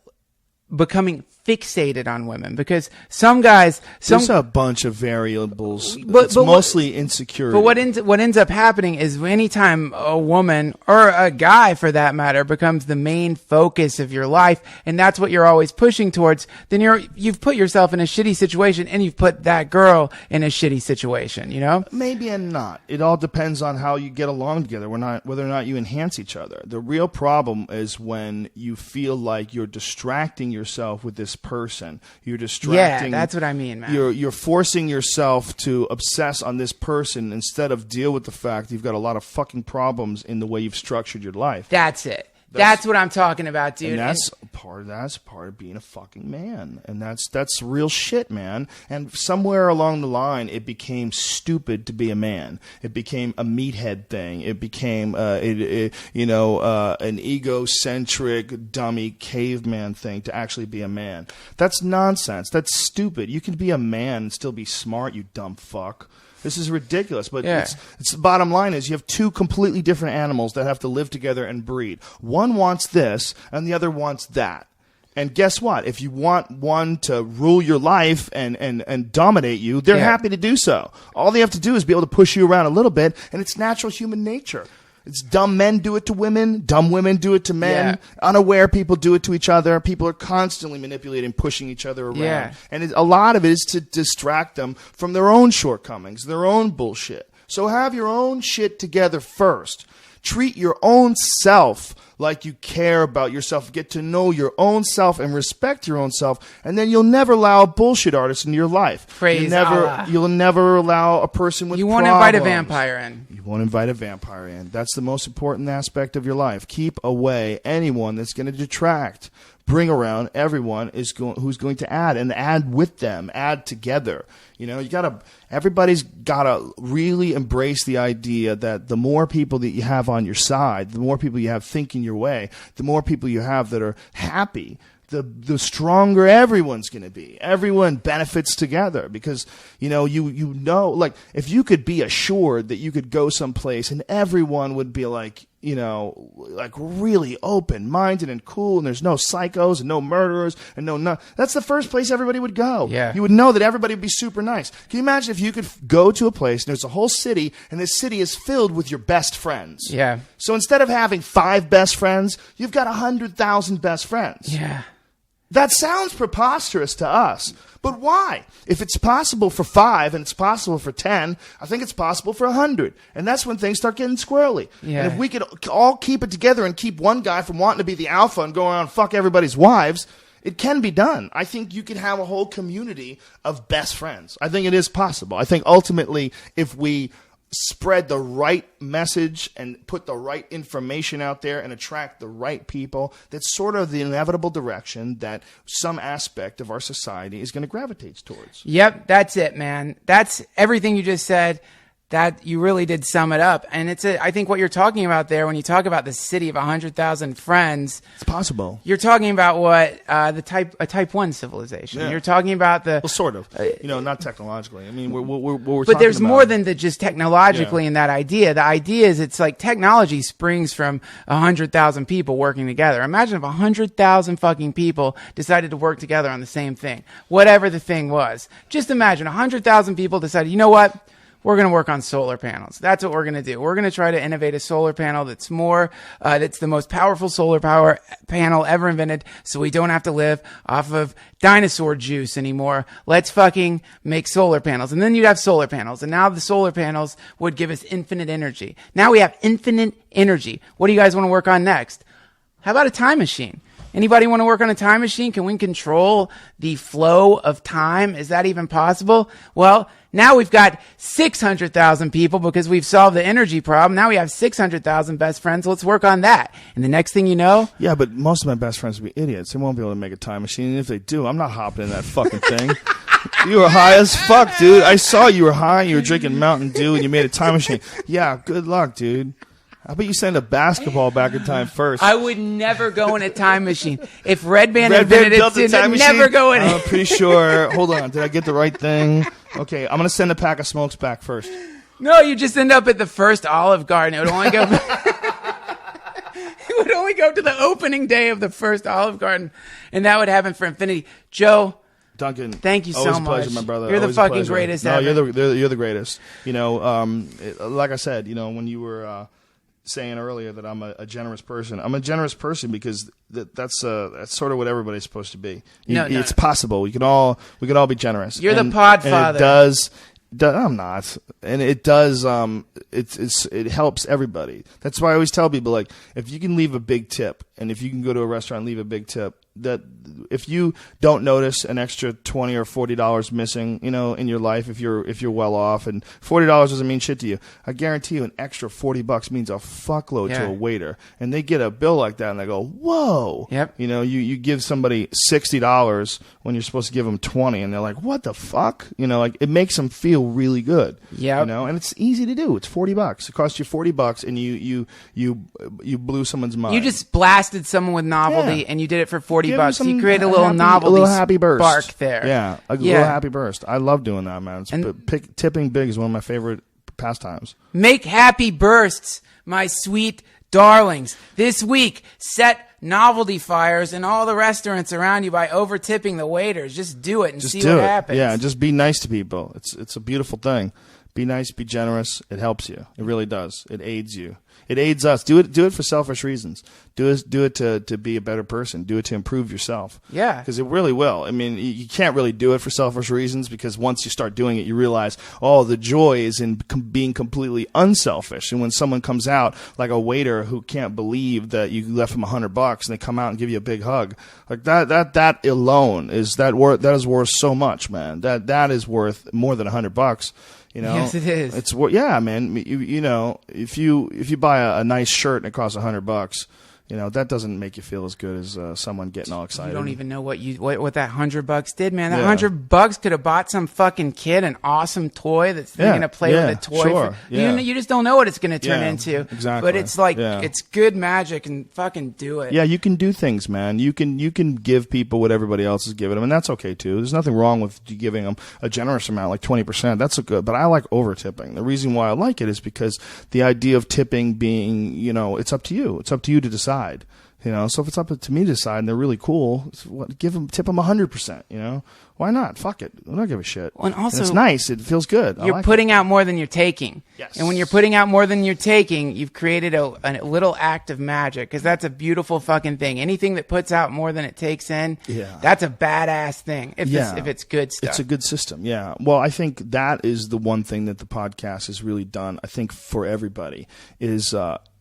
Speaker 1: becoming fixated on women, because some guys,
Speaker 2: there's a bunch of variables. But mostly insecurity.
Speaker 1: But what ends up happening is anytime a woman or a guy, for that matter, becomes the main focus of your life, and that's what you're always pushing towards, then you've put yourself in a shitty situation, and you've put that girl in a shitty situation.
Speaker 2: Maybe and not. It all depends on how you get along together. Whether or not you enhance each other. The real problem is when you feel like you're distracting yourself with this person. You're distracting.
Speaker 1: Yeah, that's what I mean, man.
Speaker 2: You're forcing yourself to obsess on this person instead of deal with the fact you've got a lot of fucking problems in the way you've structured your life.
Speaker 1: That's it. That's what I'm talking about, dude.
Speaker 2: And that's part of being a fucking man. And that's real shit, man. And somewhere along the line, it became stupid to be a man. It became a meathead thing. It became, an egocentric, dummy caveman thing to actually be a man. That's nonsense. That's stupid. You can be a man and still be smart, you dumb fuck. This is ridiculous, but it's the bottom line is you have two completely different animals that have to live together and breed. One wants this, and the other wants that. And guess what? If you want one to rule your life and dominate you, they're happy to do so. All they have to do is be able to push you around a little bit, and it's natural human nature. It's dumb men do it to women. Dumb women do it to men. Yeah. Unaware people do it to each other. People are constantly manipulating, pushing each other around. Yeah. And a lot of it is to distract them from their own shortcomings, their own bullshit. So have your own shit together first. Treat your own self like you care about yourself. Get to know your own self and respect your own self, and then you'll never allow a bullshit artist in your life. You'll never allow a person with
Speaker 1: problems. You won't invite a vampire in.
Speaker 2: You won't invite a vampire in. That's the most important aspect of your life. Keep away anyone that's going to detract. Bring around everyone who's going to add with them, add together. Everybody's gotta really embrace the idea that the more people that you have on your side, the more people you have thinking your way, the more people you have that are happy, the stronger everyone's going to be. Everyone benefits together because, you know, like if you could be assured that you could go someplace and everyone would be like, you know, like really open-minded and cool, and there's no psychos and no murderers and no, that's the first place everybody would go.
Speaker 1: Yeah.
Speaker 2: You would know that everybody would be super nice. Can you imagine if you could go to a place and there's a whole city, and this city is filled with your best friends?
Speaker 1: Yeah.
Speaker 2: So instead of having 5 best friends, you've got 100,000 best friends.
Speaker 1: Yeah.
Speaker 2: That sounds preposterous to us. But why? If it's possible for 5 and it's possible for 10, I think it's possible for 100. And that's when things start getting squirrely.
Speaker 1: Yeah.
Speaker 2: And if we could all keep it together and keep one guy from wanting to be the alpha and go around and fuck everybody's wives, it can be done. I think you can have a whole community of best friends. I think it is possible. I think ultimately if we spread the right message and put the right information out there and attract the right people, that's sort of the inevitable direction that some aspect of our society is going to gravitate towards.
Speaker 1: Yep, that's it, man. That's everything you just said. That you really did sum it up. And I think what you're talking about there, when you talk about the city of 100,000 friends,
Speaker 2: it's possible.
Speaker 1: You're talking about what, a type 1 civilization. Yeah. You're talking about
Speaker 2: well, sort of, not technologically. I mean, we're
Speaker 1: but there's more than just technologically in that idea. The idea is it's like technology springs from 100,000 people working together. Imagine if 100,000 fucking people decided to work together on the same thing, whatever the thing was. Just imagine 100,000 people decided, you know what? We're going to work on solar panels. That's what we're going to do. We're going to try to innovate a solar panel that's that's the most powerful solar power panel ever invented, so we don't have to live off of dinosaur juice anymore. Let's fucking make solar panels. And then you'd have solar panels. And now the solar panels would give us infinite energy. Now we have infinite energy. What do you guys want to work on next? How about a time machine? Anybody want to work on a time machine? Can we control the flow of time? Is that even possible? Well, now we've got 600,000 people because we've solved the energy problem. Now we have 600,000 best friends. Let's work on that. And the next thing you know...
Speaker 2: Yeah, but most of my best friends will be idiots. They won't be able to make a time machine. And if they do, I'm not hopping in that fucking thing. You were high as fuck, dude. I saw you were high. You were drinking Mountain Dew and you made a time machine. Yeah, good luck, dude. How about you send a basketball back in time first?
Speaker 1: I would never go in a time machine. If Red Band invented it, I'd never go in it.
Speaker 2: I'm pretty sure. Hold on. Did I get the right thing? Okay, I'm going to send a pack of smokes back first.
Speaker 1: No, you just end up at the first Olive Garden. It would only go... It would only go to the opening day of the first Olive Garden, and that would happen for infinity. Joe...
Speaker 2: Duncan,
Speaker 1: thank you so much.
Speaker 2: Always a pleasure, my brother.
Speaker 1: You're
Speaker 2: always
Speaker 1: the fucking greatest ever.
Speaker 2: No, you're the greatest. You know, like I said, you know, when you were... saying earlier that I'm a generous person. I'm a generous person because that's sort of what everybody's supposed to be. It's possible. We can all be generous.
Speaker 1: You're the podfather.
Speaker 2: I'm not, and it does. It helps everybody. That's why I always tell people, like, if you can leave a big tip, and if you can go to a restaurant and leave a big tip, that if you don't notice an extra $20 or $40 missing, you know, in your life, if you're well off, and $40 doesn't mean shit to you, I guarantee you an extra $40 means a fuckload to a waiter, and they get a bill like that and they go, whoa.
Speaker 1: Yep.
Speaker 2: You know, you give somebody $60 when you're supposed to give them $20, and they're like, what the fuck? You know, like, it makes them feel really good.
Speaker 1: Yeah.
Speaker 2: You know, and it's easy to do. It's $40. It costs you $40, and you blew someone's mind.
Speaker 1: You just blasted someone with novelty, and you did it for $40. You create a little
Speaker 2: novelty,
Speaker 1: a
Speaker 2: little happy burst
Speaker 1: spark there.
Speaker 2: Yeah, a little happy burst. I love doing that, man. Tipping big is one of my favorite pastimes.
Speaker 1: Make happy bursts, my sweet darlings. This week, set novelty fires in all the restaurants around you by over tipping the waiters. Just do it and see what happens.
Speaker 2: Yeah, just be nice to people. It's a beautiful thing. Be nice, be generous. It helps you. It really does. It aids you. It aids us. Do it for selfish reasons. Do it to be a better person. Do it to improve yourself.
Speaker 1: Yeah.
Speaker 2: Because it really will. I mean, you can't really do it for selfish reasons because once you start doing it, you realize, oh, the joy is in being completely unselfish. And when someone comes out, like a waiter who can't believe that you left him $100 and they come out and give you a big hug, like that alone is worth so much, man. That is worth more than $100. You know?
Speaker 1: Yes, it is.
Speaker 2: It's man. You know, if you buy a nice shirt and it costs $100, that doesn't make you feel as good as someone getting all excited.
Speaker 1: You don't even know what that $100 did, man. That $100 could have bought some fucking kid an awesome toy that's going to play with a toy.
Speaker 2: Sure.
Speaker 1: You just don't know what it's going to turn into.
Speaker 2: Exactly.
Speaker 1: But it's like it's good magic, and fucking do it.
Speaker 2: Yeah, you can do things, man. You can give people what everybody else is giving them, and that's okay too. There's nothing wrong with giving them a generous amount, like 20%. That's good. But I like over tipping. The reason why I like it is because the idea of tipping being, it's up to you. It's up to you to decide. So if it's up to me to decide and they're really cool, tip them 100%. Why not? Fuck it. I don't give a shit.
Speaker 1: Well, and also,
Speaker 2: it's nice. It feels good.
Speaker 1: You're putting out more than you're taking.
Speaker 2: Yes.
Speaker 1: And when you're putting out more than you're taking, you've created a little act of magic, because that's a beautiful fucking thing. Anything that puts out more than it takes in, that's a badass thing. If it's good stuff.
Speaker 2: It's a good system. Yeah. Well, I think that is the one thing that the podcast has really done, I think, for everybody is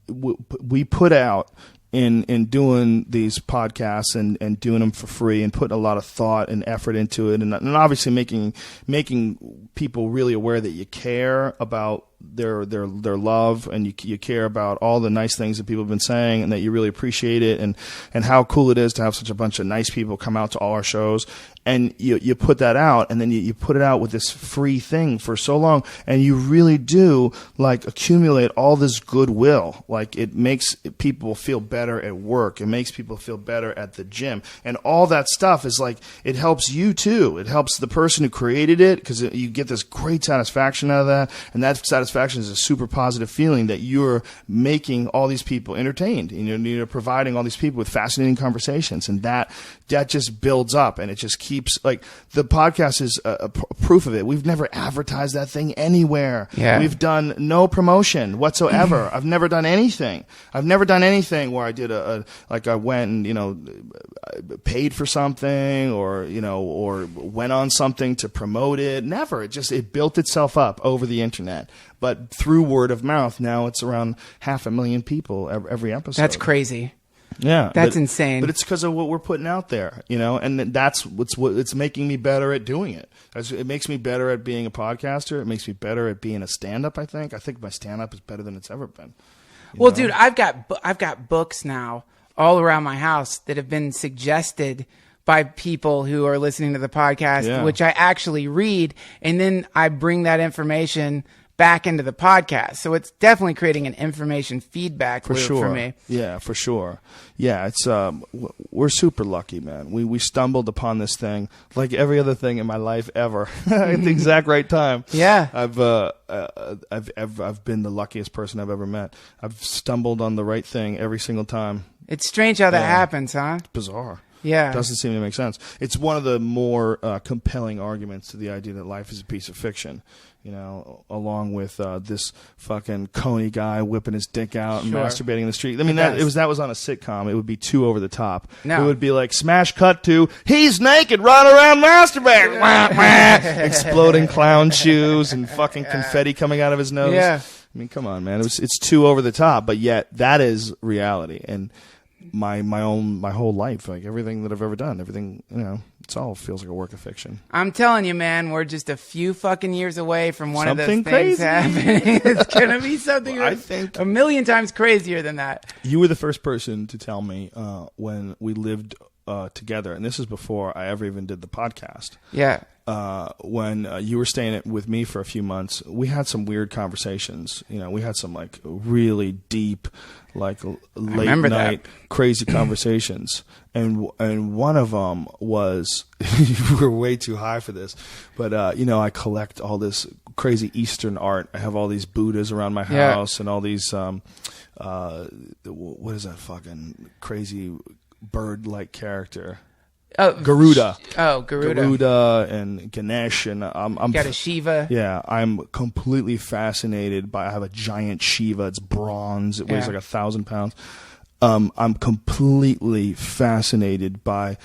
Speaker 2: we put out in doing these podcasts and doing them for free and putting a lot of thought and effort into it, and obviously making people really aware that you care about their love, and you care about all the nice things that people have been saying, and that you really appreciate it, and how cool it is to have such a bunch of nice people come out to all our shows. And you put that out, and then you put it out with this free thing for so long, and you really do accumulate all this goodwill. It makes people feel better at work. It makes people feel better at the gym, and all that stuff is it helps you too. It helps the person who created it, because you get this great satisfaction out of that, and that satisfaction is a super positive feeling that you're making all these people entertained, and you're providing all these people with fascinating conversations, and that just builds up, and it just keeps the podcast is a proof of it. We've never advertised that thing anywhere.
Speaker 1: Yeah.
Speaker 2: We've done no promotion whatsoever. I've never done anything. Where I did I went and paid for something or went on something to promote it. Never. It built itself up over the internet. But through word of mouth, now it's around 500,000 people every episode.
Speaker 1: That's crazy.
Speaker 2: Yeah,
Speaker 1: that's insane.
Speaker 2: But it's because of what we're putting out there, and that's it's making me better at doing it. It makes me better at being a podcaster. It makes me better at being a stand-up. I think my stand-up is better than it's ever been.
Speaker 1: Well, dude, I've got books now all around my house that have been suggested by people who are listening to the podcast, which I actually read, and then I bring that information back into the podcast. So it's definitely creating an information feedback loop for me.
Speaker 2: Yeah, for sure. Yeah, it's we're super lucky, man. We stumbled upon this thing like every other thing in my life ever at the exact right time.
Speaker 1: Yeah.
Speaker 2: I've been the luckiest person I've ever met. I've stumbled on the right thing every single time.
Speaker 1: It's strange how that happens, huh?
Speaker 2: It's bizarre.
Speaker 1: Yeah.
Speaker 2: It doesn't seem to make sense. It's one of the more compelling arguments to the idea that life is a piece of fiction. Along with this fucking Coney guy whipping his dick out and masturbating in the street. I mean, that was on a sitcom. It would be too over the top. No. It would be like smash cut to he's naked, running around masturbating, exploding clown shoes and fucking confetti coming out of his nose.
Speaker 1: Yeah.
Speaker 2: I mean, come on, man. It's too over the top, but yet that is reality. And my whole life, everything that I've ever done, everything, it all feels like a work of fiction.
Speaker 1: I'm telling you, man, we're just a few fucking years away from one of those things
Speaker 2: crazy
Speaker 1: happening. It's gonna be something
Speaker 2: I think
Speaker 1: a million times crazier than that.
Speaker 2: You were the first person to tell me when we lived together, and this is before I ever even did the podcast.
Speaker 1: Yeah.
Speaker 2: When you were staying with me for a few months, we had some weird conversations. We had some really deep, late night crazy conversations. And one of them was you were way too high for this, but I collect all this crazy Eastern art. I have all these Buddhas around my house and all these what is that fucking crazy bird-like character?
Speaker 1: Oh,
Speaker 2: Garuda.
Speaker 1: Garuda.
Speaker 2: Garuda and Ganesh, and I'm
Speaker 1: got a Shiva.
Speaker 2: Yeah, I'm completely fascinated by. I have a giant Shiva. It's bronze. It weighs like 1,000 pounds. I'm completely fascinated by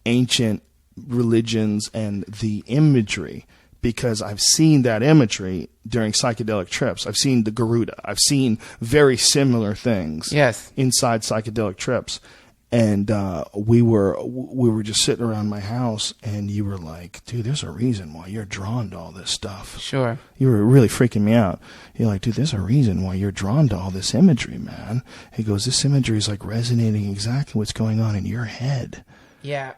Speaker 2: ancient religions and the imagery, because I've seen that imagery during psychedelic trips. I've seen the Garuda. I've seen very similar things inside psychedelic trips. And we were just sitting around my house, and you were like, dude, there's a reason why you're drawn to all this stuff.
Speaker 1: Sure.
Speaker 2: You were really freaking me out. You're like, dude, there's a reason why you're drawn to all this imagery, man. He goes, this imagery is like resonating exactly what's going on in your head.
Speaker 1: Yeah.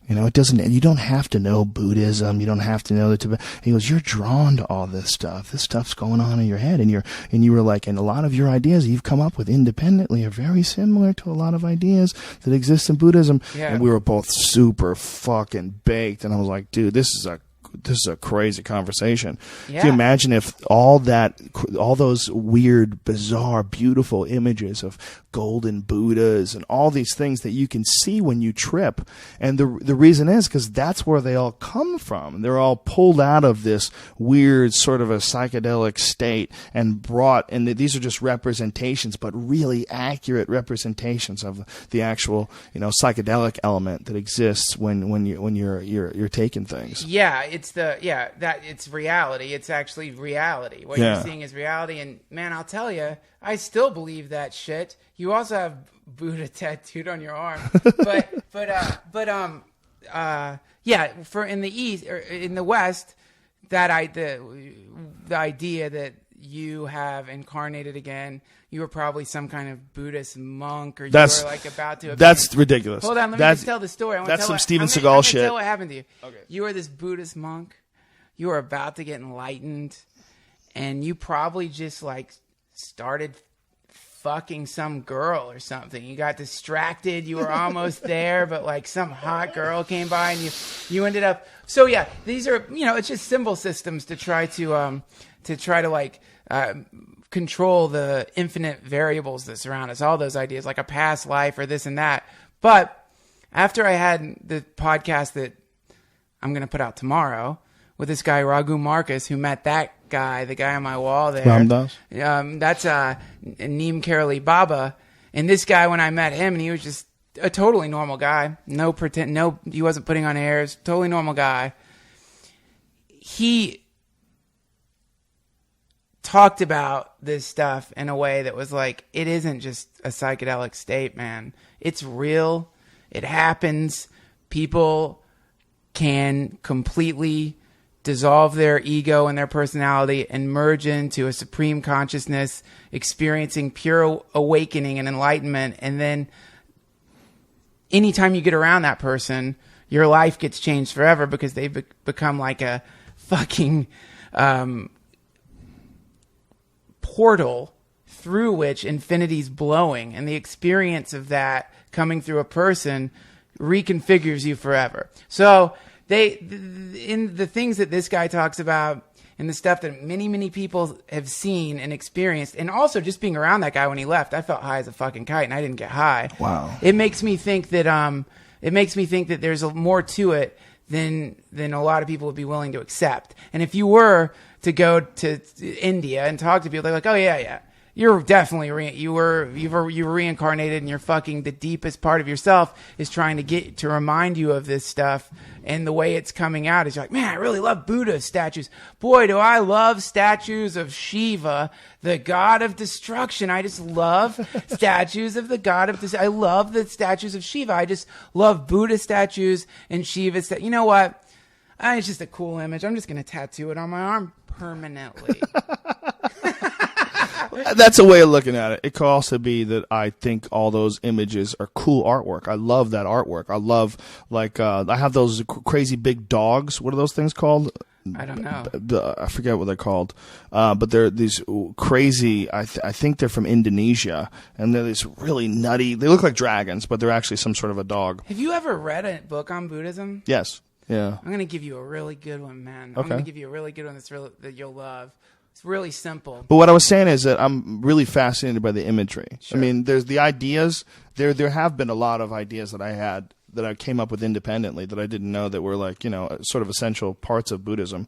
Speaker 2: You know, you don't have to know Buddhism. You don't have to know the Tibet. He goes, you're drawn to all this stuff. This stuff's going on in your head. And you were like, and a lot of your ideas you've come up with independently are very similar to a lot of ideas that exist in Buddhism. Yeah. And we were both super fucking baked. And I was like, dude, this is a crazy conversation. Yeah. Can you imagine if all those weird, bizarre, beautiful images of golden Buddhas and all these things that you can see when you trip, and the reason is because that's where they all come from. They're all pulled out of this weird sort of a psychedelic state and brought, and these are just representations, but really accurate representations of the actual, psychedelic element that exists when you're taking things.
Speaker 1: Yeah, it's reality. It's actually reality. What you're seeing is reality. And man, I'll tell you, I still believe that shit. You also have Buddha tattooed on your arm, for in the East or in the West, the idea that you have incarnated again. You were probably some kind of Buddhist monk, or you were like about to.
Speaker 2: That's ridiculous.
Speaker 1: Hold on, let me just tell the story.
Speaker 2: That's some Steven Seagal shit.
Speaker 1: Tell what happened to you. Okay. You were this Buddhist monk. You were about to get enlightened, and you probably just like started fucking some girl or something. You got distracted. You were almost there, but like some hot girl came by, and you ended up. So yeah, these are it's just symbol systems to try to control the infinite variables that surround us, all those ideas like a past life or this and that. But after I had the podcast that I'm going to put out tomorrow with this guy, Raghu Marcus, who met that guy, the guy on my wall there.
Speaker 2: Ramdas?
Speaker 1: That's Neem Karoli Baba. And this guy, when I met him, and he was just a totally normal guy. He wasn't putting on airs. Totally normal guy. He talked about this stuff in a way that was like, it isn't just a psychedelic state, man. It's real. It happens. People can completely dissolve their ego and their personality and merge into a supreme consciousness, experiencing pure awakening and enlightenment. And then anytime you get around that person, your life gets changed forever because they've become like a fucking portal through which infinity's blowing, and the experience of that coming through a person reconfigures you forever. So in the things that this guy talks about and the stuff that many, many people have seen and experienced, and also just being around that guy when he left, I felt high as a fucking kite, and I didn't get high.
Speaker 2: Wow.
Speaker 1: It makes me think that there's more to it than a lot of people would be willing to accept. And if you were to go to India and talk to people, they're like, oh yeah, you're definitely you were reincarnated, and you're fucking the deepest part of yourself is trying to remind you of this stuff. And the way it's coming out is you're like, man, I really love Buddha statues. Boy, do I love statues of Shiva, the god of destruction. I just love statues of the god of I love the statues of Shiva. I just love Buddha statues and Shiva. You know what? It's just a cool image. I'm just going to tattoo it on my arm permanently.
Speaker 2: That's a way of looking at it. It could also be that I think all those images are cool artwork. I love that artwork. I love, I have those crazy big dogs. What are those things called?
Speaker 1: I don't know.
Speaker 2: I forget what they're called. But they're these crazy, I think they're from Indonesia. And they're these really nutty, they look like dragons, but they're actually some sort of a dog.
Speaker 1: Have you ever read a book on Buddhism?
Speaker 2: Yes. Yeah.
Speaker 1: I'm going to give you a really good one, man.
Speaker 2: Okay.
Speaker 1: I'm going to give you a really good one that you'll love. It's really simple.
Speaker 2: But what I was saying is that I'm really fascinated by the imagery.
Speaker 1: Sure.
Speaker 2: I mean, there's the ideas. There have been a lot of ideas that I had that I came up with independently that I didn't know that were sort of essential parts of Buddhism.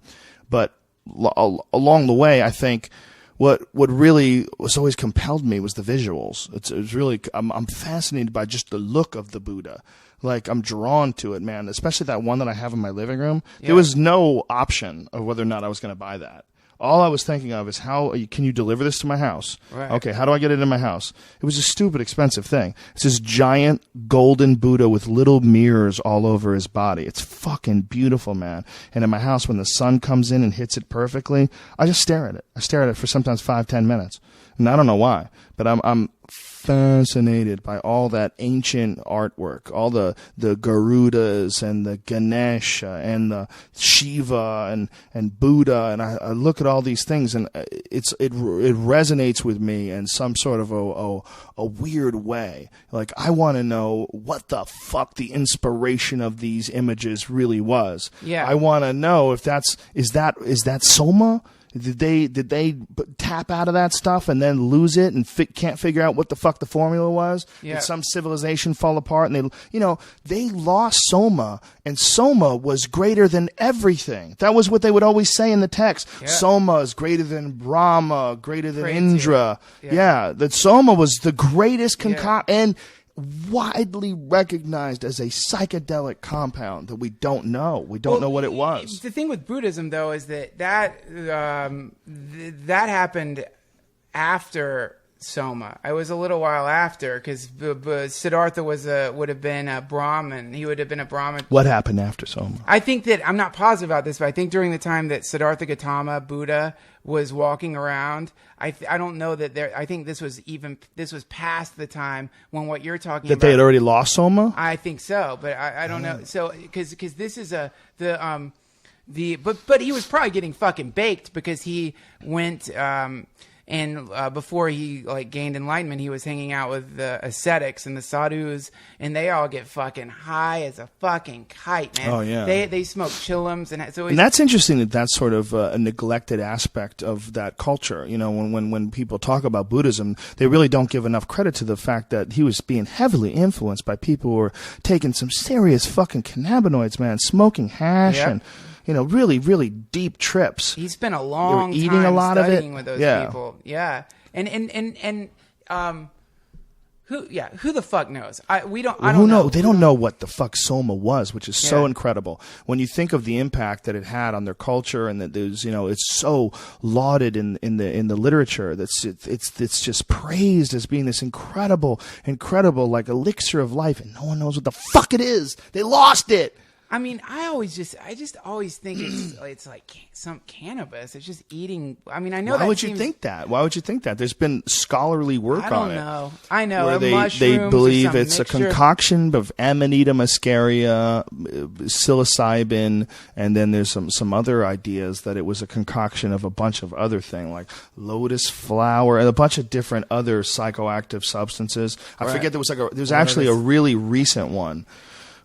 Speaker 2: But along the way, I think what really was always compelled me was the visuals. It's really I'm fascinated by just the look of the Buddha. Like, I'm drawn to it, man. Especially that one that I have in my living room. Yeah. There was no option of whether or not I was going to buy that. All I was thinking of is how can you deliver this to my house?
Speaker 1: Right.
Speaker 2: Okay, how do I get it in my house? It was a stupid, expensive thing. It's this giant golden Buddha with little mirrors all over his body. It's fucking beautiful, man. And in my house, when the sun comes in and hits it perfectly, I just stare at it. I stare at it for sometimes 5-10 minutes. And I don't know why, but I'm fascinated by all that ancient artwork, all the Garudas and the Ganesha and the Shiva and Buddha, and I look at all these things, and it resonates with me in some sort of a weird way. Like, I want to know what the fuck the inspiration of these images really was.
Speaker 1: Yeah.
Speaker 2: I want to know if is that Soma? Did they tap out of that stuff and then lose it and can't figure out what the fuck the formula was?
Speaker 1: Yeah.
Speaker 2: Did some civilization fall apart and they lost Soma, and Soma was greater than everything. That was what they would always say in the text. Yeah. Soma is greater than Brahma, greater than Indra. Yeah, that Soma was the greatest and widely recognized as a psychedelic compound that we don't know. We don't know what it was.
Speaker 1: The thing with Buddhism, though, is that happened after Soma. I was a little while after, because Siddhartha would have been a Brahmin. He would have been a Brahmin.
Speaker 2: What happened after Soma?
Speaker 1: I think that, I'm not positive about this, but I think during the time that Siddhartha Gautama, Buddha, was walking around, I don't know that I think this was past the time when what you're talking about.
Speaker 2: That they had already lost Soma?
Speaker 1: I think so, but I don't know. So, because this is but he was probably getting fucking baked, because he went, and before he gained enlightenment, he was hanging out with the ascetics and the sadhus, and they all get fucking high as a fucking kite, man.
Speaker 2: Oh yeah,
Speaker 1: they smoke chillums, and
Speaker 2: that's interesting that that's sort of a neglected aspect of that culture. You know, when people talk about Buddhism, they really don't give enough credit to the fact that he was being heavily influenced by people who were taking some serious fucking cannabinoids, man, smoking hash and. Really, really deep trips.
Speaker 1: He spent a long time
Speaker 2: eating a lot
Speaker 1: studying
Speaker 2: of it.
Speaker 1: with those people. Yeah. And who the fuck knows? I don't know.
Speaker 2: They don't know what the fuck Soma was, which is so incredible. When you think of the impact that it had on their culture, and that there's, it's so lauded in the literature. It's just praised as being this incredible elixir of life, and no one knows what the fuck it is. They lost it.
Speaker 1: I mean, I just always think it's like some cannabis. It's just eating. I mean, I know.
Speaker 2: Why would you think that? Why would you think that? There's been scholarly work on it.
Speaker 1: I know.
Speaker 2: Where they believe it's a concoction of Amanita muscaria, psilocybin, and then there's some other ideas that it was a concoction of a bunch of other things like lotus flower and a bunch of different other psychoactive substances. I forget there was actually a really recent one.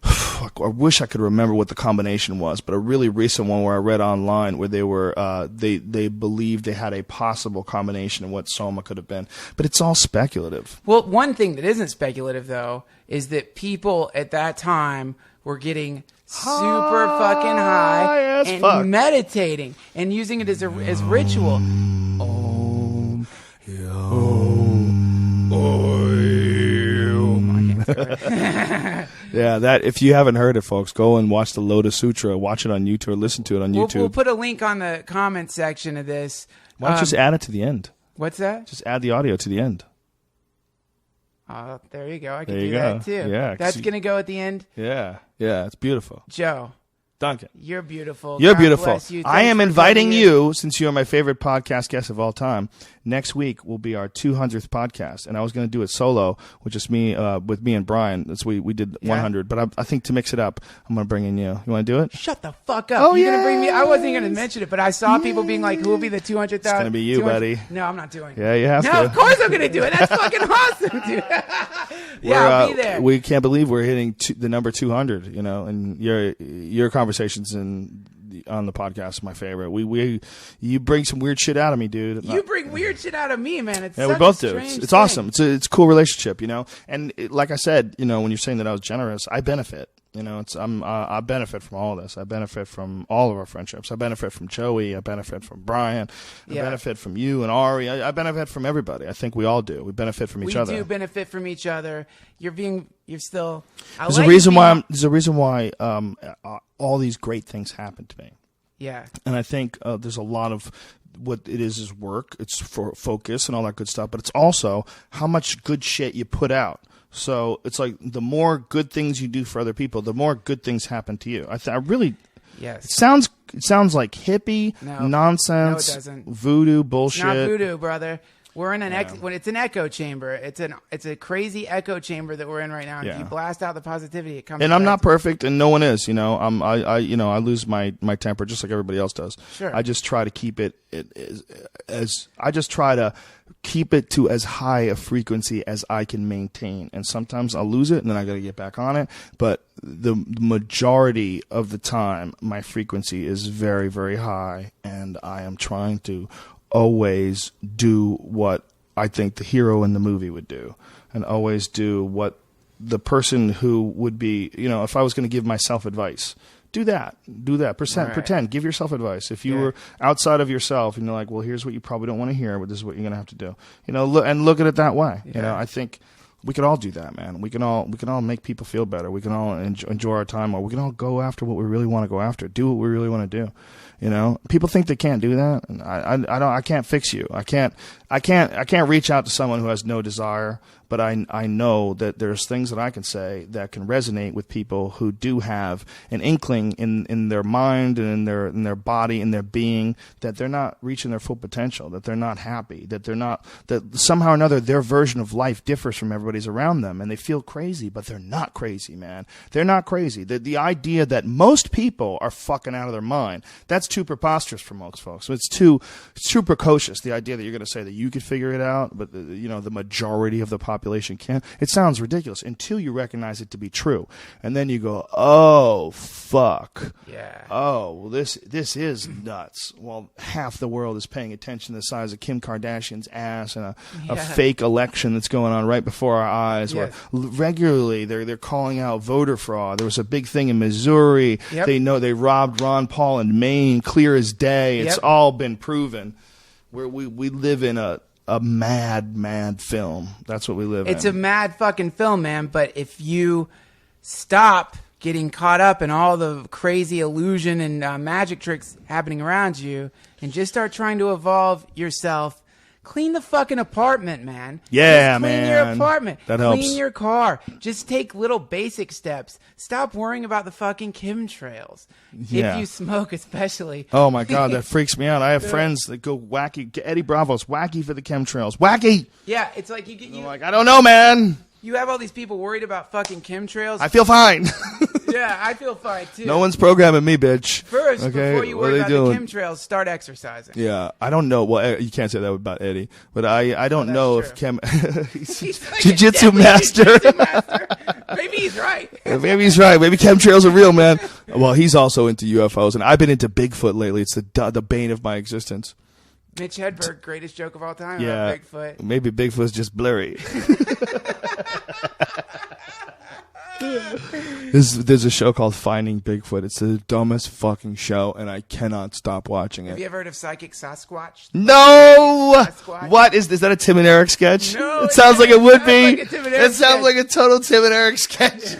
Speaker 2: I wish I could remember what the combination was, but a really recent one where I read online where they were they believed they had a possible combination of what Soma could have been, but it's all speculative.
Speaker 1: Well, one thing that isn't speculative though is that people at that time were getting super fucking high and meditating and using it as ritual.
Speaker 2: Yeah, that if you haven't heard it, folks, go and watch the Lotus Sutra. Watch it on YouTube or listen to it on YouTube.
Speaker 1: We'll put a link on the comment section of this.
Speaker 2: Why don't you just add it to the end?
Speaker 1: What's that?
Speaker 2: Just add the audio to the end.
Speaker 1: There you go. I can do that too.
Speaker 2: Yeah,
Speaker 1: that's going to go at the end.
Speaker 2: Yeah, it's beautiful.
Speaker 1: Joe.
Speaker 2: Duncan.
Speaker 1: You're beautiful.
Speaker 2: You're
Speaker 1: God
Speaker 2: beautiful.
Speaker 1: You.
Speaker 2: I am inviting you, since you're my favorite podcast guest of all time. Next week will be our 200th podcast, and I was going to do it solo, with just me, with me and Brian. That's we did 100, but I think to mix it up, I'm going to bring in you. You want to do it?
Speaker 1: Shut the fuck up! Oh, you're going to bring me? I wasn't going to mention it, but I saw people being like, "Who will be the 200,000?" It's
Speaker 2: going to be you, buddy.
Speaker 1: No, I'm not doing it.
Speaker 2: Yeah, you have to.
Speaker 1: No, of course I'm going to do it. That's fucking awesome, dude. I'll be there.
Speaker 2: We can't believe we're hitting the number 200. And your conversations on the podcast is my favorite. You bring some weird shit out of me, dude.
Speaker 1: You bring weird shit out of me, man. It's
Speaker 2: we both do. It's awesome. It's a cool relationship, And like I said, when you're saying that I was generous, I benefit. I benefit from all this. I benefit from all of our friendships. I benefit from Joey. I benefit from Brian. I benefit from you and Ari. I benefit from everybody. I think we all do. We benefit from each other.
Speaker 1: We do benefit from each other. You're still.
Speaker 2: There's a reason why all these great things happen to me.
Speaker 1: Yeah.
Speaker 2: And I think there's a lot of what it is work. It's for focus and all that good stuff. But it's also how much good shit you put out. So it's like the more good things you do for other people, the more good things happen to you. I really...
Speaker 1: Yes.
Speaker 2: It sounds like hippie nonsense,
Speaker 1: no, it doesn't.
Speaker 2: Voodoo bullshit.
Speaker 1: It's not voodoo, brother. We're in when it's an echo chamber. It's a crazy echo chamber that we're in right now. And if you blast out the positivity, it comes.
Speaker 2: And I'm not perfect, and no one is. You know, I lose my temper just like everybody else does.
Speaker 1: Sure.
Speaker 2: I just try to keep it to as high a frequency as I can maintain. And sometimes I'll lose it, and then I got to get back on it. But the majority of the time, my frequency is very, very high, and I am trying to always do what I think the hero in the movie would do, and always do what the person who would be, you know, if I was going to give myself advice, do that. Pretend, give yourself advice. If you were outside of yourself and you're like, well, here's what you probably don't want to hear, but this is what you're going to have to do, you know, look at it that way. Yeah. You know, I think we could all do that, man. We can all make people feel better. We can all enjoy our time, or we can all go after what we really want to go after, do what we really want to do. You know, people think they can't do that, and I can't fix you. I can't reach out to someone who has no desire, but I know that there's things that I can say that can resonate with people who do have an inkling in their mind and in their body, in their being, that they're not reaching their full potential, that they're not happy, that somehow or another their version of life differs from everybody's around them, and they feel crazy, but they're not crazy, man. They're not crazy. The idea that most people are fucking out of their mind, that's too preposterous for most folks. So it's too precocious, the idea that you're going to say that you could figure it out, but the majority of the population can't. It sounds ridiculous until you recognize it to be true, and then you go, "Oh fuck,
Speaker 1: yeah,
Speaker 2: oh well, this is nuts." Well, half the world is paying attention to the size of Kim Kardashian's ass and a fake election that's going on right before our eyes. Where regularly they're calling out voter fraud. There was a big thing in Missouri.
Speaker 1: Yep.
Speaker 2: They robbed Ron Paul in Maine, clear as day. It's all been proven. Where we live in a mad film. That's what we live in.
Speaker 1: It's a mad fucking film, man. But if you stop getting caught up in all the crazy illusion and magic tricks happening around you and just start trying to evolve yourself, clean the fucking apartment, man.
Speaker 2: Yeah,
Speaker 1: just clean
Speaker 2: man.
Speaker 1: your apartment.
Speaker 2: That helps.
Speaker 1: Clean your car. Just take little basic steps. Stop worrying about the fucking chemtrails.
Speaker 2: Yeah.
Speaker 1: If you smoke, especially.
Speaker 2: Oh my God, that freaks me out. I have friends that go wacky. Eddie Bravo's wacky for the chemtrails. Wacky.
Speaker 1: Yeah, it's like
Speaker 2: I'm like, I don't know, man.
Speaker 1: You have all these people worried about fucking chemtrails.
Speaker 2: I feel fine.
Speaker 1: Yeah, I feel fine too.
Speaker 2: No one's programming me, bitch.
Speaker 1: First,
Speaker 2: okay?
Speaker 1: before you worry about the chemtrails, start exercising.
Speaker 2: Yeah, I don't know. Well, you can't say that about Eddie, but I don't know if
Speaker 1: he's like
Speaker 2: jiu-jitsu master.
Speaker 1: Maybe he's right.
Speaker 2: Maybe he's right. Maybe chemtrails are real, man. Well, he's also into UFOs, and I've been into Bigfoot lately. It's the bane of my existence.
Speaker 1: Mitch Hedberg, greatest joke of all time
Speaker 2: about
Speaker 1: Bigfoot.
Speaker 2: Maybe Bigfoot's just blurry. There's a show called Finding Bigfoot. It's the dumbest fucking show, and I cannot stop watching it.
Speaker 1: Have you ever heard of Psychic Sasquatch?
Speaker 2: No! Sasquatch? What? Is that a Tim and Eric sketch?
Speaker 1: No.
Speaker 2: It sounds like it would be.
Speaker 1: It
Speaker 2: sounds like a total Tim and Eric sketch.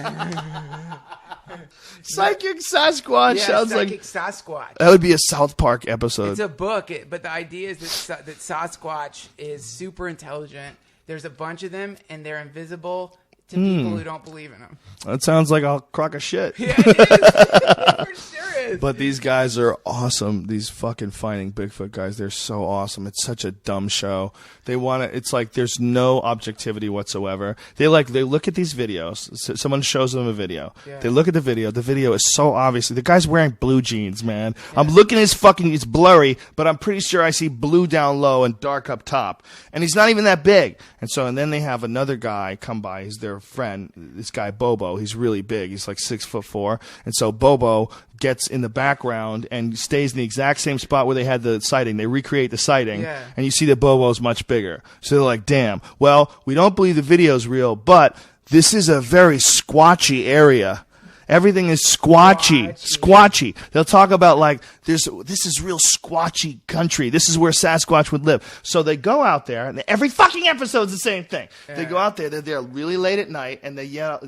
Speaker 2: Psychic Sasquatch sounds
Speaker 1: Psychic Sasquatch.
Speaker 2: That would be a South Park episode.
Speaker 1: It's a book, but the idea is that Sasquatch is super intelligent. There's a bunch of them, and they're invisible to people who don't believe in them.
Speaker 2: That sounds like a crock of shit.
Speaker 1: Yeah, it is. It for sure is.
Speaker 2: But these guys are awesome. These fucking Finding Bigfoot guys, they're so awesome. It's such a dumb show. It's like there's no objectivity whatsoever. They look at these videos. Someone shows them a video. Yeah. They look at the video. The video is so obviously, the guy's wearing blue jeans, man. Yeah. I'm looking at it's blurry, but I'm pretty sure I see blue down low and dark up top. And he's not even that big. And then they have another guy come by. He's their friend, this guy Bobo. He's really big. He's like 6'4", and so Bobo gets in the background and stays in the exact same spot where they had the sighting. They recreate the sighting, and you see that Bobo's much bigger. So they're like, "Damn, well, we don't believe the video's real, but this is a very squatchy area." Everything is squatchy. They'll talk about like this is real squatchy country. This is where Sasquatch would live. So they go out there, and every fucking episode's the same thing. Yeah. They go out there, they're there really late at night, and they yell.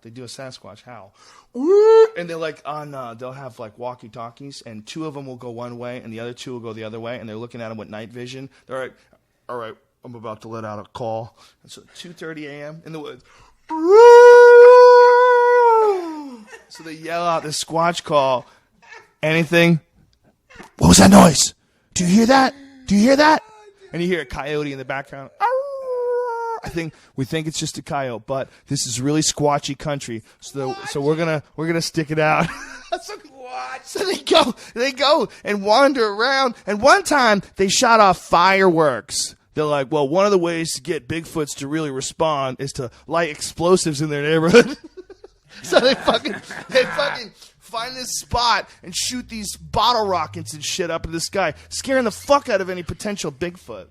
Speaker 2: They do a Sasquatch howl. And they're like they'll have like walkie-talkies, and two of them will go one way, and the other two will go the other way, and they're looking at them with night vision. They're like, all right, I'm about to let out a call. And so 2:30 a.m. in the woods. So they yell out the Squatch call. Anything? What was that noise? Do you hear that? Do you hear that? And you hear a coyote in the background. We think it's just a coyote, but this is really squatchy country. So we're gonna stick it out. So they go and wander around. And one time they shot off fireworks. They're like, well, one of the ways to get Bigfoots to really respond is to light explosives in their neighborhood. So they fucking find this spot and shoot these bottle rockets and shit up in the sky, scaring the fuck out of any potential Bigfoot.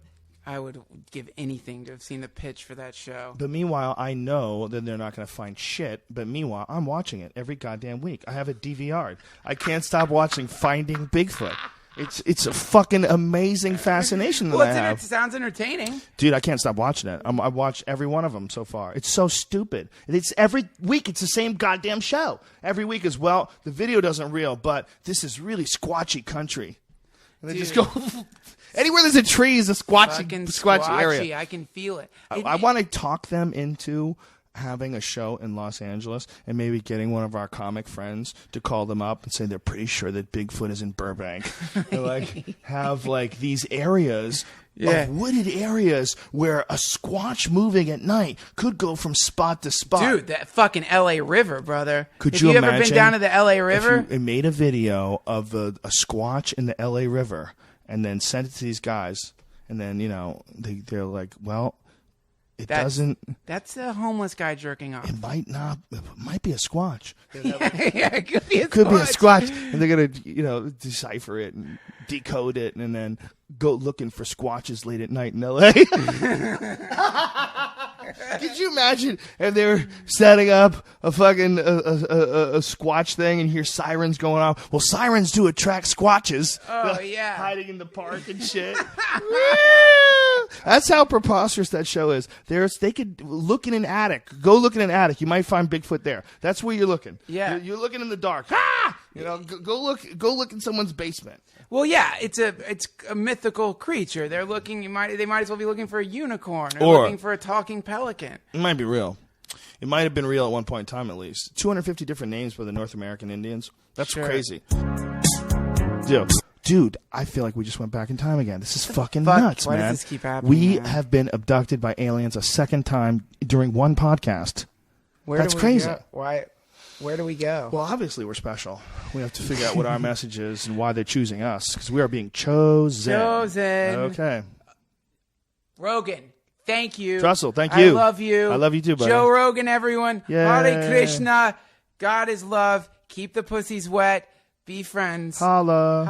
Speaker 1: I would give anything to have seen the pitch for that show.
Speaker 2: But meanwhile, I know that they're not going to find shit. But meanwhile, I'm watching it every goddamn week. I have it DVR'd. I can't stop watching Finding Bigfoot. It's a fucking amazing fascination that I have.
Speaker 1: It sounds entertaining.
Speaker 2: Dude, I can't stop watching it. I watched every one of them so far. It's so stupid. It's every week. It's the same goddamn show. Every week is, well, the video doesn't reel, but this is really squatchy country. And they just go... Anywhere there's a tree is a squatchy area.
Speaker 1: I can feel it.
Speaker 2: I want to talk them into having a show in Los Angeles and maybe getting one of our comic friends to call them up and say they're pretty sure that Bigfoot is in Burbank. And like have like these areas of wooded areas where a squatch moving at night could go from spot to spot.
Speaker 1: Dude, that fucking L.A. River, brother.
Speaker 2: Have you
Speaker 1: ever been down to the L.A. River?
Speaker 2: If you made a video of a squatch in the L.A. River and then sent it to these guys, and then, you know, they're like, well, that's a homeless guy jerking off. It might not. It might be a squatch.
Speaker 1: It could be a
Speaker 2: Could be a squatch. And they're going to, you know, decipher it and decode it and then go looking for squatches late at night in L.A. Could you imagine if they were setting up a fucking a squatch thing and hear sirens going off? Well, sirens do attract squatches.
Speaker 1: Oh, yeah.
Speaker 2: Hiding in the park and shit. That's how preposterous that show is. They could look in an attic. Go look in an attic. You might find Bigfoot there. That's where you're looking.
Speaker 1: Yeah.
Speaker 2: You're looking in the dark. Ah! You know, go look in someone's basement.
Speaker 1: Well, yeah, it's a mythical creature. They're looking. They might as well be looking for a unicorn or looking for a talking pelican.
Speaker 2: It might be real. It might have been real at one point in time, at least. 250 different names for the North American Indians. That's crazy. Dude, I feel like we just went back in time again. This is fucking nuts, man.
Speaker 1: Why does this keep happening?
Speaker 2: We have been abducted by aliens a second time during one podcast. That's crazy.
Speaker 1: Why? Where do we go?
Speaker 2: Well, obviously we're special. We have to figure out what our message is and why they're choosing us, because we are being chosen. Okay.
Speaker 1: Rogan, thank you.
Speaker 2: Trussell, thank you.
Speaker 1: I love you.
Speaker 2: I love you too, buddy.
Speaker 1: Joe Rogan, everyone.
Speaker 2: Yay.
Speaker 1: Hare Krishna. God is love. Keep the pussies wet. Be friends.
Speaker 2: Holla.